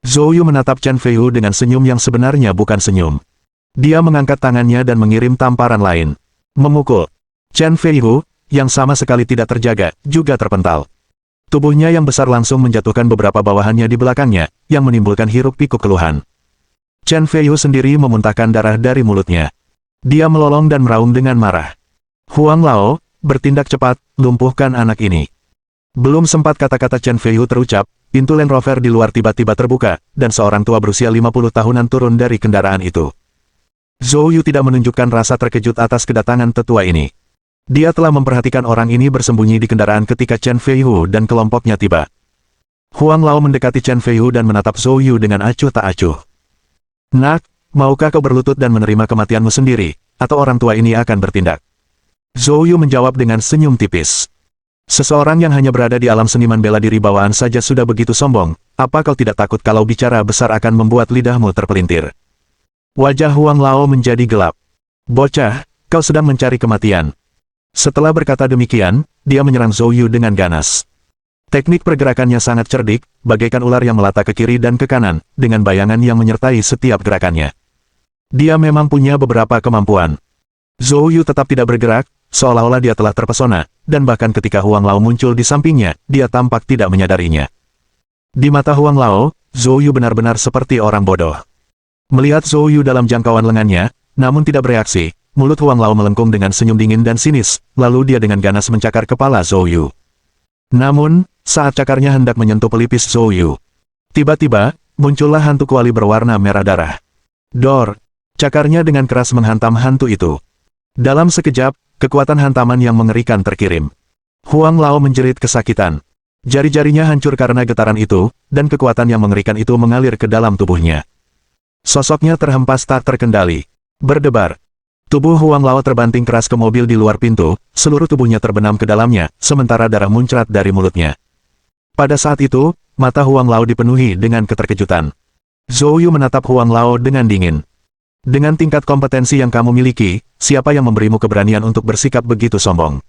Zhou Yu menatap Chen Feihu dengan senyum yang sebenarnya bukan senyum. Dia mengangkat tangannya dan mengirim tamparan lain. Memukul. Chen Feihu, yang sama sekali tidak terjaga, juga terpental. Tubuhnya yang besar langsung menjatuhkan beberapa bawahannya di belakangnya, yang menimbulkan hiruk-pikuk keluhan. Chen Feiyu sendiri memuntahkan darah dari mulutnya. Dia melolong dan meraung dengan marah. Huang Lao, bertindak cepat, lumpuhkan anak ini. Belum sempat kata-kata Chen Feiyu terucap, pintu Land Rover di luar tiba-tiba terbuka, dan seorang tua berusia 50 tahunan turun dari kendaraan itu. Zhou Yu tidak menunjukkan rasa terkejut atas kedatangan tetua ini. Dia telah memperhatikan orang ini bersembunyi di kendaraan ketika Chen Feiyu dan kelompoknya tiba. Huang Lao mendekati Chen Feiyu dan menatap Zhou Yu dengan acuh tak acuh. Nak, maukah kau berlutut dan menerima kematianmu sendiri, atau orang tua ini akan bertindak? Zhou Yu menjawab dengan senyum tipis. Seseorang yang hanya berada di alam seniman bela diri bawaan saja sudah begitu sombong, apa kau tidak takut kalau bicara besar akan membuat lidahmu terpelintir? Wajah Huang Lao menjadi gelap. Bocah, kau sedang mencari kematian. Setelah berkata demikian, dia menyerang Zhou Yu dengan ganas. Teknik pergerakannya sangat cerdik, bagaikan ular yang melata ke kiri dan ke kanan, dengan bayangan yang menyertai setiap gerakannya. Dia memang punya beberapa kemampuan. Zhou Yu tetap tidak bergerak, seolah-olah dia telah terpesona, dan bahkan ketika Huang Lao muncul di sampingnya, dia tampak tidak menyadarinya. Di mata Huang Lao, Zhou Yu benar-benar seperti orang bodoh. Melihat Zhou Yu dalam jangkauan lengannya, namun tidak bereaksi, mulut Huang Lao melengkung dengan senyum dingin dan sinis, lalu dia dengan ganas mencakar kepala Zhou Yu. Namun, saat cakarnya hendak menyentuh pelipis Zhou Yu, tiba-tiba, muncullah hantu kuali berwarna merah darah. Dor! Cakarnya dengan keras menghantam hantu itu. Dalam sekejap, kekuatan hantaman yang mengerikan terkirim. Huang Lao menjerit kesakitan. Jari-jarinya hancur karena getaran itu, dan kekuatan yang mengerikan itu mengalir ke dalam tubuhnya. Sosoknya terhempas tak terkendali. Berdebar. Tubuh Huang Lao terbanting keras ke mobil di luar pintu, seluruh tubuhnya terbenam ke dalamnya, sementara darah muncrat dari mulutnya. Pada saat itu, mata Huang Lao dipenuhi dengan keterkejutan. Zhou Yu menatap Huang Lao dengan dingin. Dengan tingkat kompetensi yang kamu miliki, siapa yang memberimu keberanian untuk bersikap begitu sombong?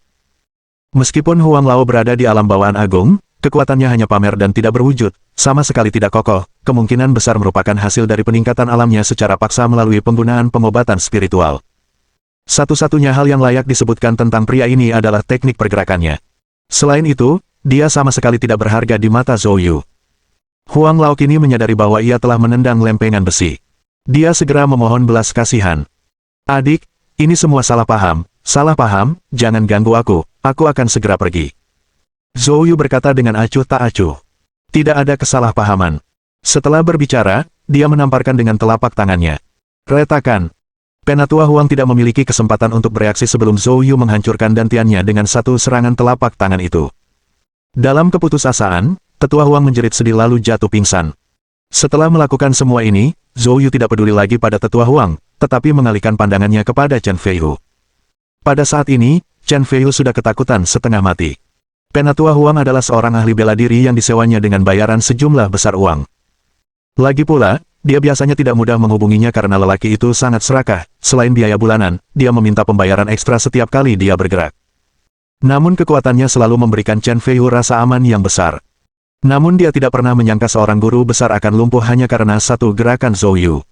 Meskipun Huang Lao berada di alam bawaan agung, kekuatannya hanya pamer dan tidak berwujud, sama sekali tidak kokoh, kemungkinan besar merupakan hasil dari peningkatan alamnya secara paksa melalui penggunaan pengobatan spiritual. Satu-satunya hal yang layak disebutkan tentang pria ini adalah teknik pergerakannya. Selain itu, dia sama sekali tidak berharga di mata Zhou Yu. Huang Lao kini menyadari bahwa ia telah menendang lempengan besi. Dia segera memohon belas kasihan. Adik, ini semua salah paham, jangan ganggu aku akan segera pergi. Zhou Yu berkata dengan acuh tak acuh. Tidak ada kesalahpahaman. Setelah berbicara, dia menamparkan dengan telapak tangannya. Retakan. Penatua Huang tidak memiliki kesempatan untuk bereaksi sebelum Zhou Yu menghancurkan dantiannya dengan satu serangan telapak tangan itu. Dalam keputusasaan, Tetua Huang menjerit sedih lalu jatuh pingsan. Setelah melakukan semua ini, Zhou Yu tidak peduli lagi pada Tetua Huang, tetapi mengalihkan pandangannya kepada Chen Feiyu. Pada saat ini, Chen Feiyu sudah ketakutan setengah mati. Penatua Huang adalah seorang ahli bela diri yang disewanya dengan bayaran sejumlah besar uang. Lagi pula, dia biasanya tidak mudah menghubunginya karena lelaki itu sangat serakah. Selain biaya bulanan, dia meminta pembayaran ekstra setiap kali dia bergerak. Namun kekuatannya selalu memberikan Chen Feiyu rasa aman yang besar. Namun dia tidak pernah menyangka seorang guru besar akan lumpuh hanya karena satu gerakan Zhou Yu.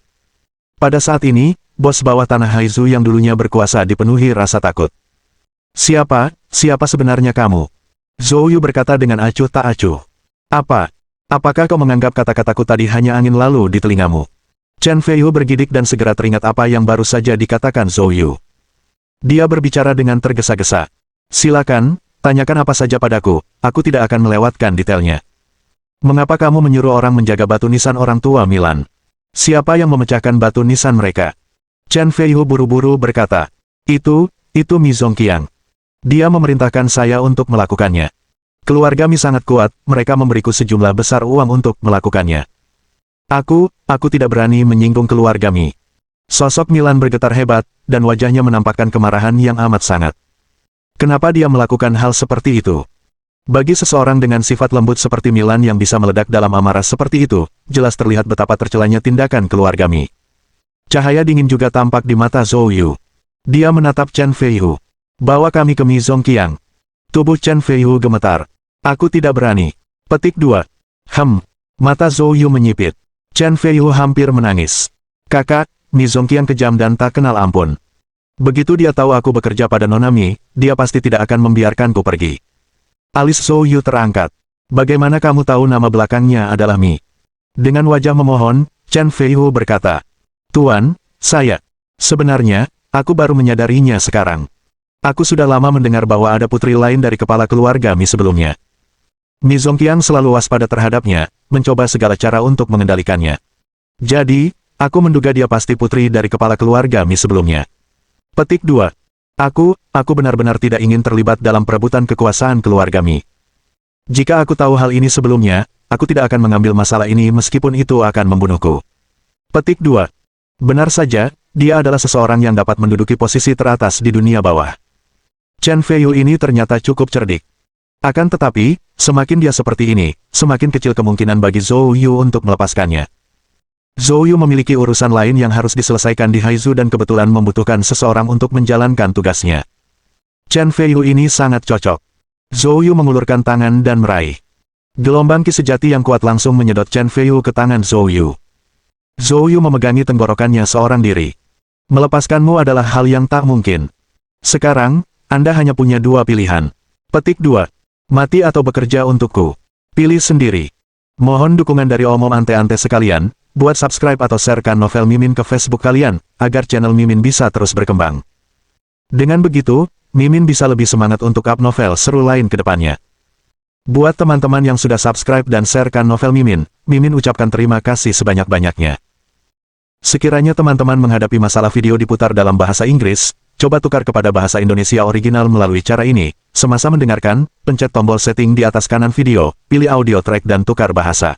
Pada saat ini, bos bawah tanah Haizu yang dulunya berkuasa dipenuhi rasa takut. Siapa sebenarnya kamu? Zhou Yu berkata dengan acuh tak acuh. Apakah kau menganggap kata-kataku tadi hanya angin lalu di telingamu? Chen Feiyu bergidik dan segera teringat apa yang baru saja dikatakan Zhou Yu. Dia berbicara dengan tergesa-gesa. Silakan, tanyakan apa saja padaku, aku tidak akan melewatkan detailnya. Mengapa kamu menyuruh orang menjaga batu nisan orang tua Milan? Siapa yang memecahkan batu nisan mereka? Chen Feiyu buru-buru berkata, Itu Mi Zongqiang. Dia memerintahkan saya untuk melakukannya. Keluarga Mi sangat kuat, mereka memberiku sejumlah besar uang untuk melakukannya. Aku tidak berani menyinggung keluarga Mi. Sosok Milan bergetar hebat, dan wajahnya menampakkan kemarahan yang amat sangat. Kenapa dia melakukan hal seperti itu? Bagi seseorang dengan sifat lembut seperti Milan yang bisa meledak dalam amarah seperti itu, jelas terlihat betapa tercelanya tindakan keluarga Mi. Cahaya dingin juga tampak di mata Zhou Yu. Dia menatap Chen Feiyu. Bawa kami ke Mi Zongqiang. Tubuh Chen Feiyu gemetar. Aku tidak berani. Petik 2. Mata Zhou Yu menyipit. Chen Feiyu hampir menangis. Kakak, Mi Zongqiang kejam dan tak kenal ampun. Begitu dia tahu aku bekerja pada Nona Mi, dia pasti tidak akan membiarkanku pergi. Alis Zhou Yu terangkat. Bagaimana kamu tahu nama belakangnya adalah Mi? Dengan wajah memohon, Chen Feihu berkata, Tuan, sebenarnya, aku baru menyadarinya sekarang. Aku sudah lama mendengar bahwa ada putri lain dari kepala keluarga Mi sebelumnya. Mi Zongqiang selalu waspada terhadapnya, mencoba segala cara untuk mengendalikannya. Jadi, aku menduga dia pasti putri dari kepala keluarga Mi sebelumnya. Petik 2. Aku benar-benar tidak ingin terlibat dalam perebutan kekuasaan keluarga Mi. Jika aku tahu hal ini sebelumnya, aku tidak akan mengambil masalah ini meskipun itu akan membunuhku. Petik 2. Benar saja, dia adalah seseorang yang dapat menduduki posisi teratas di dunia bawah. Chen Feiyu ini ternyata cukup cerdik. Akan tetapi, semakin dia seperti ini, semakin kecil kemungkinan bagi Zhou Yu untuk melepaskannya. Zhou Yu memiliki urusan lain yang harus diselesaikan di Haizu dan kebetulan membutuhkan seseorang untuk menjalankan tugasnya. Chen Feiyu ini sangat cocok. Zhou Yu mengulurkan tangan dan meraih. Gelombang ki sejati yang kuat langsung menyedot Chen Feiyu ke tangan Zhou Yu. Zhou Yu memegangi tenggorokannya seorang diri. Melepaskanmu adalah hal yang tak mungkin. Sekarang, Anda hanya punya dua pilihan. Petik 2. Mati atau bekerja untukku. Pilih sendiri. Mohon dukungan dari omom ante-ante sekalian. Buat subscribe atau sharekan novel Mimin ke Facebook kalian, agar channel Mimin bisa terus berkembang. Dengan begitu, Mimin bisa lebih semangat untuk up novel seru lain ke depannya. Buat teman-teman yang sudah subscribe dan sharekan novel Mimin, Mimin ucapkan terima kasih sebanyak-banyaknya. Sekiranya teman-teman menghadapi masalah video diputar dalam bahasa Inggris, coba tukar kepada bahasa Indonesia original melalui cara ini. Semasa mendengarkan, pencet tombol setting di atas kanan video, pilih audio track dan tukar bahasa.